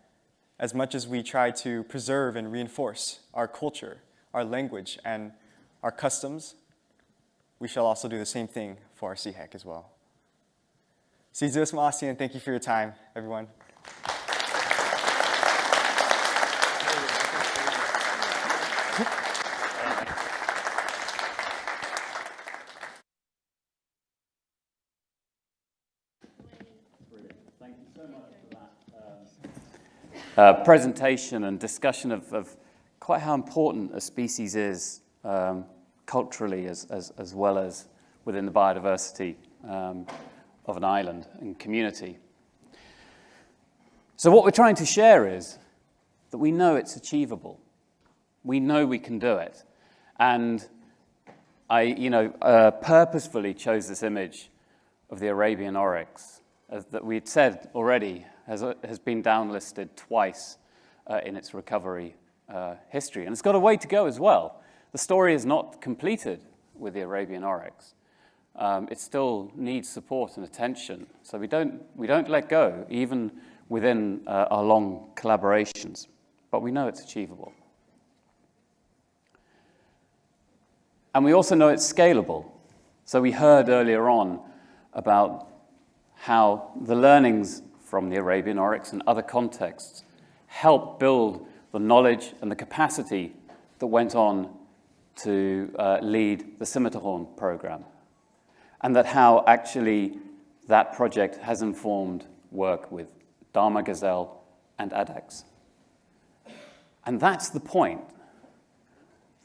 as much as we try to preserve and reinforce our culture, our language, and our customs, we shall also do the same thing for our sea heck as well. Sizus Maasi, and thank you for your time, everyone. Presentation and discussion of quite how important a species is culturally as well as within the biodiversity of an island and community. So what we're trying to share is that we know it's achievable. We know we can do it. And I purposefully chose this image of the Arabian oryx, as that we'd said already has been downlisted twice in its recovery history. And it's got a way to go as well. The story is not completed with the Arabian oryx. It still needs support and attention. So we don't let go, even within our long collaborations. But we know it's achievable. And we also know it's scalable. So we heard earlier on about how the learnings from the Arabian oryx and other contexts helped build the knowledge and the capacity that went on to lead the Simmerterhorn program, and that how actually that project has informed work with Dharma Gazelle and ADAX. And that's the point.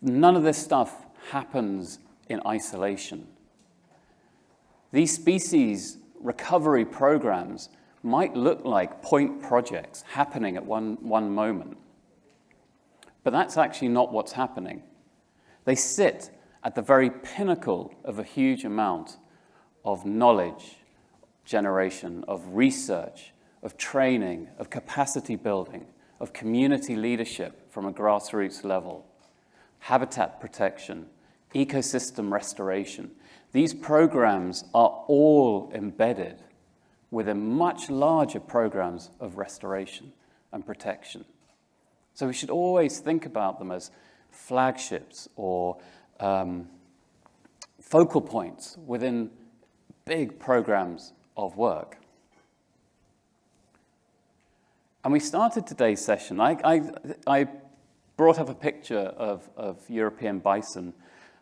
None of this stuff happens in isolation. These species recovery programs might look like point projects happening at one moment, but that's actually not what's happening. They sit at the very pinnacle of a huge amount of knowledge generation, of research, of training, of capacity building, of community leadership from a grassroots level, habitat protection, ecosystem restoration. These programs are all embedded within much larger programs of restoration and protection. So we should always think about them as flagships or focal points within big programs of work. And we started today's session. I brought up a picture of European bison,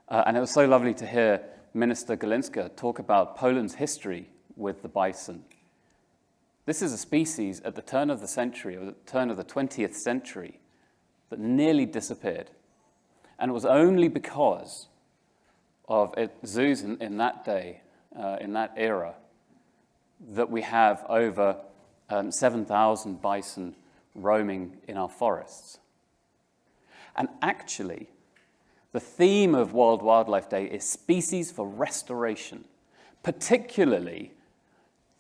and it was so lovely to hear Minister Galinska talk about Poland's history with the bison. This is a species at the turn of the century, or the turn of the 20th century, that nearly disappeared. And it was only because of zoos in that day, in that era, that we have over 7,000 bison roaming in our forests. And actually, the theme of World Wildlife Day is species for restoration, particularly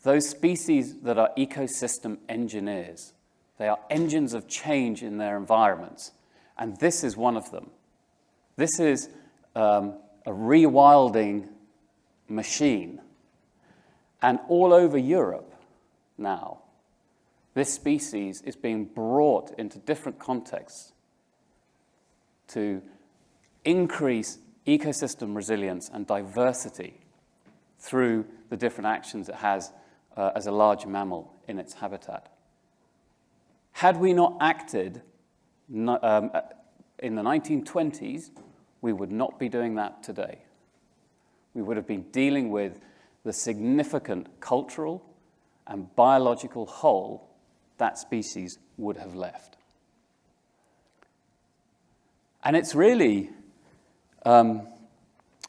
those species that are ecosystem engineers. They are engines of change in their environments, and this is one of them. This is a rewilding machine. And all over Europe now, this species is being brought into different contexts to increase ecosystem resilience and diversity through the different actions it has as a large mammal in its habitat. Had we not acted in the 1920s, we would not be doing that today. We would have been dealing with the significant cultural and biological hole that species would have left. And it's really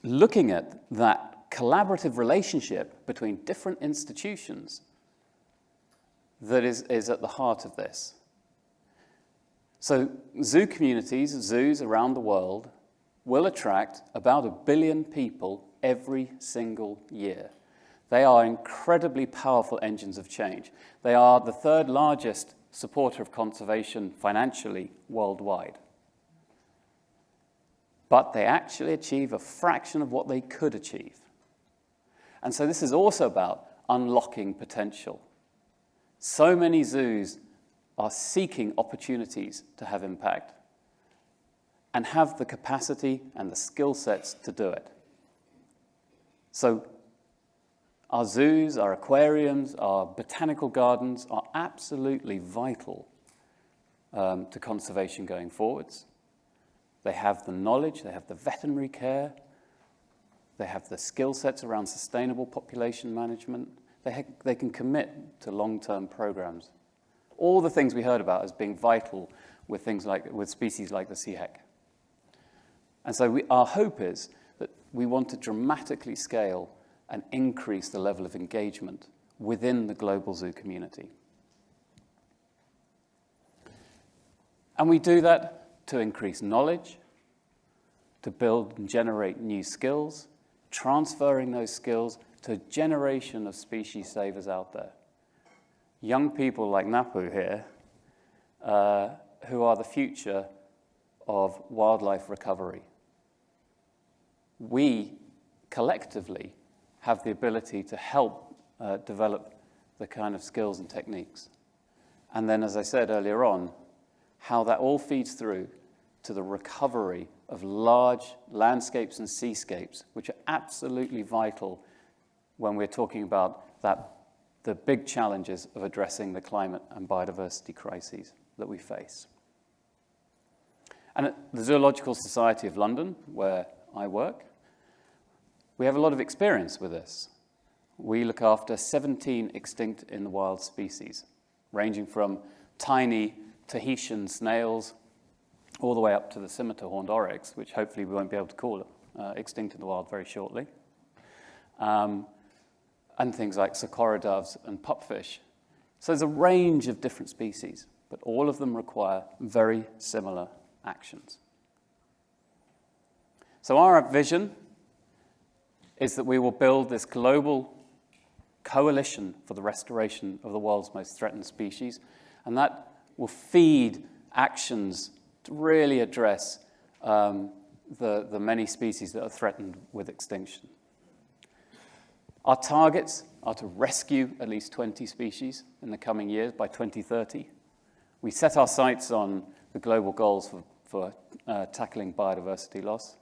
looking at that collaborative relationship between different institutions that is at the heart of this. So zoo communities, zoos around the world, will attract about 1 billion people every single year. They are incredibly powerful engines of change. They are the third largest supporter of conservation financially worldwide. But they actually achieve a fraction of what they could achieve. And so this is also about unlocking potential. So many zoos are seeking opportunities to have impact and have the capacity and the skill sets to do it. So our zoos, our aquariums, our botanical gardens are absolutely vital to conservation going forwards. They have the knowledge, they have the veterinary care, they have the skill sets around sustainable population management. They can commit to long-term programs. All the things we heard about as being vital with species like the sea heck. And so our hope is that we want to dramatically scale and increase the level of engagement within the global zoo community. And we do that to increase knowledge, to build and generate new skills, transferring those skills to a generation of species savers out there. Young people like Napu here, who are the future of wildlife recovery. We collectively have the ability to help develop the kind of skills and techniques. And then, as I said earlier on, how that all feeds through to the recovery of large landscapes and seascapes, which are absolutely vital when we're talking about the big challenges of addressing the climate and biodiversity crises. that we face. And at the Zoological Society of London, where I work, we have a lot of experience with this. We look after 17 extinct in the wild species, ranging from tiny Tahitian snails all the way up to the scimitar horned oryx, which hopefully we won't be able to call extinct in the wild very shortly, and things like socorro doves and pupfish. So there's a range of different species, but all of them require very similar actions. So our vision is that we will build this global coalition for the restoration of the world's most threatened species, and that will feed actions to really address the many species that are threatened with extinction. Our targets are to rescue at least 20 species in the coming years by 2030. We set our sights on the global goals for tackling biodiversity loss,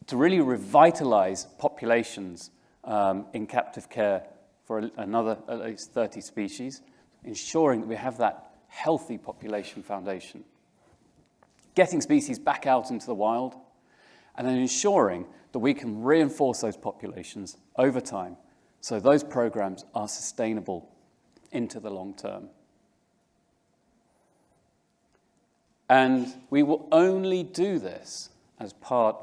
to really revitalize populations in captive care for another at least 30 species, ensuring that we have that healthy population foundation, getting species back out into the wild, and then ensuring that we can reinforce those populations over time so those programs are sustainable into the long term. And we will only do this as part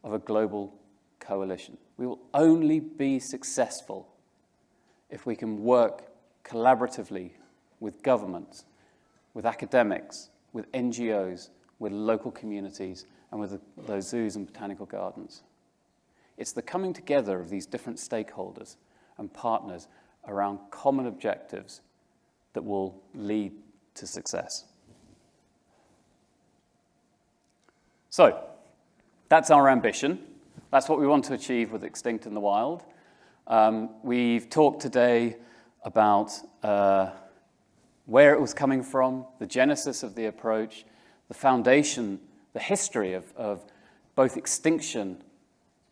of a global coalition. We will only be successful if we can work collaboratively with governments, with academics, with NGOs, with local communities, and with those zoos and botanical gardens. It's the coming together of these different stakeholders and partners around common objectives that will lead to success. So, that's our ambition. That's what we want to achieve with Extinct in the Wild. We've talked today about where it was coming from, the genesis of the approach, the foundation, the history of both extinction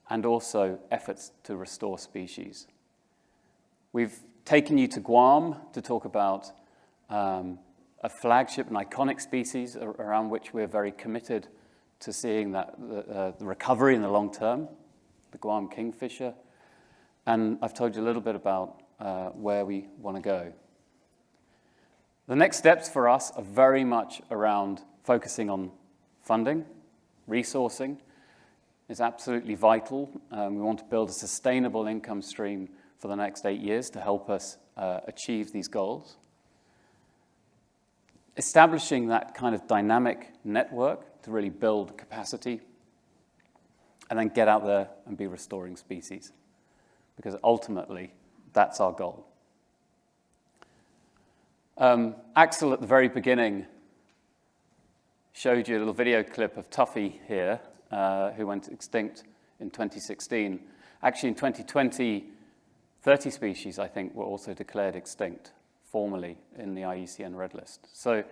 and also efforts to restore species. We've taken you to Guam to talk about a flagship and iconic species around which we're very committed to seeing that the recovery in the long term, the Guam kingfisher. And I've told you a little bit about where we want to go. The next steps for us are very much around focusing on funding, resourcing is absolutely vital. We want to build a sustainable income stream for the next 8 years to help us achieve these goals. Establishing that kind of dynamic network to really build capacity, and then get out there and be restoring species, because ultimately that's our goal. Axel at the very beginning showed you a little video clip of Tuffy here, who went extinct in 2016. Actually, in 2020, 30 species, I think, were also declared extinct formally in the IUCN Red List. So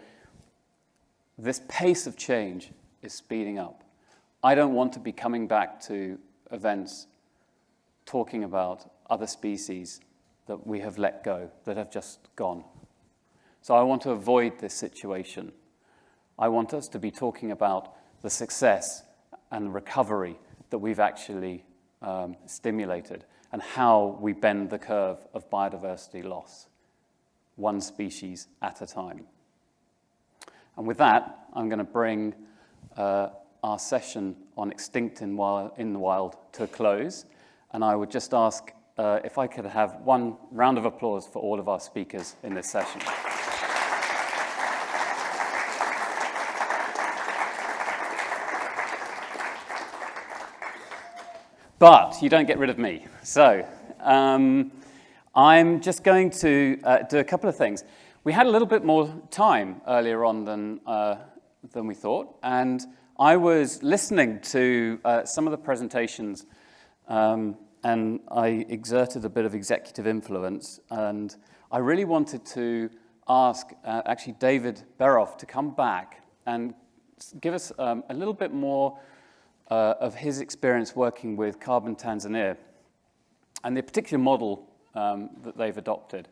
this pace of change is speeding up. I don't want to be coming back to events talking about other species that we have let go, that have just gone. So I want to avoid this situation. I want us to be talking about the success and the recovery that we've actually stimulated, and how we bend the curve of biodiversity loss, one species at a time. And with that, I'm going to bring our session on Extinct in the Wild to a close. And I would just ask if I could have one round of applause for all of our speakers in this session. But you don't get rid of me. So I'm just going to do a couple of things. We had a little bit more time earlier on than we thought, and I was listening to some of the presentations, and I exerted a bit of executive influence, and I really wanted to ask actually David Beroff to come back and give us a little bit more of his experience working with Carbon Tanzania and the particular model that they've adopted.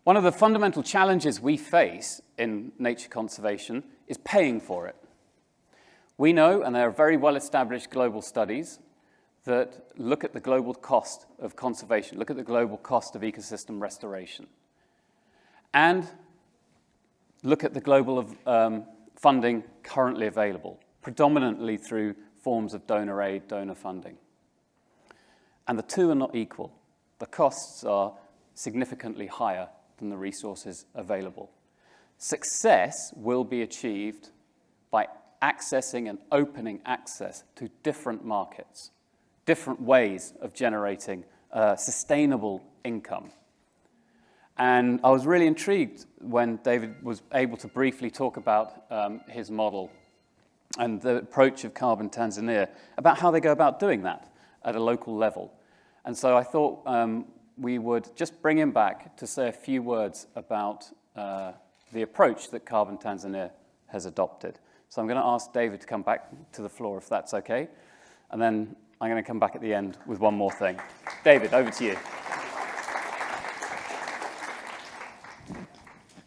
One of the fundamental challenges we face in nature conservation is paying for it. We know, and there are very well-established global studies that look at the global cost of conservation, look at the global cost of ecosystem restoration, and look at the global funding currently available, predominantly through forms of donor aid, donor funding. And the two are not equal. The costs are significantly higher than the resources available. Success will be achieved by accessing and opening access to different markets, different ways of generating sustainable income. And I was really intrigued when David was able to briefly talk about his model and the approach of Carbon Tanzania, about how they go about doing that at a local level. And so I thought we would just bring him back to say a few words about the approach that Carbon Tanzania has adopted. So I'm going to ask David to come back to the floor, if that's okay. And then I'm going to come back at the end with one more thing. David, over to you.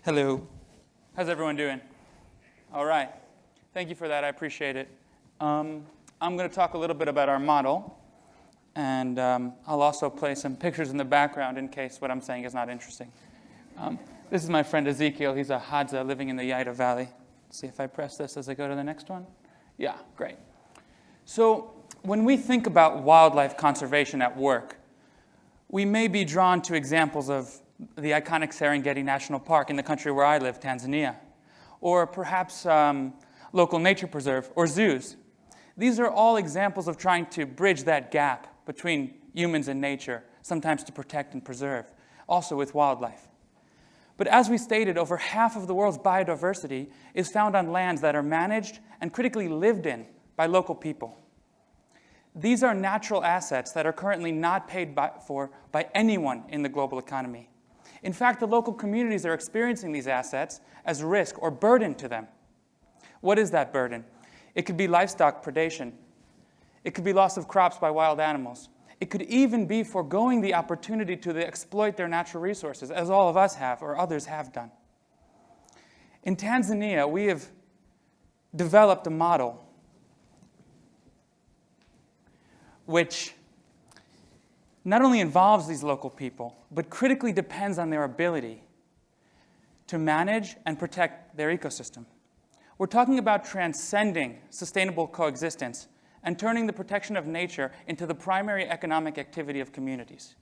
Hello. How's everyone doing? All right. Thank you for that. I appreciate it. I'm going to talk a little bit about our model. And I'll also play some pictures in the background in case what I'm saying is not interesting. This is my friend Ezekiel. He's a Hadza living in the Yaita Valley. See if I press this as I go to the next one. Yeah, great. So when we think about wildlife conservation at work, we may be drawn to examples of the iconic Serengeti National Park in the country where I live, Tanzania, or perhaps local nature preserve or zoos. These are all examples of trying to bridge that gap between humans and nature, sometimes to protect and preserve, also with wildlife. But as we stated, over half of the world's biodiversity is found on lands that are managed and critically lived in by local people. These are natural assets that are currently not paid for by anyone in the global economy. In fact, the local communities are experiencing these assets as risk or burden to them. What is that burden? It could be livestock predation. It could be loss of crops by wild animals. It could even be foregoing the opportunity to exploit their natural resources, as all of us have or others have done. In Tanzania, we have developed a model which not only involves these local people, but critically depends on their ability to manage and protect their ecosystem. We're talking about transcending sustainable coexistence and turning the protection of nature into the primary economic activity of communities.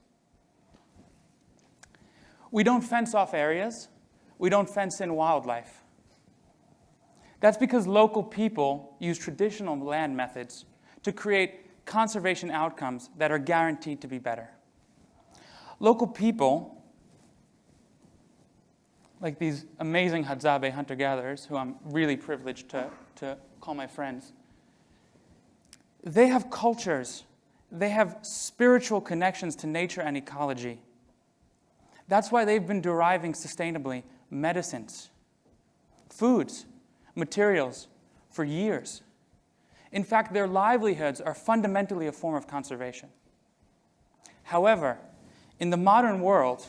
We don't fence off areas. We don't fence in wildlife. That's because local people use traditional land methods to create conservation outcomes that are guaranteed to be better. Local people, like these amazing Hadzabe hunter-gatherers, who I'm really privileged to call my friends, they have cultures, they have spiritual connections to nature and ecology. That's why they've been deriving sustainably medicines, foods, materials for years. In fact, their livelihoods are fundamentally a form of conservation. However, in the modern world,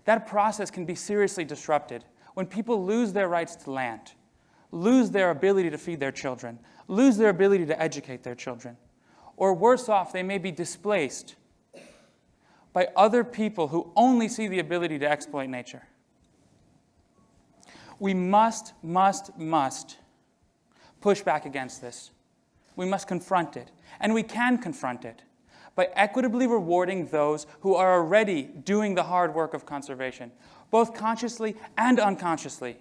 that process can be seriously disrupted when people lose their rights to land, lose their ability to feed their children, lose their ability to educate their children, or worse off, they may be displaced by other people who only see the ability to exploit nature. We must push back against this. We must confront it, and we can confront it by equitably rewarding those who are already doing the hard work of conservation, both consciously and unconsciously.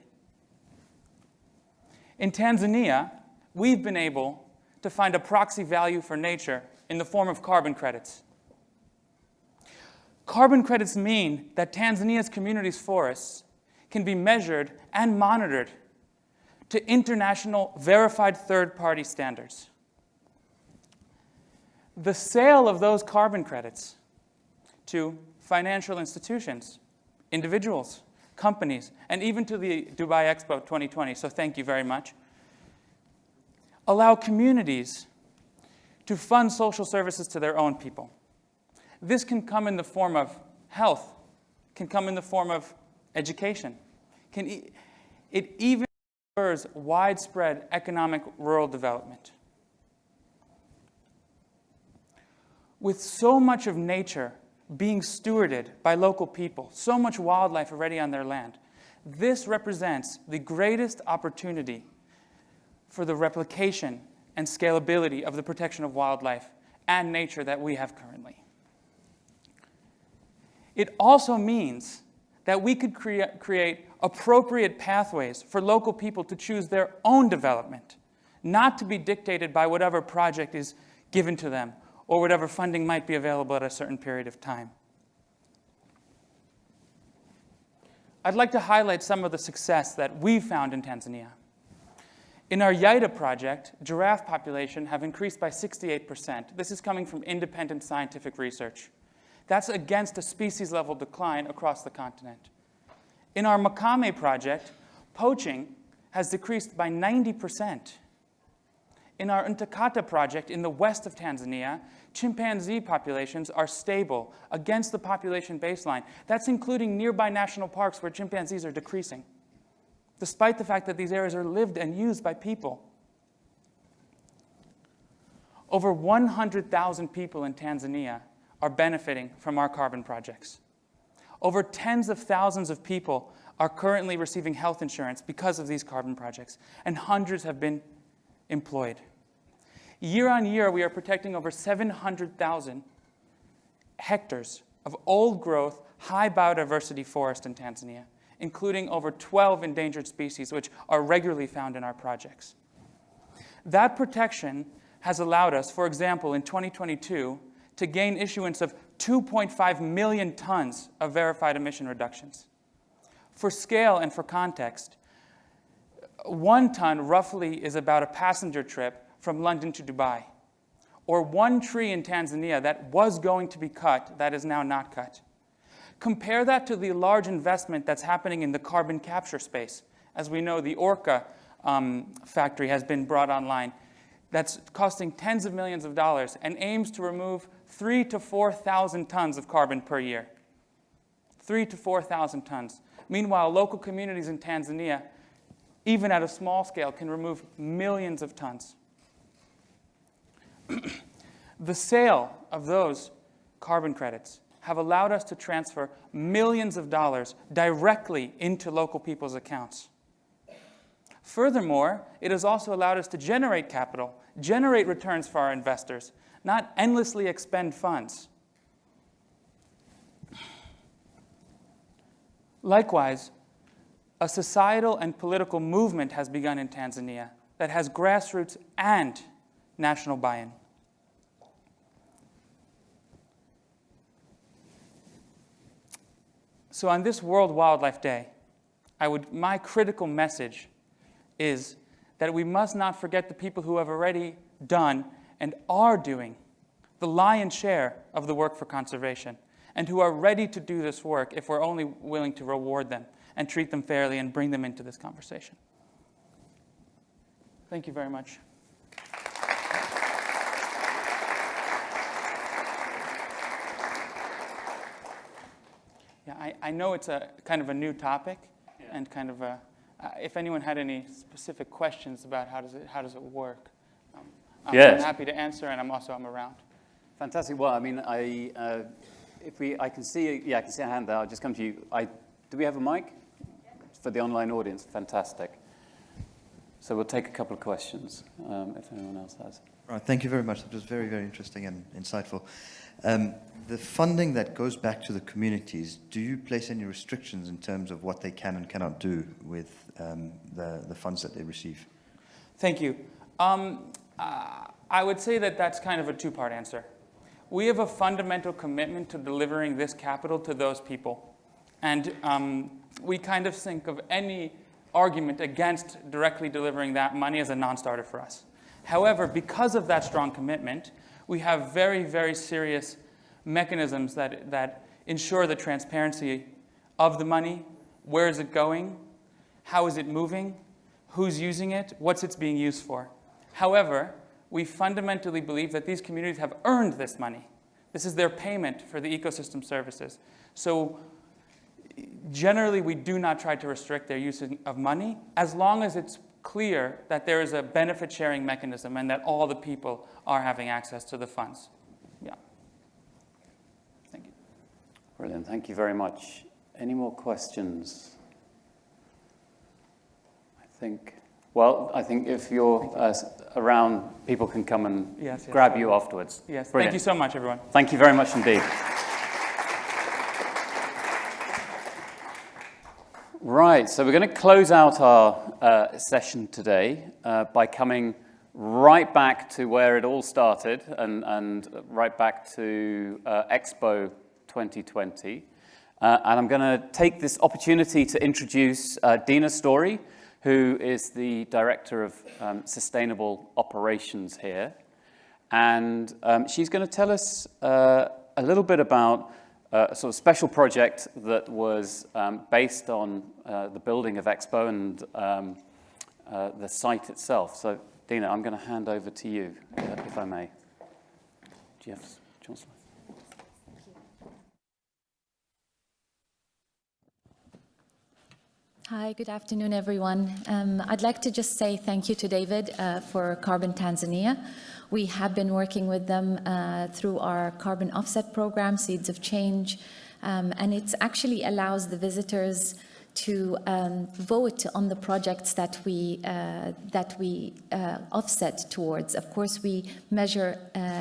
In Tanzania, we've been able to find a proxy value for nature in the form of carbon credits. Carbon credits mean that Tanzania's communities' forests can be measured and monitored to international verified third-party standards. The sale of those carbon credits to financial institutions, individuals, companies, and even to the Dubai Expo 2020, so thank you very much, allow communities to fund social services to their own people. This can come in the form of health, can come in the form of education. It even spurs widespread economic rural development. With so much of nature being stewarded by local people, so much wildlife already on their land, this represents the greatest opportunity for the replication and scalability of the protection of wildlife and nature that we have currently. It also means that we could create appropriate pathways for local people to choose their own development, not to be dictated by whatever project is given to them or whatever funding might be available at a certain period of time. I'd like to highlight some of the success that we've found in Tanzania. In our Yaita project, giraffe population have increased by 68%. This is coming from independent scientific research. That's against a species-level decline across the continent. In our Makame project, poaching has decreased by 90%. In our Ntakata project in the west of Tanzania, chimpanzee populations are stable against the population baseline. That's including nearby national parks where chimpanzees are decreasing, despite the fact that these areas are lived and used by people. Over 100,000 people in Tanzania are benefiting from our carbon projects. Over tens of thousands of people are currently receiving health insurance because of these carbon projects, and hundreds have been employed. Year on year, we are protecting over 700,000 hectares of old-growth, high biodiversity forest in Tanzania, including over 12 endangered species, which are regularly found in our projects. That protection has allowed us, for example, in 2022, to gain issuance of 2.5 million tons of verified emission reductions. For scale and for context, 1 ton roughly is about a passenger trip from London to Dubai, or 1 tree in Tanzania that was going to be cut that is now not cut. Compare that to the large investment that's happening in the carbon capture space. As we know, the Orca factory has been brought online. That's costing tens of millions of dollars and aims to remove 3,000 to 4,000 tons of carbon per year. 3,000 to 4,000 tons. Meanwhile, local communities in Tanzania, even at a small scale, can remove millions of tons. The sale of those carbon credits have allowed us to transfer millions of dollars directly into local people's accounts. Furthermore, it has also allowed us to generate capital, generate returns for our investors, not endlessly expend funds. Likewise, a societal and political movement has begun in Tanzania that has grassroots and national buy-in. So on this World Wildlife Day, my critical message is that we must not forget the people who have already done and are doing the lion's share of the work for conservation, and who are ready to do this work if we're only willing to reward them and treat them fairly and bring them into this conversation. Thank you very much. Yeah, I know it's a kind of a new topic, and kind of a, if anyone had any specific questions about how does it work, I'm happy to answer, and I'm around. Fantastic. Well, I mean, I can see a hand there. I'll just come to you. Do we have a mic for the online audience? Fantastic. So we'll take a couple of questions if anyone else has. Right. Thank you very much. That was very, very interesting and insightful. The funding that goes back to the communities, do you place any restrictions in terms of what they can and cannot do with the funds that they receive? Thank you. I would say that that's kind of a two-part answer. We have a fundamental commitment to delivering this capital to those people. And we kind of think of any argument against directly delivering that money as a non-starter for us. However, because of that strong commitment, we have very, very serious mechanisms that ensure the transparency of the money. Where is it going? How is it moving? Who's using it? What's it being used for? However, we fundamentally believe that these communities have earned this money. This is their payment for the ecosystem services. So generally, we do not try to restrict their use of money as long as it's clear that there is a benefit-sharing mechanism and that all the people are having access to the funds. Yeah. Thank you. Brilliant. Thank you very much. Any more questions? I think if you're around, people can come and grab you afterwards. Yes. Brilliant. Thank you so much, everyone. Thank you very much indeed. Right, so we're going to close out our session today by coming right back to where it all started and right back to Expo 2020. And I'm going to take this opportunity to introduce Dina Story, who is the Director of Sustainable Operations here. And she's going to tell us a little bit about a sort of special project that was based on the building of Expo and the site itself. So, Dina, I'm going to hand over to you, if I may. Jeff Johnson. Hi, good afternoon, everyone. I'd like to just say thank you to David for Carbon Tanzania. We have been working with them through our carbon offset program, Seeds of Change, and it actually allows the visitors to vote on the projects that we offset towards. Of course, we measure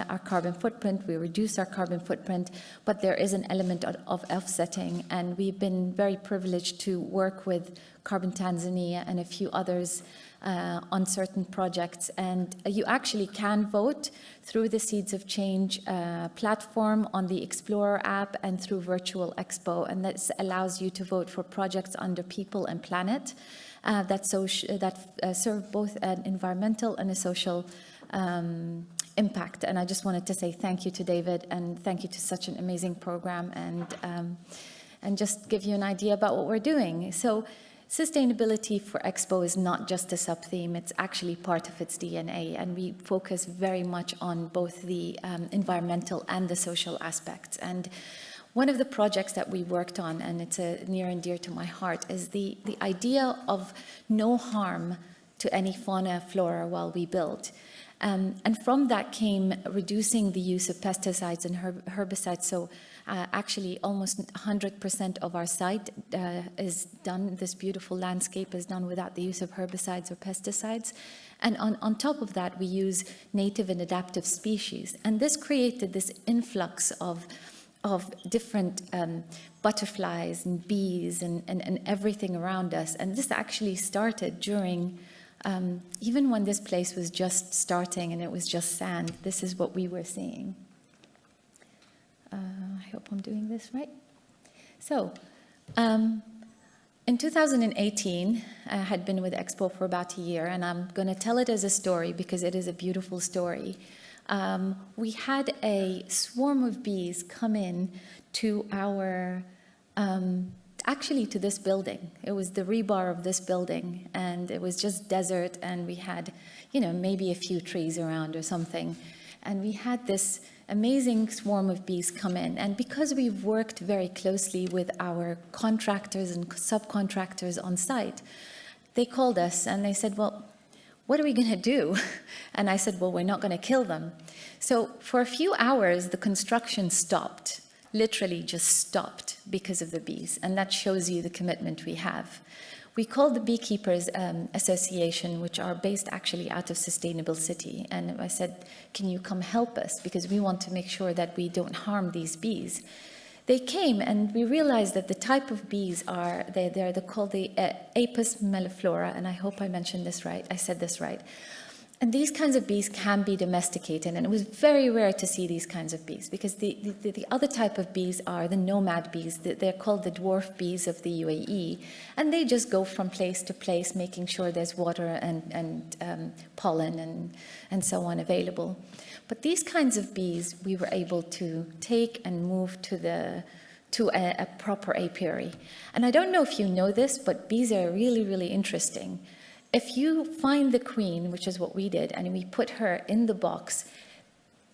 our carbon footprint, we reduce our carbon footprint, but there is an element of offsetting, and we've been very privileged to work with Carbon Tanzania and a few others on certain projects. And you actually can vote through the Seeds of Change platform on the Explorer app and through Virtual Expo. And this allows you to vote for projects under people and planet that serve both an environmental and a social impact. And I just wanted to say thank you to David and thank you to such an amazing program and just give you an idea about what we're doing. So, sustainability for Expo is not just a sub-theme, it's actually part of its DNA, and we focus very much on both the environmental and the social aspects. And one of the projects that we worked on, and it's near and dear to my heart, is the idea of no harm to any fauna, flora while we build. And from that came reducing the use of pesticides and herbicides. So actually almost 100% of our site is done, this beautiful landscape is done without the use of herbicides or pesticides. And on top of that, we use native and adaptive species. And this created this influx of different butterflies and bees and everything around us. And this actually started during even when this place was just starting and it was just sand. This is what we were seeing. I hope I'm doing this right. So, in 2018, I had been with Expo for about a year, and I'm going to tell it as a story because it is a beautiful story. We had a swarm of bees come in to our actually to this building. It was the rebar of this building, and it was just desert, and we had, maybe a few trees around or something. And we had this amazing swarm of bees come in. And because we've worked very closely with our contractors and subcontractors on site, they called us and they said, well, what are we going to do? And I said, well, we're not going to kill them. So for a few hours, the construction stopped. Literally just stopped because of the bees. And that shows you the commitment we have. We called the Beekeepers Association, which are based actually out of Sustainable City. And I said, can you come help us? Because we want to make sure that we don't harm these bees. They came and we realized that the type of bees are, they're called the Apis melliflora. And I hope I mentioned this right. I said this right. And these kinds of bees can be domesticated, and it was very rare to see these kinds of bees because the other type of bees are the nomad bees. They're called the dwarf bees of the UAE, and they just go from place to place, making sure there's water and pollen and so on available. But these kinds of bees we were able to take and move to a proper apiary. And I don't know if you know this, but bees are really, really interesting. If you find the queen, which is what we did, and we put her in the box,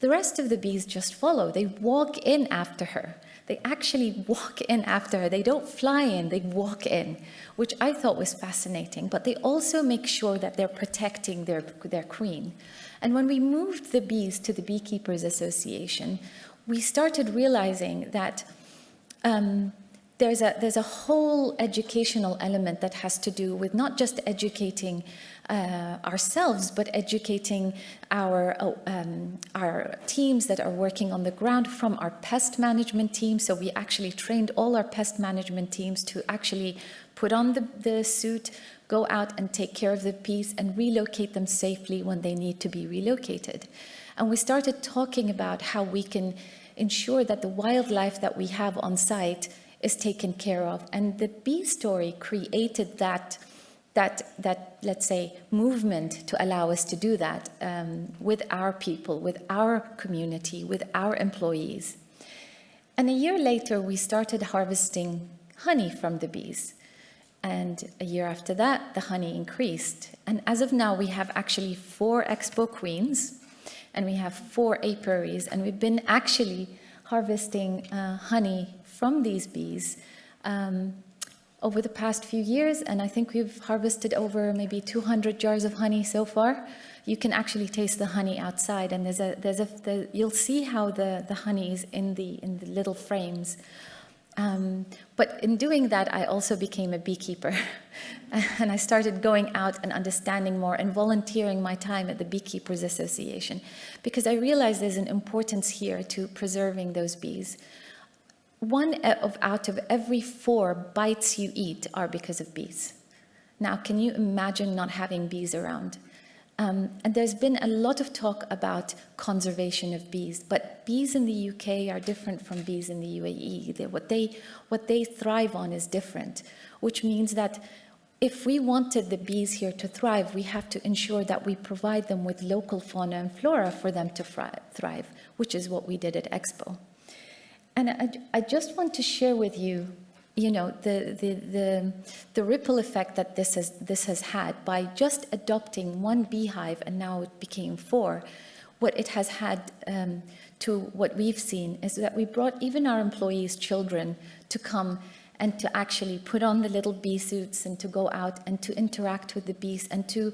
the rest of the bees just follow. They walk in after her. They actually walk in after her. They don't fly in, they walk in, which I thought was fascinating. But they also make sure that they're protecting their queen. And when we moved the bees to the Beekeepers Association, we started realizing that there's a whole educational element that has to do with not just educating ourselves, but educating our teams that are working on the ground, from our pest management team. So we actually trained all our pest management teams to actually put on the suit, go out and take care of the bees and relocate them safely when they need to be relocated. And we started talking about how we can ensure that the wildlife that we have on site is taken care of. And the bee story created that let's say, movement to allow us to do that with our people, with our community, with our employees. And a year later, we started harvesting honey from the bees. And a year after that, the honey increased. And as of now, we have actually 4 Expo queens, and we have 4 apiaries, and we've been actually harvesting honey from these bees over the past few years, and I think we've harvested over maybe 200 jars of honey so far. You can actually taste the honey outside, and you'll see how the honey is in the little frames. But in doing that, I also became a beekeeper, and I started going out and understanding more and volunteering my time at the Beekeepers Association, because I realized there's an importance here to preserving those bees. 1 out of every 4 bites you eat are because of bees. Now, can you imagine not having bees around? And there's been a lot of talk about conservation of bees, but bees in the UK are different from bees in the UAE. What they thrive on is different, which means that if we wanted the bees here to thrive, we have to ensure that we provide them with local fauna and flora for them to thrive, which is what we did at Expo. And I just want to share with you, the ripple effect that this has had by just adopting 1 beehive, and now it became 4. What it has had to what we've seen is that we brought even our employees' children to come and to actually put on the little bee suits and to go out and to interact with the bees and to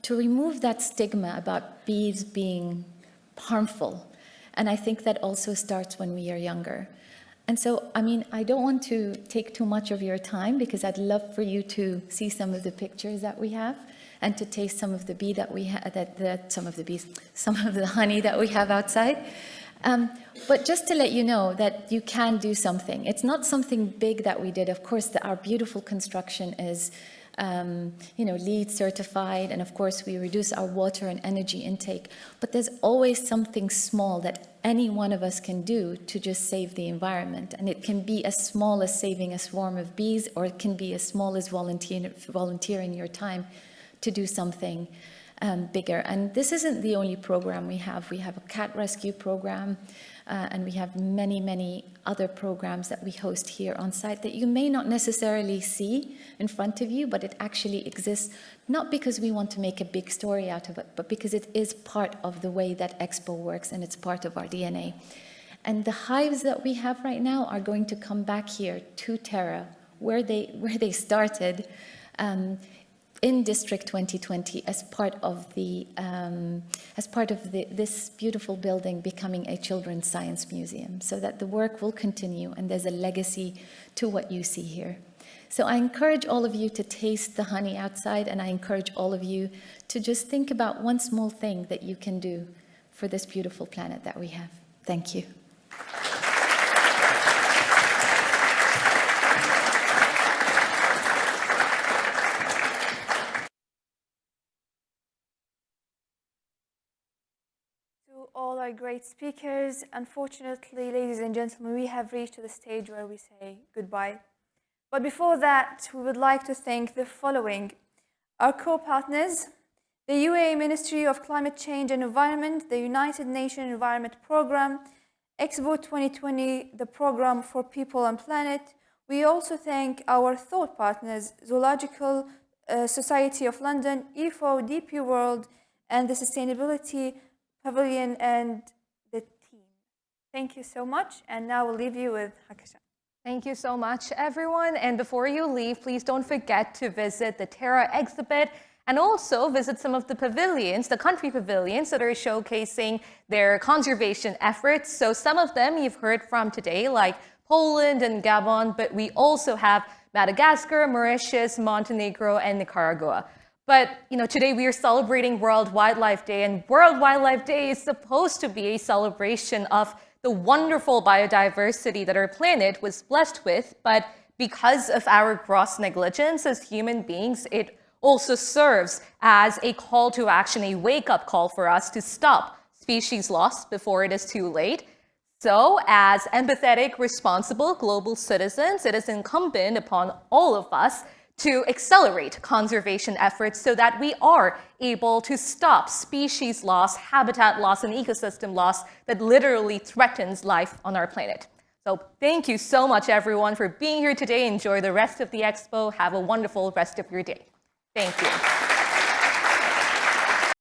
remove that stigma about bees being harmful. And I think that also starts when we are younger. And so, I don't want to take too much of your time, because I'd love for you to see some of the pictures that we have and to taste some of the bee that we have, some of the honey that we have outside. But just to let you know that you can do something. It's not something big that we did. Of course, our beautiful construction is LEED certified, and of course we reduce our water and energy intake, but there's always something small that any one of us can do to just save the environment. And it can be as small as saving a swarm of bees, or it can be as small as volunteering your time to do something bigger. And this isn't the only program we have. We have a cat rescue program, and we have many, many other programs that we host here on site that you may not necessarily see in front of you, but it actually exists, not because we want to make a big story out of it, but because it is part of the way that Expo works, and it's part of our DNA. And the hives that we have right now are going to come back here to Terra, where they started, in District 2020 as part of this beautiful building becoming a children's science museum, so that the work will continue and there's a legacy to what you see here. So I encourage all of you to taste the honey outside, and I encourage all of you to just think about one small thing that you can do for this beautiful planet that we have. Thank you. All our great speakers. Unfortunately, ladies and gentlemen, we have reached the stage where we say goodbye. But before that, we would like to thank the following: our co-partners, the UAE Ministry of Climate Change and Environment, the United Nations Environment Programme, Expo 2020, the Programme for People and Planet. We also thank our thought partners, Zoological Society of London, IFO, DP World, and the Sustainability pavilion and the team. Thank you so much, and now we'll leave you with Hakashan. Thank you so much, everyone. And before you leave, please don't forget to visit the Terra exhibit and also visit some of the pavilions, the country pavilions that are showcasing their conservation efforts. So some of them you've heard from today, like Poland and Gabon, but we also have Madagascar, Mauritius, Montenegro, and Nicaragua. But today we are celebrating World Wildlife Day, and World Wildlife Day is supposed to be a celebration of the wonderful biodiversity that our planet was blessed with, but because of our gross negligence as human beings, it also serves as a call to action, a wake-up call for us to stop species loss before it is too late. So, as empathetic, responsible global citizens, it is incumbent upon all of us to accelerate conservation efforts so that we are able to stop species loss, habitat loss, and ecosystem loss that literally threatens life on our planet. So thank you so much, everyone, for being here today. Enjoy the rest of the expo. Have a wonderful rest of your day. Thank you.